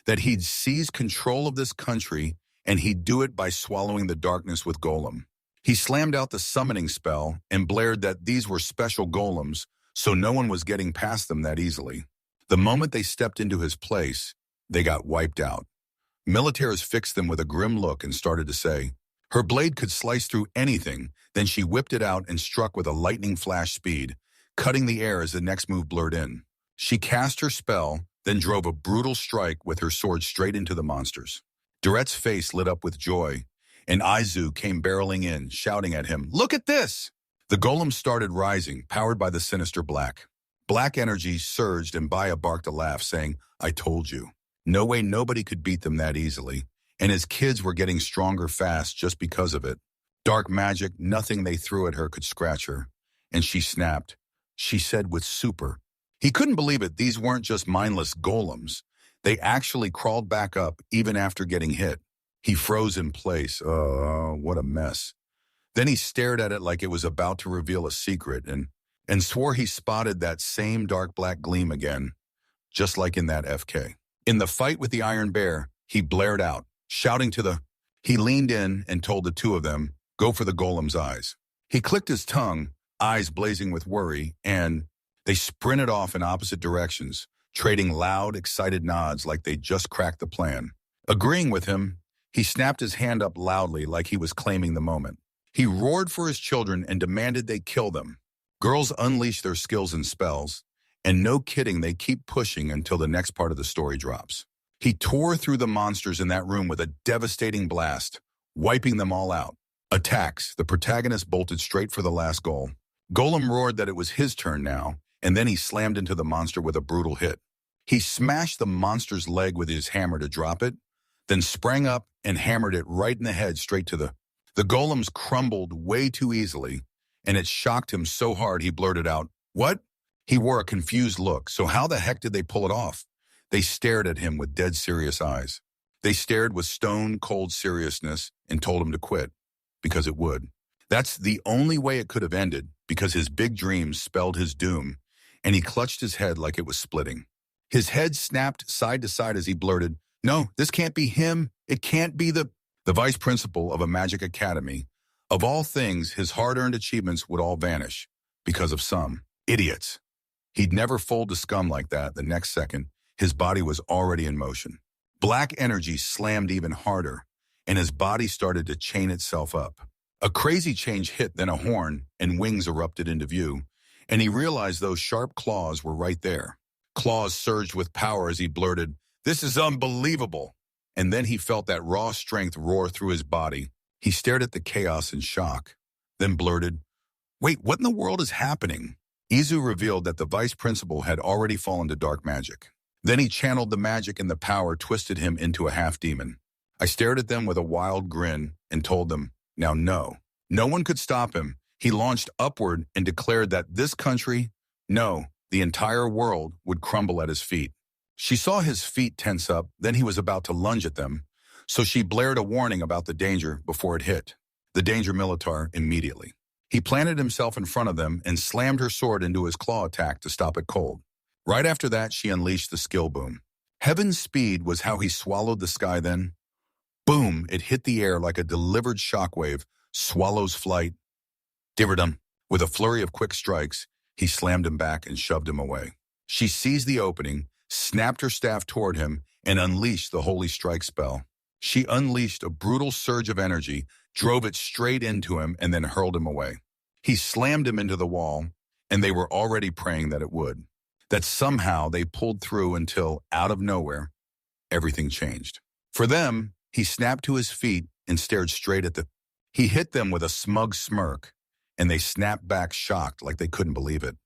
he'd seize control of this country, and he'd do it by swallowing the darkness with golem. He slammed out the summoning spell and blared that these were special golems, so no one was getting past them that easily. The moment they stepped into his place, they got wiped out. Militaries fixed them with a grim look and started to say, her blade could slice through anything, then she whipped it out and struck with a lightning flash speed, cutting the air as the next move blurred in. She cast her spell, then drove a brutal strike with her sword straight into the monsters. Durette's face lit up with joy, and Izu came barreling in, shouting at him, "Look at this!" The golems started rising, powered by the sinister black. Black energy surged, and Baya barked a laugh, saying, "I told you. No way nobody could beat them that easily, and his kids were getting stronger fast just because of it. Dark magic, nothing they threw at her could scratch her." And she snapped. She said with super. He couldn't believe it. These weren't just mindless golems. They actually crawled back up even after getting hit. He froze in place. What a mess. Then he stared at it like it was about to reveal a secret and swore he spotted that same dark black gleam again, just like in that FK. In the fight with the Iron Bear, he blared out, shouting he leaned in and told the two of them, "Go for the golem's eyes." He clicked his tongue, eyes blazing with worry, and they sprinted off in opposite directions, trading loud, excited nods like they'd just cracked the plan. Agreeing with him, he snapped his hand up loudly like he was claiming the moment. He roared for his children and demanded they kill them. Girls unleash their skills and spells, and no kidding, they keep pushing until the next part of the story drops. He tore through the monsters in that room with a devastating blast, wiping them all out. Attacks. The protagonist bolted straight for the last goal. Golem roared that it was his turn now, and then he slammed into the monster with a brutal hit. He smashed the monster's leg with his hammer to drop it, then sprang up and hammered it right in the head straight to the golems crumbled way too easily, and it shocked him so hard he blurted out, "What?" He wore a confused look. So how the heck did they pull it off? They stared at him with dead serious eyes. They stared with stone-cold seriousness and told him to quit, because it would. That's the only way it could have ended, because his big dreams spelled his doom, and he clutched his head like it was splitting. His head snapped side to side as he blurted, "No, this can't be him. It can't be the vice principal of a magic academy. Of all things, his hard-earned achievements would all vanish because of some idiots." He'd never fold to scum like that. The next second, his body was already in motion. Black energy slammed even harder, and his body started to chain itself up. A crazy change hit, then a horn and wings erupted into view, and he realized those sharp claws were right there. Claws surged with power as he blurted, "This is unbelievable." And then he felt that raw strength roar through his body. He stared at the chaos in shock, then blurted, "Wait, what in the world is happening?" Izu revealed that the vice principal had already fallen to dark magic. Then he channeled the magic, and the power twisted him into a half-demon. I stared at them with a wild grin and told them, "Now no. No one could stop him." He launched upward and declared that this country, no, the entire world, would crumble at his feet. She saw his feet tense up, then he was about to lunge at them, so she blared a warning about the danger before it hit. The danger militar immediately. He planted himself in front of them and slammed her sword into his claw attack to stop it cold. Right after that, she unleashed the skill boom. Heaven's speed was how he swallowed the sky then. Boom, it hit the air like a delivered shockwave, swallows flight. Diverdum. With a flurry of quick strikes, he slammed him back and shoved him away. She seized the opening, snapped her staff toward him, and unleashed the holy strike spell. She unleashed a brutal surge of energy, drove it straight into him, and then hurled him away. He slammed him into the wall, and they were already praying that it would. That somehow they pulled through until, out of nowhere, everything changed. For them, he snapped to his feet and stared straight at He hit them with a smug smirk, and they snapped back shocked like they couldn't believe it.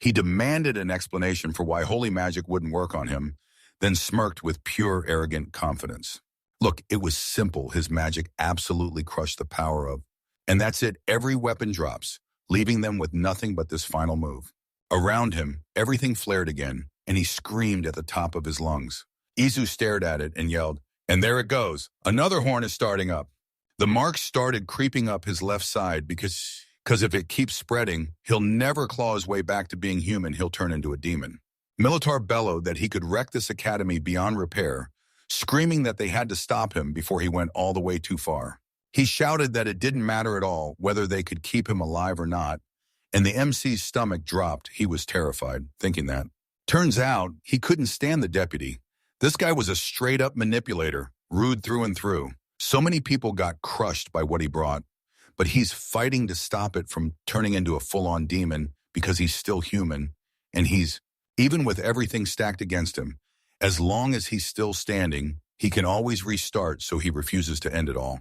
He demanded an explanation for why holy magic wouldn't work on him, then smirked with pure, arrogant confidence. Look, it was simple. His magic absolutely crushed the power of. And that's it. Every weapon drops, leaving them with nothing but this final move. Around him, everything flared again, and he screamed at the top of his lungs. Izu stared at it and yelled, "And there it goes. Another horn is starting up." The marks started creeping up his left side because if it keeps spreading, he'll never claw his way back to being human. He'll turn into a demon. Militar bellowed that he could wreck this academy beyond repair, screaming that they had to stop him before he went all the way too far. He shouted that it didn't matter at all whether they could keep him alive or not, and the MC's stomach dropped. He was terrified, thinking that. Turns out, he couldn't stand the deputy. This guy was a straight-up manipulator, rude through and through. So many people got crushed by what he brought, but he's fighting to stop it from turning into a full-on demon because he's still human, and even with everything stacked against him, as long as he's still standing, he can always restart, so he refuses to end it all.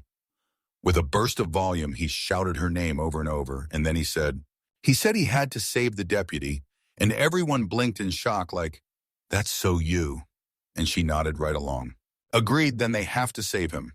With a burst of volume, he shouted her name over and over, and then he said he had to save the deputy, and everyone blinked in shock like, "That's so you." And she nodded right along. Agreed, then they have to save him.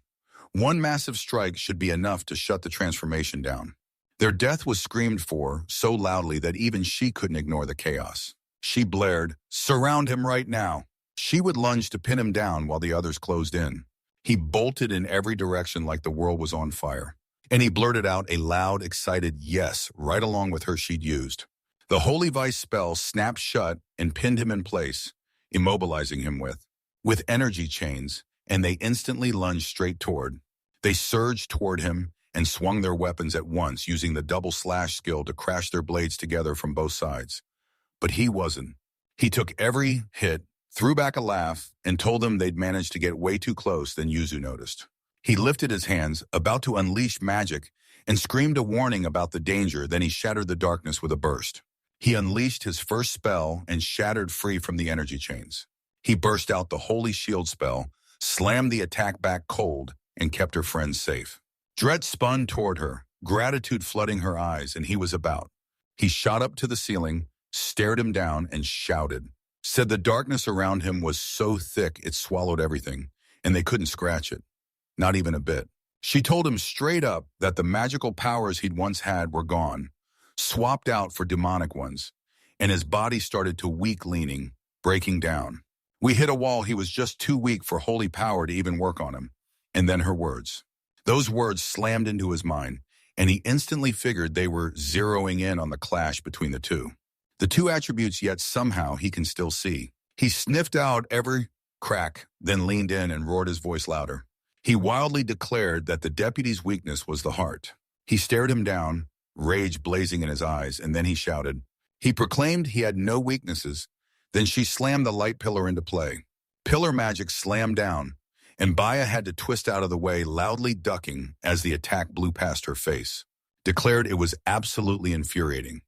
One massive strike should be enough to shut the transformation down. Their death was screamed for so loudly that even she couldn't ignore the chaos. She blared, "Surround him right now." She would lunge to pin him down while the others closed in. He bolted in every direction like the world was on fire. And he blurted out a loud, excited yes right along with her she'd used. The Holy Vice spell snapped shut and pinned him in place, immobilizing him with energy chains, and they instantly lunged straight toward. They surged toward him, and swung their weapons at once, using the double slash skill to crash their blades together from both sides. But he wasn't. He took every hit, threw back a laugh, and told them they'd managed to get way too close. Then Yuzu noticed. He lifted his hands, about to unleash magic, and screamed a warning about the danger. Then he shattered the darkness with a burst. He unleashed his first spell and shattered free from the energy chains. He burst out the Holy Shield spell, slammed the attack back cold, and kept her friends safe. Dread spun toward her, gratitude flooding her eyes, and he was about. He shot up to the ceiling, stared him down, and shouted. Said the darkness around him was so thick it swallowed everything, and they couldn't scratch it. Not even a bit. She told him straight up that the magical powers he'd once had were gone, swapped out for demonic ones, and his body started to weak leaning, breaking down. We hit a wall. He was just too weak for holy power to even work on him. And then her words. Those words slammed into his mind, and he instantly figured they were zeroing in on the clash between the two. The two attributes, yet somehow he can still see. He sniffed out every crack, then leaned in and roared his voice louder. He wildly declared that the deputy's weakness was the heart. He stared him down, rage blazing in his eyes, and then he shouted. He proclaimed he had no weaknesses. Then she slammed the light pillar into play. Pillar magic slammed down, and Baya had to twist out of the way, loudly ducking as the attack blew past her face. Declared it was absolutely infuriating.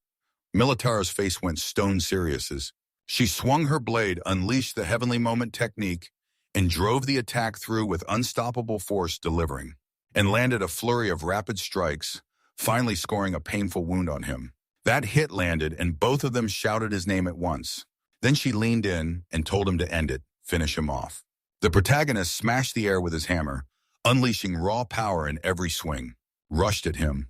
Militara's face went stone serious as she swung her blade, unleashed the Heavenly Moment technique, and drove the attack through with unstoppable force, delivering, and landed a flurry of rapid strikes, finally scoring a painful wound on him. That hit landed, and both of them shouted his name at once. Then she leaned in and told him to end it, finish him off. The protagonist smashed the air with his hammer, unleashing raw power in every swing, rushed at him,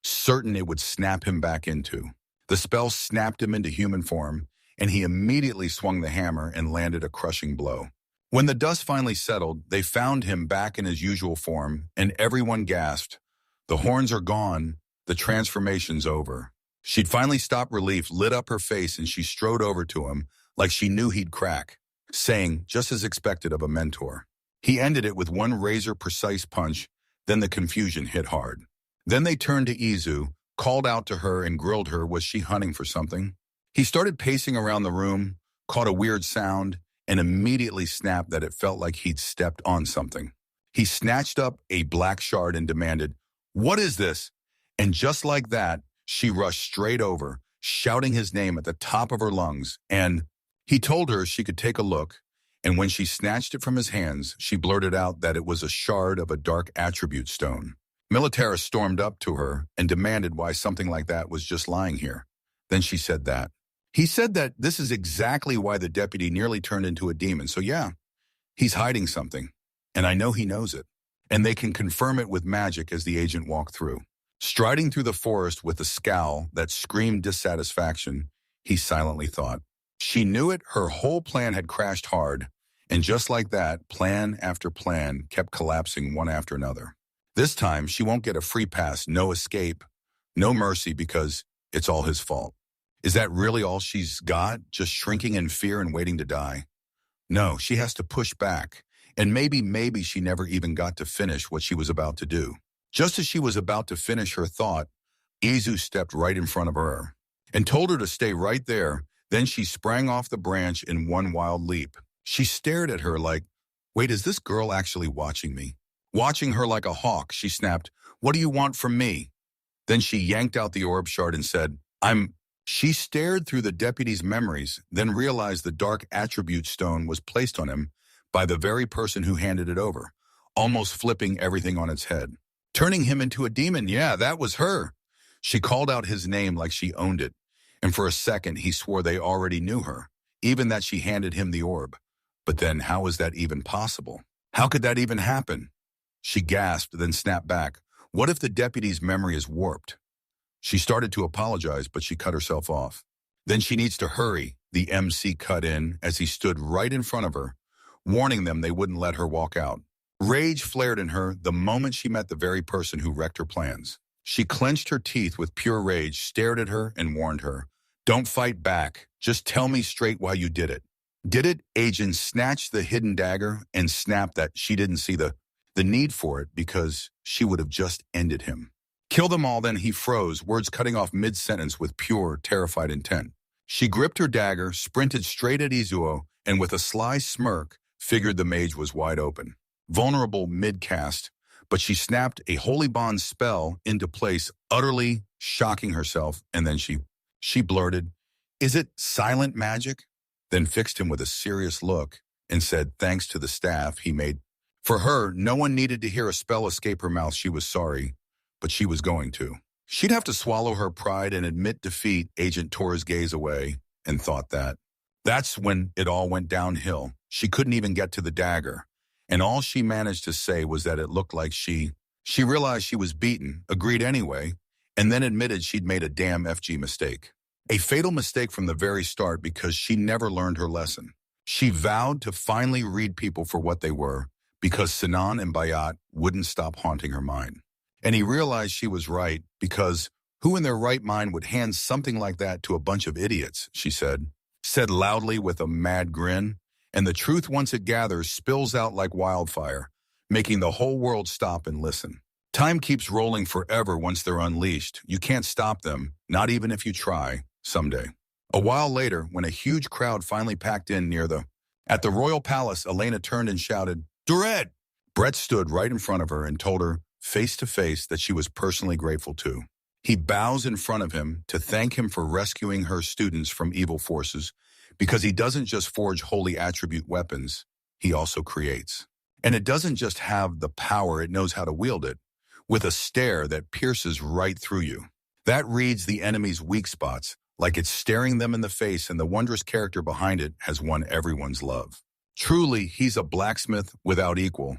certain it would snap him back into. The spell snapped him into human form, and he immediately swung the hammer and landed a crushing blow. When the dust finally settled, they found him back in his usual form, and everyone gasped. The horns are gone, the transformation's over. She'd finally stopped. Relief lit up her face, and she strode over to him like she knew he'd crack, saying, just as expected of a mentor. He ended it with one razor-precise punch, then the confusion hit hard. Then they turned to Izu, called out to her and grilled her. Was she hunting for something? He started pacing around the room, caught a weird sound, and immediately snapped that it felt like he'd stepped on something. He snatched up a black shard and demanded, "What is this?" And just like that, she rushed straight over, shouting his name at the top of her lungs, and he told her she could take a look, and when she snatched it from his hands, she blurted out that it was a shard of a dark attribute stone. Militara stormed up to her and demanded why something like that was just lying here. Then she said that. He said that this is exactly why the deputy nearly turned into a demon. So yeah, he's hiding something, and I know he knows it. And they can confirm it with magic as the agent walked through. Striding through the forest with a scowl that screamed dissatisfaction, he silently thought. She knew it, her whole plan had crashed hard, and just like that, plan after plan kept collapsing one after another. This time, she won't get a free pass, no escape, no mercy, because it's all his fault. Is that really all she's got, just shrinking in fear and waiting to die? No, she has to push back, and maybe she never even got to finish what she was about to do. Just as she was about to finish her thought, Izu stepped right in front of her and told her to stay right there. Then she sprang off the branch in one wild leap. She stared at her like, wait, is this girl actually watching me? Watching her like a hawk, she snapped, "What do you want from me?" Then she yanked out the orb shard and said, She stared through the deputy's memories, then realized the dark attribute stone was placed on him by the very person who handed it over, almost flipping everything on its head. Turning him into a demon, yeah, that was her. She called out his name like she owned it, and for a second he swore they already knew her, even that she handed him the orb. But then how is that even possible? How could that even happen? She gasped, then snapped back. What if the deputy's memory is warped? She started to apologize, but she cut herself off. Then she needs to hurry, the MC cut in as he stood right in front of her, warning them they wouldn't let her walk out. Rage flared in her the moment she met the very person who wrecked her plans. She clenched her teeth with pure rage, stared at her, and warned her, "Don't fight back. Just tell me straight why you did it." Did it? Agent snatched the hidden dagger and snapped that she didn't see the... the need for it because she would have just ended him. Kill them all, then he froze, words cutting off mid-sentence with pure, terrified intent. She gripped her dagger, sprinted straight at Izuo, and with a sly smirk, figured the mage was wide open. Vulnerable mid-cast, but she snapped a holy bond spell into place, utterly shocking herself, and then she blurted, "Is it silent magic?" Then fixed him with a serious look and said, thanks to the staff he made. For her, no one needed to hear a spell escape her mouth. She was sorry, but she was going to. She'd have to swallow her pride and admit defeat. Agent tore his gaze away and thought that. That's when it all went downhill. She couldn't even get to the dagger, and all she managed to say was that it looked like she realized she was beaten, agreed anyway, and then admitted she'd made a damn FG mistake. A fatal mistake from the very start because she never learned her lesson. She vowed to finally read people for what they were because Sinan and Bayat wouldn't stop haunting her mind. And he realized she was right because who in their right mind would hand something like that to a bunch of idiots, she said loudly with a mad grin, and the truth once it gathers spills out like wildfire, making the whole world stop and listen. Time keeps rolling forever once they're unleashed. You can't stop them, not even if you try, someday. A while later, when a huge crowd finally packed in at the royal palace, Elena turned and shouted, "Duret!" Brett stood right in front of her and told her, face to face, that she was personally grateful too. He bows in front of him to thank him for rescuing her students from evil forces, because he doesn't just forge holy attribute weapons, he also creates. And it doesn't just have the power, it knows how to wield it, with a stare that pierces right through you. That reads the enemy's weak spots, like it's staring them in the face, and the wondrous character behind it has won everyone's love. Truly, he's a blacksmith without equal.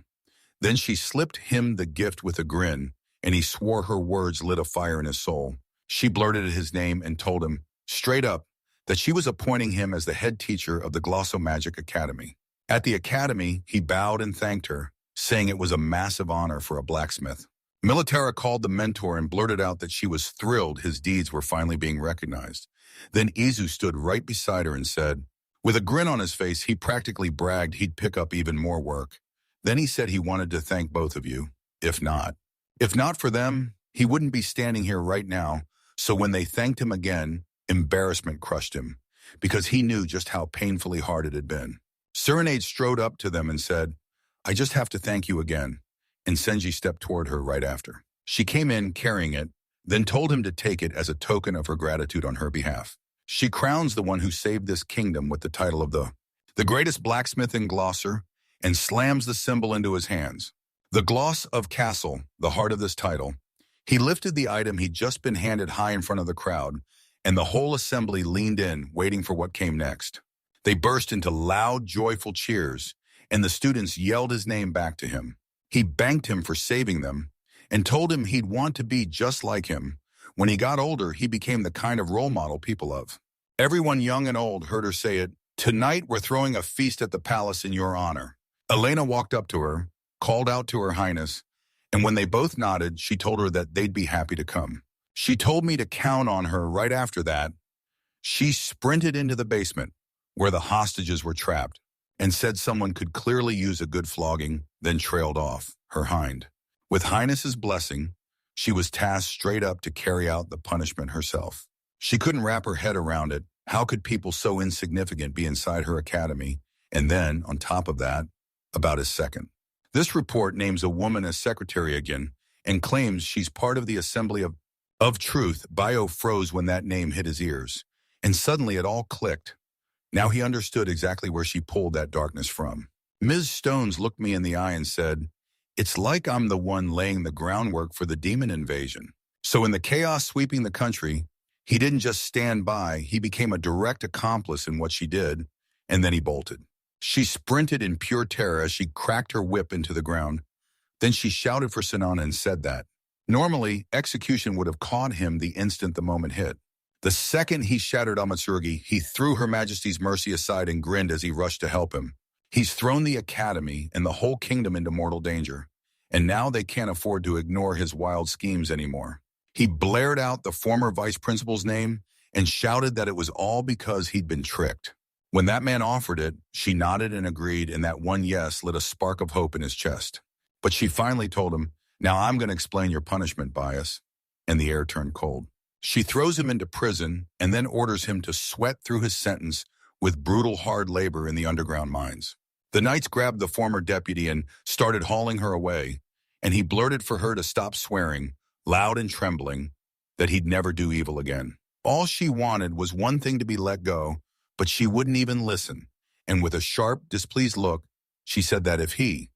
Then she slipped him the gift with a grin, and he swore her words lit a fire in his soul. She blurted his name and told him, straight up, that she was appointing him as the head teacher of the Glossomagic Academy. At the academy, he bowed and thanked her, saying it was a massive honor for a blacksmith. Militara called the mentor and blurted out that she was thrilled his deeds were finally being recognized. Then Izu stood right beside her and said, with a grin on his face, he practically bragged he'd pick up even more work. Then he said he wanted to thank both of you. If not for them, he wouldn't be standing here right now. So when they thanked him again, embarrassment crushed him, because he knew just how painfully hard it had been. Serenade strode up to them and said, I just have to thank you again. And Senji stepped toward her right after. She came in carrying it, then told him to take it as a token of her gratitude on her behalf. She crowns the one who saved this kingdom with the title of the greatest blacksmith in Glosser, and slams the symbol into his hands. The gloss of castle, the heart of this title. He lifted the item he'd just been handed high in front of the crowd, and the whole assembly leaned in, waiting for what came next. They burst into loud, joyful cheers, and the students yelled his name back to him. He thanked him for saving them, and told him he'd want to be just like him. When he got older, he became the kind of role model people love. Everyone young and old heard her say it. Tonight, we're throwing a feast at the palace in your honor. Elena walked up to her, called out to her highness, and when they both nodded, she told her that they'd be happy to come. She told me to count on her right after that. She sprinted into the basement, where the hostages were trapped, and said someone could clearly use a good flogging, then trailed off, her hind. With Highness's blessing, she was tasked straight up to carry out the punishment herself. She couldn't wrap her head around it. How could people so insignificant be inside her academy? And then, on top of that, about his second. This report names a woman as secretary again and claims she's part of the Assembly of Truth. Bio froze when that name hit his ears, and suddenly it all clicked. Now he understood exactly where she pulled that darkness from. Ms. Stones looked me in the eye and said, it's like I'm the one laying the groundwork for the demon invasion. So in the chaos sweeping the country, he didn't just stand by, he became a direct accomplice in what she did, and then he bolted. She sprinted in pure terror as she cracked her whip into the ground. Then she shouted for Sinan and said that. Normally, execution would have caught him the instant the moment hit. The second he shattered Amatsurugi, he threw Her Majesty's mercy aside and grinned as he rushed to help him. He's thrown the academy and the whole kingdom into mortal danger, and now they can't afford to ignore his wild schemes anymore. He blared out the former vice principal's name and shouted that it was all because he'd been tricked. When that man offered it, she nodded and agreed, and that one yes lit a spark of hope in his chest. But she finally told him, "Now I'm going to explain your punishment, Bias." And the air turned cold. She throws him into prison and then orders him to sweat through his sentence with brutal hard labor in the underground mines. The knights grabbed the former deputy and started hauling her away, and he blurted for her to stop swearing, loud and trembling, that he'd never do evil again. All she wanted was one thing: to be let go, but she wouldn't even listen. And with a sharp, displeased look, she said that if he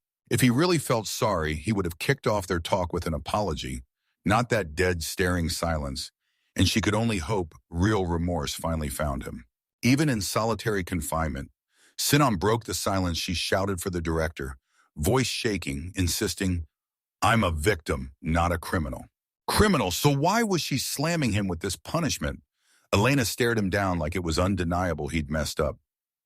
really felt sorry, he would have kicked off their talk with an apology, not that dead, staring silence. And she could only hope real remorse finally found him. Even in solitary confinement, Sinan broke the silence. She shouted for the director, voice shaking, insisting, "I'm a victim, not a criminal." Criminal? So why was she slamming him with this punishment? Elena stared him down like it was undeniable he'd messed up.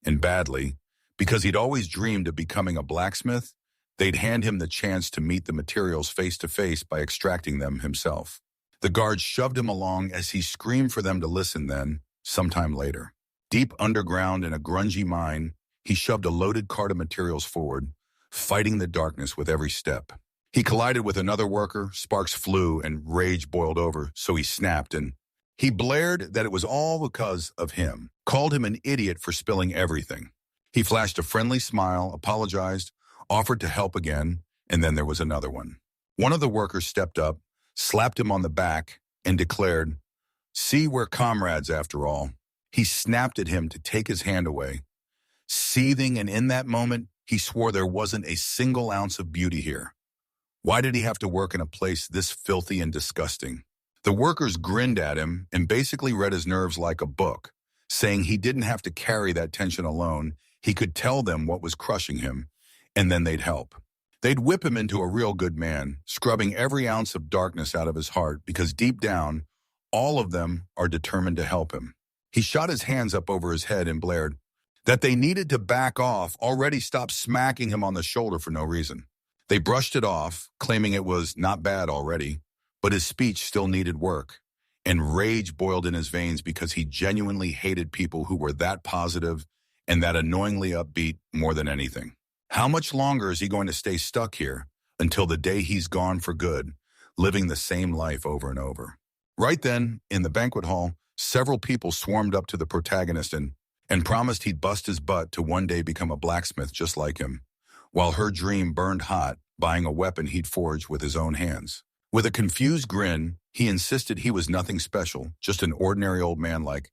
And badly, because he'd always dreamed of becoming a blacksmith. They'd hand him the chance to meet the materials face to face by extracting them himself. The guards shoved him along as he screamed for them to listen. Then, sometime later, deep underground in a grungy mine, he shoved a loaded cart of materials forward, fighting the darkness with every step. He collided with another worker, sparks flew, and rage boiled over, so he snapped, and he blared that it was all because of him, called him an idiot for spilling everything. He flashed a friendly smile, apologized, offered to help again, and then there was another one. One of the workers stepped up, slapped him on the back, and declared, "See, we're comrades after all." He snapped at him to take his hand away, seething, and in that moment, he swore there wasn't a single ounce of beauty here. Why did he have to work in a place this filthy and disgusting? The workers grinned at him and basically read his nerves like a book, saying he didn't have to carry that tension alone. He could tell them what was crushing him, and then they'd help. They'd whip him into a real good man, scrubbing every ounce of darkness out of his heart, because deep down, all of them are determined to help him. He shot his hands up over his head and blared that they needed to back off, already stopped smacking him on the shoulder for no reason. They brushed it off, claiming it was not bad already, but his speech still needed work, and rage boiled in his veins because he genuinely hated people who were that positive and that annoyingly upbeat more than anything. How much longer is he going to stay stuck here until the day he's gone for good, living the same life over and over? Right then, in the banquet hall, several people swarmed up to the protagonist and promised he'd bust his butt to one day become a blacksmith just like him, while her dream burned hot, buying a weapon he'd forged with his own hands. With a confused grin, he insisted he was nothing special, just an ordinary old man like,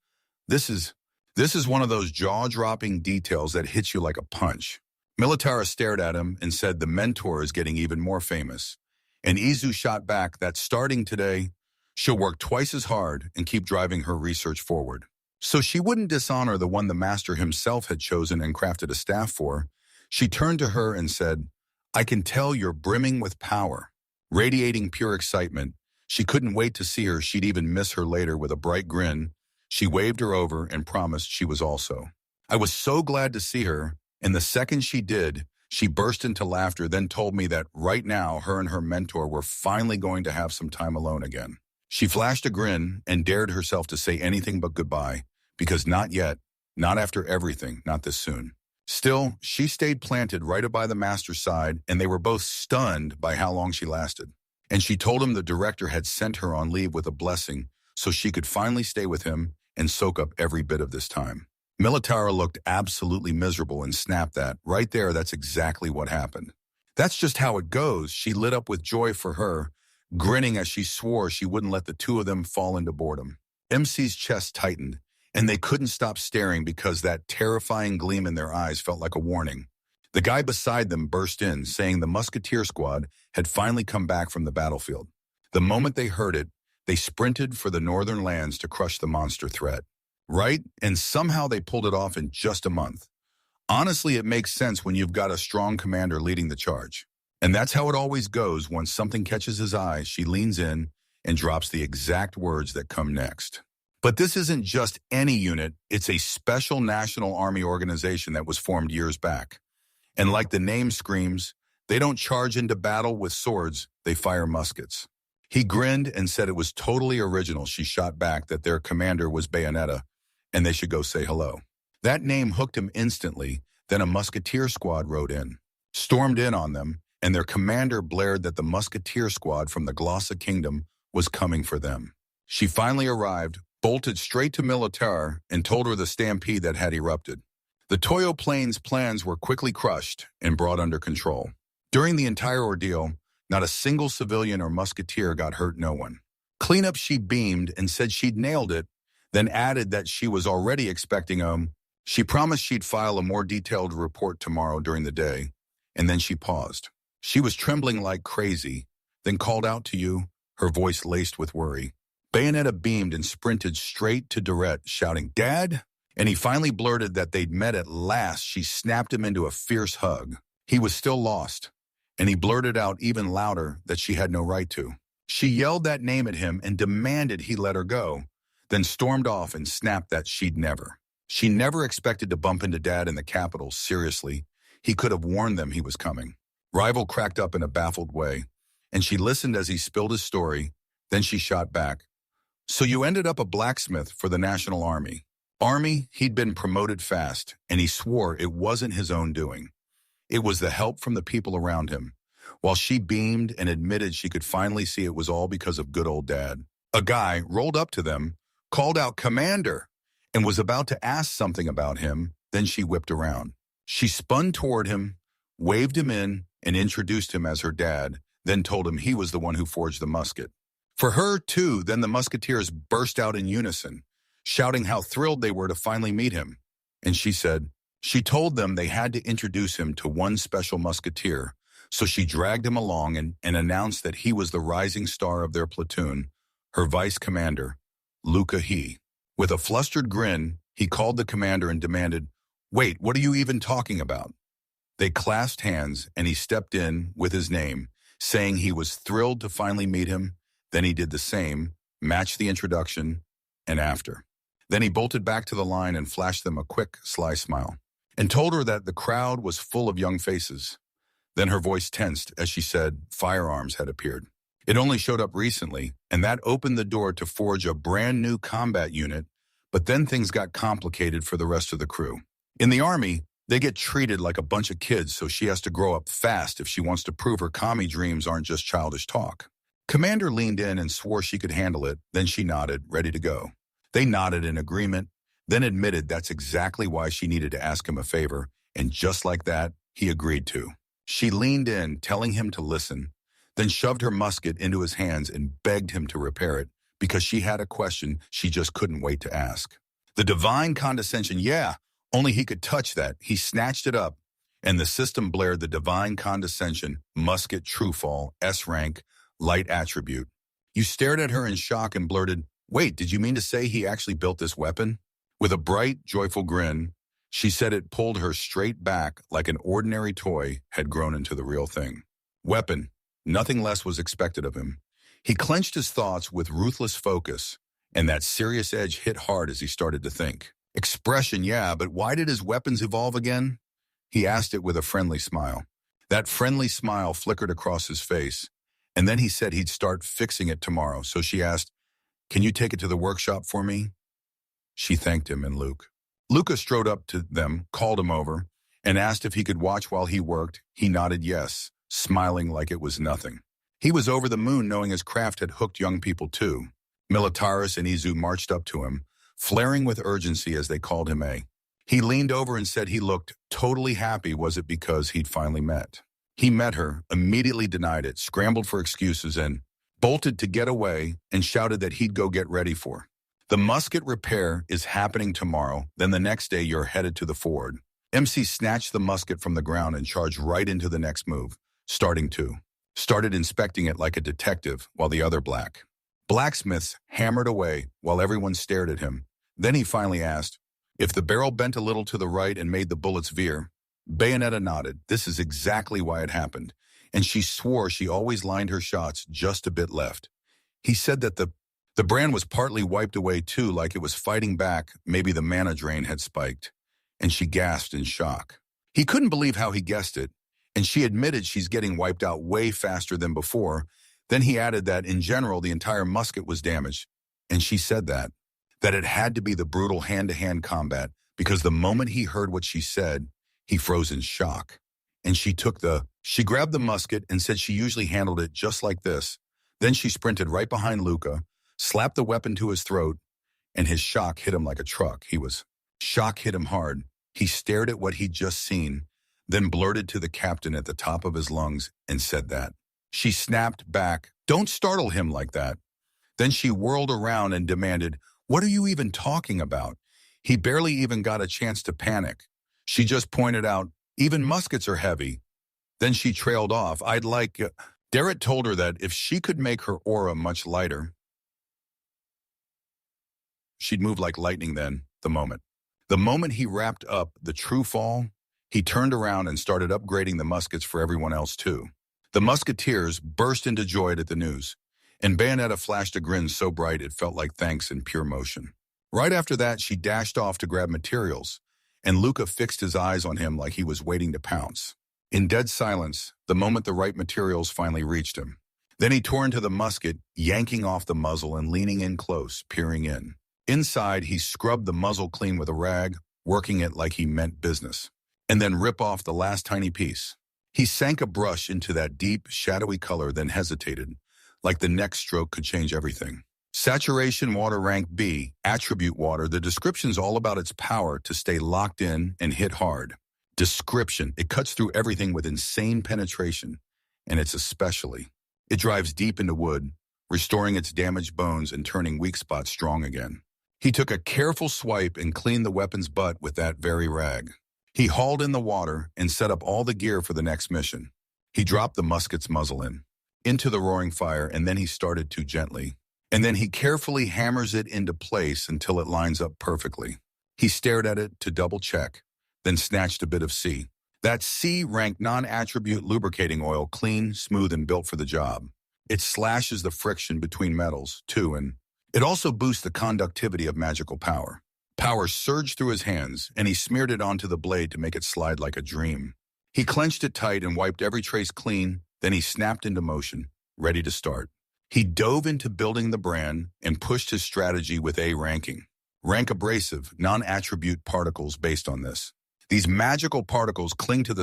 This is one of those jaw-dropping details that hits you like a punch." Militara stared at him and said the mentor is getting even more famous. And Izu shot back that starting today, she'll work twice as hard and keep driving her research forward. So she wouldn't dishonor the one the master himself had chosen and crafted a staff for. She turned to her and said, "I can tell you're brimming with power." Radiating pure excitement, she couldn't wait to see her. She'd even miss her later. With a bright grin, she waved her over and promised she was also. I was so glad to see her, and the second she did, she burst into laughter, then told me that right now her and her mentor were finally going to have some time alone again. She flashed a grin and dared herself to say anything but goodbye, because not yet, not after everything, not this soon. Still, she stayed planted right by the master's side, and they were both stunned by how long she lasted. And she told him the director had sent her on leave with a blessing so she could finally stay with him and soak up every bit of this time. Militara looked absolutely miserable and snapped that, right there, that's exactly what happened. That's just how it goes. She lit up with joy for her, grinning as she swore she wouldn't let the two of them fall into boredom. MC's chest tightened, and they couldn't stop staring because that terrifying gleam in their eyes felt like a warning. The guy beside them burst in, saying the musketeer squad had finally come back from the battlefield. The moment they heard it, they sprinted for the northern lands to crush the monster threat. Right? And somehow they pulled it off in just a month. Honestly, it makes sense when you've got a strong commander leading the charge. And that's how it always goes. Once something catches his eye, she leans in and drops the exact words that come next. But this isn't just any unit, it's a special National Army organization that was formed years back. And like the name screams, they don't charge into battle with swords, they fire muskets. He grinned and said it was totally original. She shot back that their commander was Bayonetta, and they should go say hello. That name hooked him instantly. Then a musketeer squad rode in, stormed in on them, and their commander blared that the musketeer squad from the Glossa Kingdom was coming for them. She finally arrived, bolted straight to Militar, and told her the stampede that had erupted. The Toyo Plains' plans were quickly crushed and brought under control. During the entire ordeal, not a single civilian or musketeer got hurt, no one. Cleanup, she beamed and said she'd nailed it, then added that she was already expecting she promised she'd file a more detailed report tomorrow during the day, and then she paused. She was trembling like crazy, then called out to you, her voice laced with worry. Bayonetta beamed and sprinted straight to Dorette, shouting, "Dad?" And he finally blurted that they'd met at last. She snapped him into a fierce hug. He was still lost, and he blurted out even louder that she had no right to. She yelled that name at him and demanded he let her go, then stormed off and snapped that she'd never. She never expected to bump into Dad in the capital, seriously. He could have warned them he was coming. Rival cracked up in a baffled way, and she listened as he spilled his story. Then she shot back. "So you ended up a blacksmith for the National Army." Army, he'd been promoted fast, and he swore it wasn't his own doing. It was the help from the people around him. While she beamed and admitted she could finally see it was all because of good old Dad. A guy rolled up to them, called out "Commander," and was about to ask something about him. Then she whipped around. She spun toward him, waved him in, and introduced him as her dad, then told him he was the one who forged the musket. For her, too, then the musketeers burst out in unison, shouting how thrilled they were to finally meet him. And she said, she told them they had to introduce him to one special musketeer, so she dragged him along and announced that he was the rising star of their platoon, her vice commander, Luca He. With a flustered grin, he called the commander and demanded, "Wait, what are you even talking about?" They clasped hands, and he stepped in with his name, saying he was thrilled to finally meet him. Then he did the same, matched the introduction, and after. Then he bolted back to the line and flashed them a quick, sly smile, and told her that the crowd was full of young faces. Then her voice tensed as she said firearms had appeared. It only showed up recently, and that opened the door to forge a brand new combat unit, but then things got complicated for the rest of the crew. In the Army, they get treated like a bunch of kids, so she has to grow up fast if she wants to prove her commie dreams aren't just childish talk. Commander leaned in and swore she could handle it, then she nodded, ready to go. They nodded in agreement, then admitted that's exactly why she needed to ask him a favor, and just like that, he agreed to. She leaned in, telling him to listen, then shoved her musket into his hands and begged him to repair it, because she had a question she just couldn't wait to ask. The divine condescension, yeah, only he could touch that. He snatched it up, and the system blared the divine condescension, musket, true fall, S rank, light attribute. You stared at her in shock and blurted, "Wait, did you mean to say he actually built this weapon?" With a bright, joyful grin, she said it pulled her straight back like an ordinary toy had grown into the real thing. Weapon. Nothing less was expected of him. He clenched his thoughts with ruthless focus, and that serious edge hit hard as he started to think. Expression, yeah, but why did his weapons evolve again? He asked it with a friendly smile. That friendly smile flickered across his face, and then he said he'd start fixing it tomorrow, so she asked, "Can you take it to the workshop for me?" She thanked him and Luke. Luca strode up to them, called him over, and asked if he could watch while he worked. He nodded yes, smiling like it was nothing. He was over the moon knowing his craft had hooked young people too. Militaris and Izu marched up to him, flaring with urgency as they called him A. He leaned over and said he looked totally happy. Was it because he'd finally met? He met her, immediately denied it, scrambled for excuses, and bolted to get away and shouted that he'd go get ready for. The musket repair is happening tomorrow, then the next day you're headed to the ford. MC snatched the musket from the ground and charged right into the next move, started inspecting it like a detective while the other blacksmiths hammered away while everyone stared at him. Then he finally asked, "If the barrel bent a little to the right and made the bullets veer?" Bayonetta nodded. This is exactly why it happened, and she swore she always lined her shots just a bit left. He said that the brand was partly wiped away too, like it was fighting back. Maybe the mana drain had spiked, and she gasped in shock. He couldn't believe how he guessed it, and she admitted she's getting wiped out way faster than before. Then he added that in general the entire musket was damaged, and she said that it had to be the brutal hand-to-hand combat, because the moment he heard what she said, he froze in shock. And she took the She grabbed the musket and said she usually handled it just like this. Then she sprinted right behind Luca, slapped the weapon to his throat, and his shock hit him like a truck. Shock hit him hard. He stared at what he'd just seen, then blurted to the captain at the top of his lungs and said that. She snapped back, "Don't startle him like that." Then she whirled around and demanded, "What are you even talking about?" He barely even got a chance to panic. She just pointed out, "Even muskets are heavy." Then she trailed off. Darrett told her that if she could make her aura much lighter, she'd move like lightning then, the moment he wrapped up the true fall, he turned around and started upgrading the muskets for everyone else too. The musketeers burst into joy at the news, and Bayonetta flashed a grin so bright it felt like thanks in pure motion. Right after that, she dashed off to grab materials, and Luca fixed his eyes on him like he was waiting to pounce. In dead silence, the moment the right materials finally reached him. Then he tore into the musket, yanking off the muzzle and leaning in close, peering in. Inside, he scrubbed the muzzle clean with a rag, working it like he meant business, and then rip off the last tiny piece. He sank a brush into that deep, shadowy color, then hesitated, like the next stroke could change everything. Saturation water rank B, attribute water, the description's all about its power to stay locked in and hit hard. Description, it cuts through everything with insane penetration, and it's especially. It drives deep into wood, restoring its damaged bones and turning weak spots strong again. He took a careful swipe and cleaned the weapon's butt with that very rag. He hauled in the water and set up all the gear for the next mission. He dropped the musket's muzzle into the roaring fire, and then he started to gently. And then he carefully hammers it into place until it lines up perfectly. He stared at it to double check, then snatched a bit of C. That C-rank non-attribute lubricating oil, clean, smooth, and built for the job. It slashes the friction between metals, too, and it also boosts the conductivity of magical power. Power surged through his hands, and he smeared it onto the blade to make it slide like a dream. He clenched it tight and wiped every trace clean, then he snapped into motion, ready to start. He dove into building the brand and pushed his strategy with A ranking. Rank abrasive, non-attribute particles based on this. These magical particles cling to the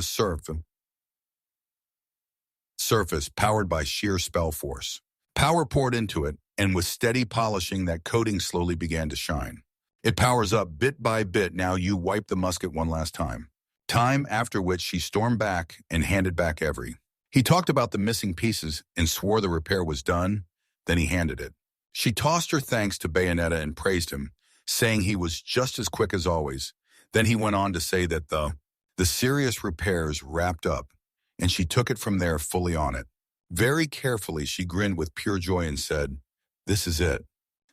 surface powered by sheer spell force. Power poured into it, and with steady polishing, that coating slowly began to shine. It powers up bit by bit. Now you wipe the musket one last time. Time after which she stormed back and handed back every. He talked about the missing pieces and swore the repair was done. Then he handed it. She tossed her thanks to Bayonetta and praised him, saying he was just as quick as always. Then he went on to say that the serious repairs wrapped up, and she took it from there fully on it. Very carefully, she grinned with pure joy and said, "This is it."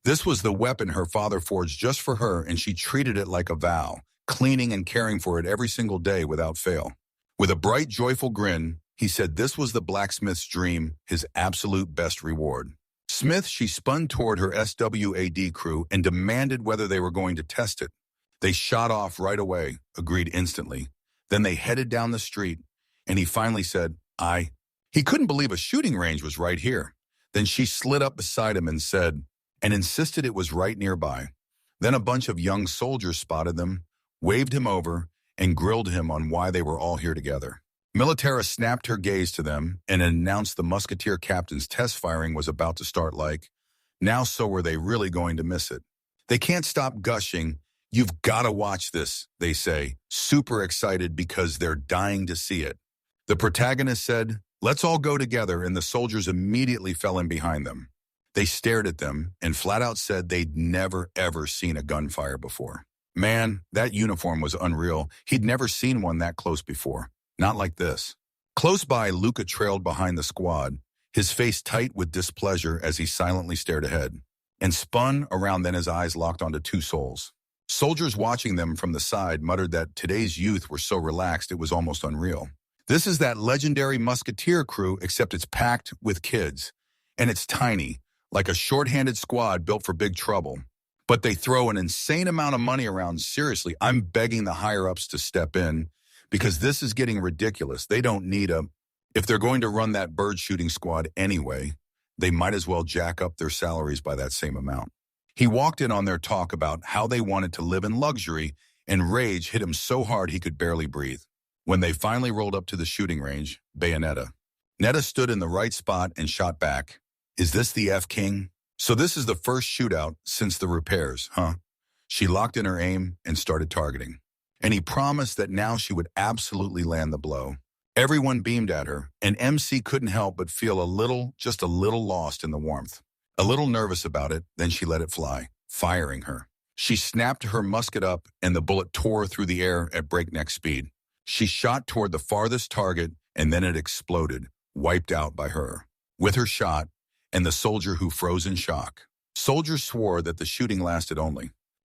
This was the weapon her father forged just for her, and she treated it like a vow, cleaning and caring for it every single day without fail. With a bright, joyful grin, he said this was the blacksmith's dream, his absolute best reward. Smith, she spun toward her SWAD crew and demanded whether they were going to test it. They shot off right away, agreed instantly. Then they headed down the street, and he finally said, "Aye." He couldn't believe a shooting range was right here. Then she slid up beside him and insisted it was right nearby. Then a bunch of young soldiers spotted them, waved him over, and grilled him on why they were all here together. Militara snapped her gaze to them and announced the musketeer captain's test firing was about to start now so were they really going to miss it. They can't stop gushing. "You've got to watch this," they say, super excited because they're dying to see it. The protagonist said, "Let's all go together," and the soldiers immediately fell in behind them. They stared at them and flat out said they'd never, ever seen a gunfire before. Man, that uniform was unreal. He'd never seen one that close before. Not like this. Close by, Luca trailed behind the squad, his face tight with displeasure as he silently stared ahead, and spun around. Then his eyes locked onto two souls. Soldiers watching them from the side muttered that today's youth were so relaxed it was almost unreal. This is that legendary musketeer crew, except it's packed with kids, and it's tiny, like a short-handed squad built for big trouble. But they throw an insane amount of money around. Seriously, I'm begging the higher-ups to step in, because this is getting ridiculous. They don't need if they're going to run that bird shooting squad anyway, they might as well jack up their salaries by that same amount. He walked in on their talk about how they wanted to live in luxury, and rage hit him so hard he could barely breathe. When they finally rolled up to the shooting range, Netta stood in the right spot and shot back. Is this the F-King? So this is the first shootout since the repairs, huh? She locked in her aim and started targeting. And he promised that now she would absolutely land the blow. Everyone beamed at her, and MC couldn't help but feel just a little lost in the warmth. A little nervous about it, then she let it fly, firing her. She snapped her musket up, and the bullet tore through the air at breakneck speed. She shot toward the farthest target, and then it exploded, wiped out by her. With her shot, and the soldier who froze in shock. Soldiers swore that the shooting lasted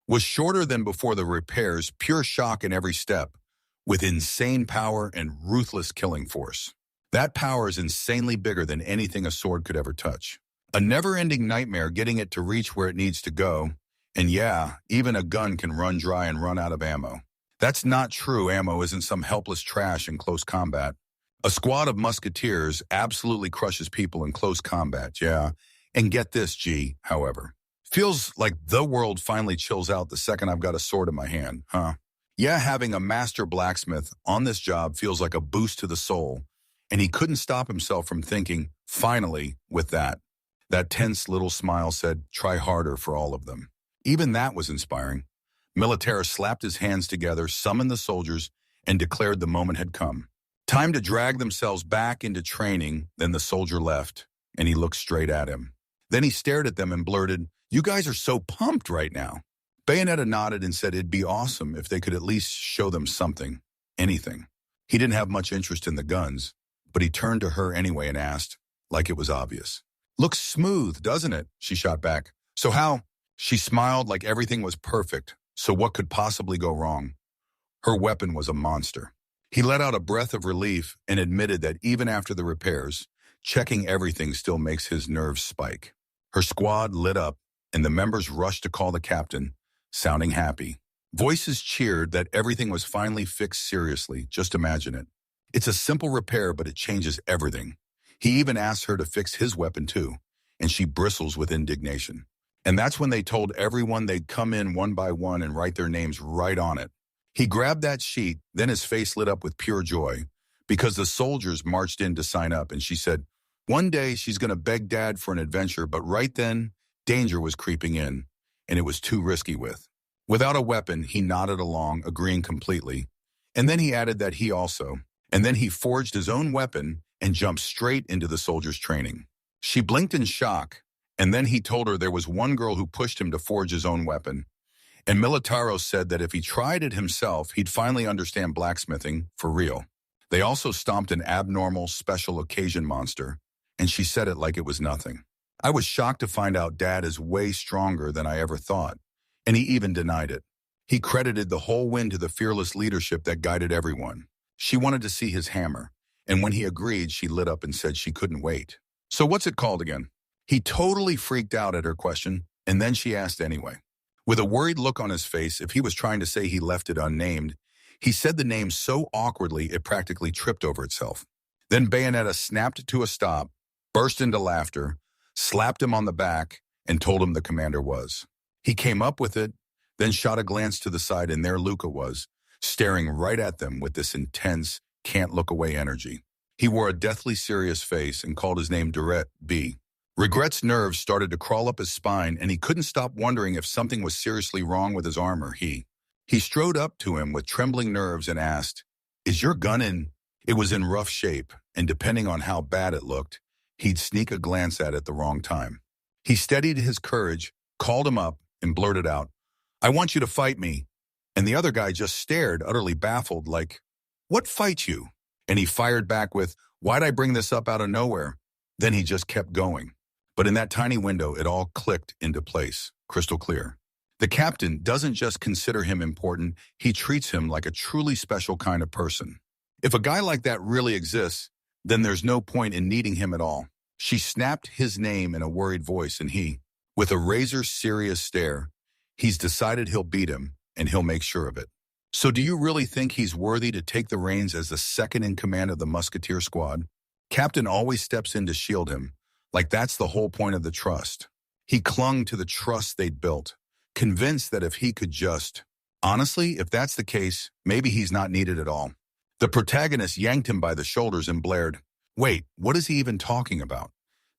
was shorter than before the repairs, pure shock in every step, with insane power and ruthless killing force. That power is insanely bigger than anything a sword could ever touch. A never-ending nightmare getting it to reach where it needs to go, and yeah, even a gun can run dry and run out of ammo. That's not true. Ammo isn't some helpless trash in close combat. A squad of musketeers absolutely crushes people in close combat, yeah. And get this, G, however. Feels like the world finally chills out the second I've got a sword in my hand, huh? Yeah, having a master blacksmith on this job feels like a boost to the soul, and he couldn't stop himself from thinking, finally, with that. That tense little smile said, try harder for all of them. Even that was inspiring. Militaire slapped his hands together, summoned the soldiers, and declared the moment had come. Time to drag themselves back into training. Then the soldier left, and he looked straight at him. Then he stared at them and blurted, you guys are so pumped right now. Bayonetta nodded and said it'd be awesome if they could at least show them something, anything. He didn't have much interest in the guns, but he turned to her anyway and asked, like it was obvious. Looks smooth, doesn't it? She shot back. So how? She smiled like everything was perfect, so what could possibly go wrong? Her weapon was a monster. He let out a breath of relief and admitted that even after the repairs, checking everything still makes his nerves spike. Her squad lit up, and the members rushed to call the captain, sounding happy. Voices cheered that everything was finally fixed seriously. Just imagine it. It's a simple repair, but it changes everything. He even asked her to fix his weapon too, and she bristles with indignation. And that's when they told everyone they'd come in one by one and write their names right on it. He grabbed that sheet, then his face lit up with pure joy, because the soldiers marched in to sign up, and she said, one day she's going to beg Dad for an adventure, but right then, danger was creeping in, and it was too risky Without a weapon, he nodded along, agreeing completely. And then he added that he forged his own weapon and jumped straight into the soldiers' training. She blinked in shock, and then he told her there was one girl who pushed him to forge his own weapon. And Militaro said that if he tried it himself, he'd finally understand blacksmithing for real. They also stomped an abnormal special occasion monster, and she said it like it was nothing. I was shocked to find out Dad is way stronger than I ever thought, and he even denied it. He credited the whole win to the fearless leadership that guided everyone. She wanted to see his hammer, and when he agreed, she lit up and said she couldn't wait. So what's it called again? He totally freaked out at her question, and then she asked anyway. With a worried look on his face, if he was trying to say he left it unnamed, he said the name so awkwardly it practically tripped over itself. Then Bayonetta snapped to a stop, burst into laughter, slapped him on the back, and told him the commander was. He came up with it, then shot a glance to the side, and there Luca was, staring right at them with this intense, can't-look-away energy. He wore a deathly serious face and called his name Durette B. Regret's nerves started to crawl up his spine, and he couldn't stop wondering if something was seriously wrong with his armor. He strode up to him with trembling nerves and asked, "Is your gun in?" It was in rough shape, and depending on how bad it looked, he'd sneak a glance at it the wrong time. He steadied his courage, called him up, and blurted out, "I want you to fight me." And the other guy just stared, utterly baffled, like, "What fight you?" And he fired back with, "Why'd I bring this up out of nowhere?" Then he just kept going. But in that tiny window, it all clicked into place, crystal clear. The captain doesn't just consider him important, he treats him like a truly special kind of person. If a guy like that really exists, then there's no point in needing him at all. She snapped his name in a worried voice, and he, with a razor-serious stare, he's decided he'll beat him, and he'll make sure of it. So do you really think he's worthy to take the reins as the second in command of the musketeer squad? Captain always steps in to shield him, like that's the whole point of the trust. He clung to the trust they'd built, convinced that if he could just... Honestly, if that's the case, maybe he's not needed at all. The protagonist yanked him by the shoulders and blared, "Wait, what is he even talking about?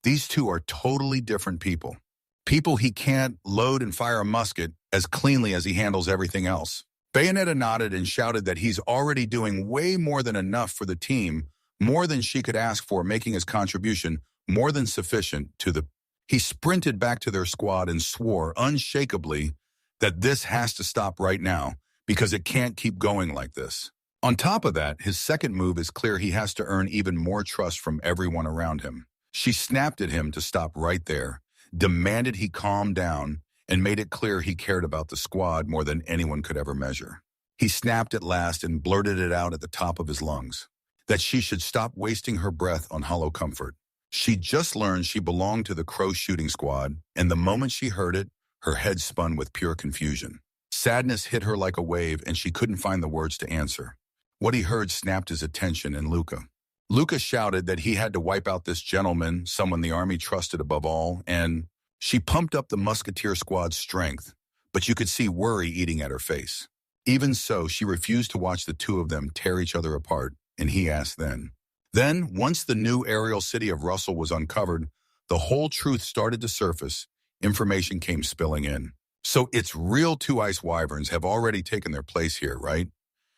These two are totally different people. People he can't load and fire a musket as cleanly as he handles everything else." Bayonetta nodded and shouted that he's already doing way more than enough for the team, more than she could ask for, making his contribution more than sufficient to the... He sprinted back to their squad and swore unshakably that this has to stop right now because it can't keep going like this. On top of that, his second move is clear he has to earn even more trust from everyone around him. She snapped at him to stop right there, demanded he calm down, and made it clear he cared about the squad more than anyone could ever measure. He snapped at last and blurted it out at the top of his lungs, that she should stop wasting her breath on hollow comfort. She just learned she belonged to the Crow shooting squad, and the moment she heard it, her head spun with pure confusion. Sadness hit her like a wave, and she couldn't find the words to answer. What he heard snapped his attention, and Luca shouted that he had to wipe out this gentleman, someone the army trusted above all, and she pumped up the musketeer squad's strength, but you could see worry eating at her face. Even so, she refused to watch the two of them tear each other apart, and he asked then. Then, once the new aerial city of Russell was uncovered, the whole truth started to surface. Information came spilling in. "So it's real two ice wyverns have already taken their place here, right?"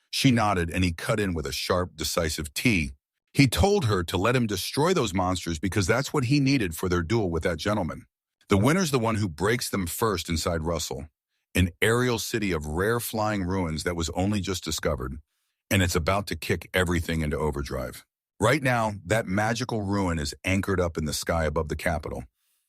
She nodded, and he cut in with a sharp, decisive T. He told her to let him destroy those monsters because that's what he needed for their duel with that gentleman. The winner's the one who breaks them first inside Russell, an aerial city of rare flying ruins that was only just discovered, and it's about to kick everything into overdrive. Right now, that magical ruin is anchored up in the sky above the capital,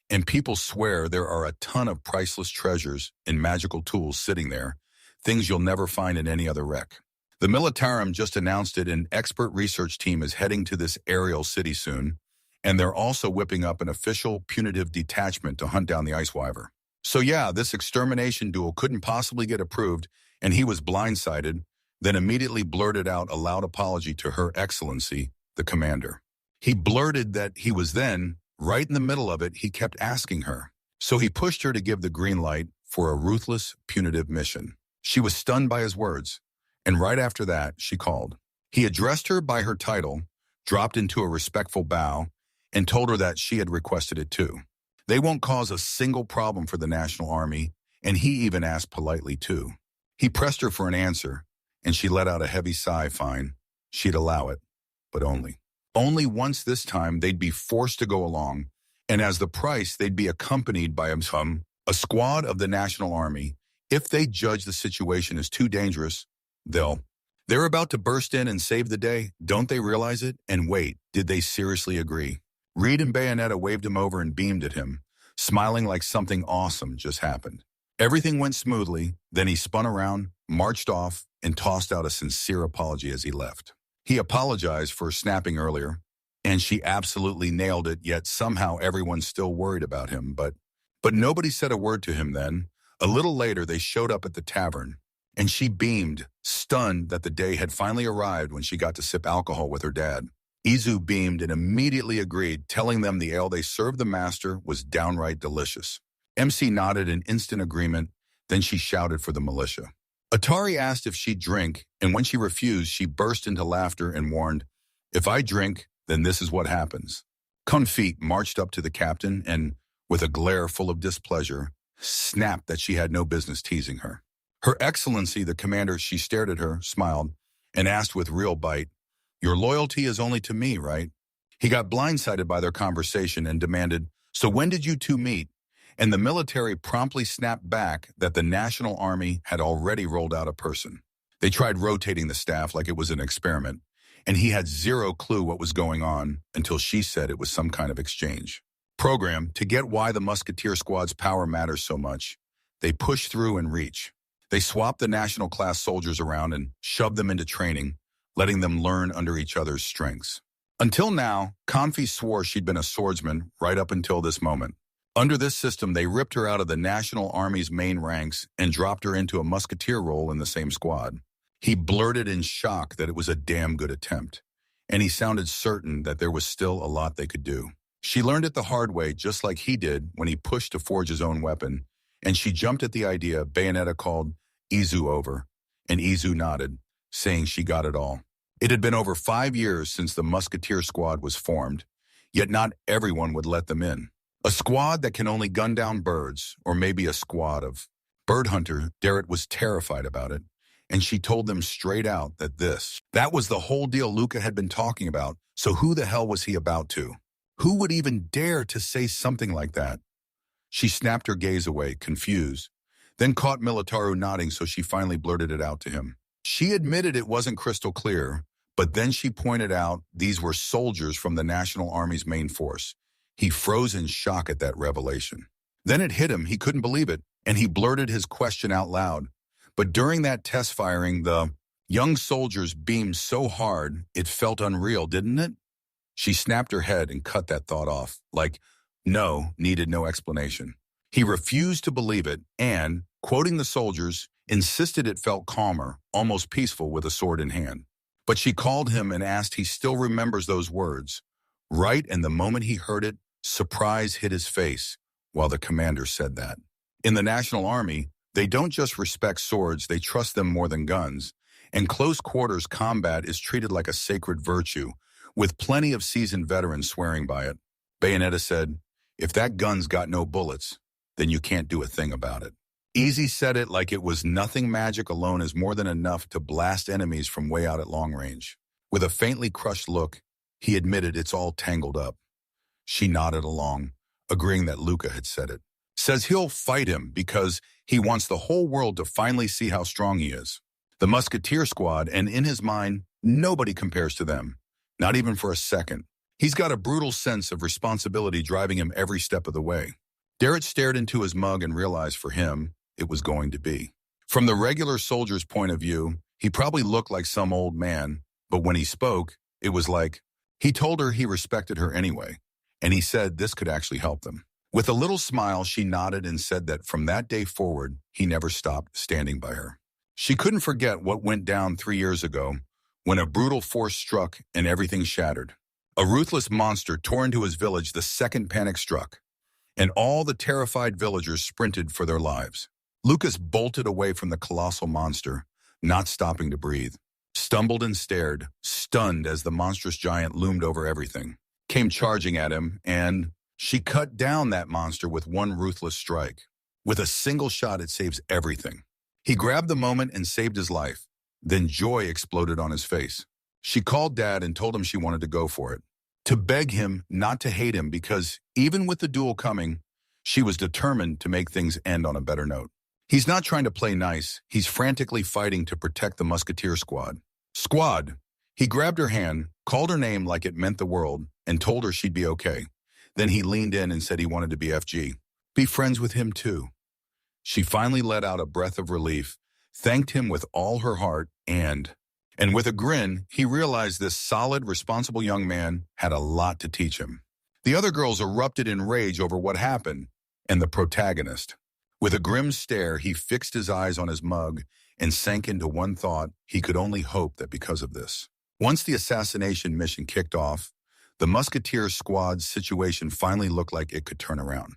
and people swear there are a ton of priceless treasures and magical tools sitting there, things you'll never find in any other wreck. The Militarum just announced it. An expert research team is heading to this aerial city soon, and they're also whipping up an official punitive detachment to hunt down the Ice Wyver. So yeah, this extermination duel couldn't possibly get approved, and he was blindsided, then immediately blurted out a loud apology to Her Excellency, the commander. He blurted that he was then, right in the middle of it, he kept asking her. So he pushed her to give the green light for a ruthless, punitive mission. She was stunned by his words, and right after that, she called. He addressed her by her title, dropped into a respectful bow, and told her that she had requested it too. They won't cause a single problem for the National Army, and he even asked politely too. He pressed her for an answer, and she let out a heavy sigh. Fine, she'd allow it, but only. Only once this time they'd be forced to go along, and as the price they'd be accompanied by a squad of the National Army. If they judge the situation as too dangerous, they're about to burst in and save the day. Don't they realize it? And wait, did they seriously agree? Reed and Bayonetta waved him over and beamed at him, smiling like something awesome just happened. Everything went smoothly, then he spun around, marched off, and tossed out a sincere apology as he left. He apologized for snapping earlier, and she absolutely nailed it, yet somehow everyone's still worried about him. But nobody said a word to him then. A little later, they showed up at the tavern, and she beamed, stunned that the day had finally arrived when she got to sip alcohol with her dad. Izu beamed and immediately agreed, telling them the ale they served the master was downright delicious. MC nodded in instant agreement, then she shouted for the militia. Atari asked if she'd drink, and when she refused, she burst into laughter and warned, "If I drink, then this is what happens." Confit marched up to the captain and, with a glare full of displeasure, snapped that she had no business teasing her. Her Excellency, the commander, she stared at her, smiled, and asked with real bite, "Your loyalty is only to me, right?" He got blindsided by their conversation and demanded, "So when did you two meet?" And the military promptly snapped back that the National Army had already rolled out a person. They tried rotating the staff like it was an experiment, and he had zero clue what was going on until she said it was some kind of exchange program. To get why the Musketeer Squad's power matters so much, they push through and reach. They swap the national class soldiers around and shove them into training, letting them learn under each other's strengths. Until now, Confi swore she'd been a swordsman right up until this moment. Under this system, they ripped her out of the National Army's main ranks and dropped her into a musketeer role in the same squad. He blurted in shock that it was a damn good attempt, and he sounded certain that there was still a lot they could do. She learned it the hard way, just like he did when he pushed to forge his own weapon, and she jumped at the idea. Bayonetta called Izu over, and Izu nodded, saying she got it all. It had been over 5 years since the Musketeer Squad was formed, yet not everyone would let them in. A squad that can only gun down birds, or maybe a squad of bird hunter. Derek was terrified about it, and she told them straight out that was the whole deal Luca had been talking about, so who the hell was he about to? Who would even dare to say something like that? She snapped her gaze away, confused, then caught Militaru nodding, so she finally blurted it out to him. She admitted it wasn't crystal clear, but then she pointed out these were soldiers from the National Army's main force. He froze in shock at that revelation. Then it hit him, he couldn't believe it, and he blurted his question out loud. But during that test firing, the young soldiers beamed so hard, it felt unreal, didn't it? She snapped her head and cut that thought off, like, no, needed no explanation. He refused to believe it and, quoting the soldiers, insisted it felt calmer, almost peaceful with a sword in hand. But she called him and asked he still remembers those words. Right, and the moment he heard it, surprise hit his face while the commander said that. In the National Army, they don't just respect swords, they trust them more than guns. And close quarters combat is treated like a sacred virtue, with plenty of seasoned veterans swearing by it. Bayonetta said, if that gun's got no bullets, then you can't do a thing about it. Easy said it like it was nothing. Magic alone is more than enough to blast enemies from way out at long range. With a faintly crushed look, he admitted it's all tangled up. She nodded along, agreeing that Luca had said it. Says he'll fight him because he wants the whole world to finally see how strong he is. The Musketeer Squad, and in his mind, nobody compares to them. Not even for a second. He's got a brutal sense of responsibility driving him every step of the way. Derek stared into his mug and realized for him, it was going to be. From the regular soldier's point of view, he probably looked like some old man, but when he spoke, it was like, he told her he respected her anyway, and he said this could actually help them. With a little smile, she nodded and said that from that day forward, he never stopped standing by her. She couldn't forget what went down 3 years ago when a brutal force struck and everything shattered. A ruthless monster tore into his village the second panic struck, and all the terrified villagers sprinted for their lives. Lucas bolted away from the colossal monster, not stopping to breathe, stumbled and stared, stunned as the monstrous giant loomed over everything, came charging at him, and she cut down that monster with one ruthless strike. With a single shot, it saves everything. He grabbed the moment and saved his life. Then joy exploded on his face. She called Dad and told him she wanted to go for it, to beg him not to hate him because even with the duel coming, she was determined to make things end on a better note. He's not trying to play nice. He's frantically fighting to protect the Musketeer Squad. Squad! He grabbed her hand, called her name like it meant the world, and told her she'd be okay. Then he leaned in and said he wanted to be FG. Be friends with him too. She finally let out a breath of relief, thanked him with all her heart, and with a grin, he realized this solid, responsible young man had a lot to teach him. The other girls erupted in rage over what happened, and the protagonist. With a grim stare, he fixed his eyes on his mug and sank into one thought: he could only hope that because of this. Once the assassination mission kicked off, the Musketeer Squad's situation finally looked like it could turn around.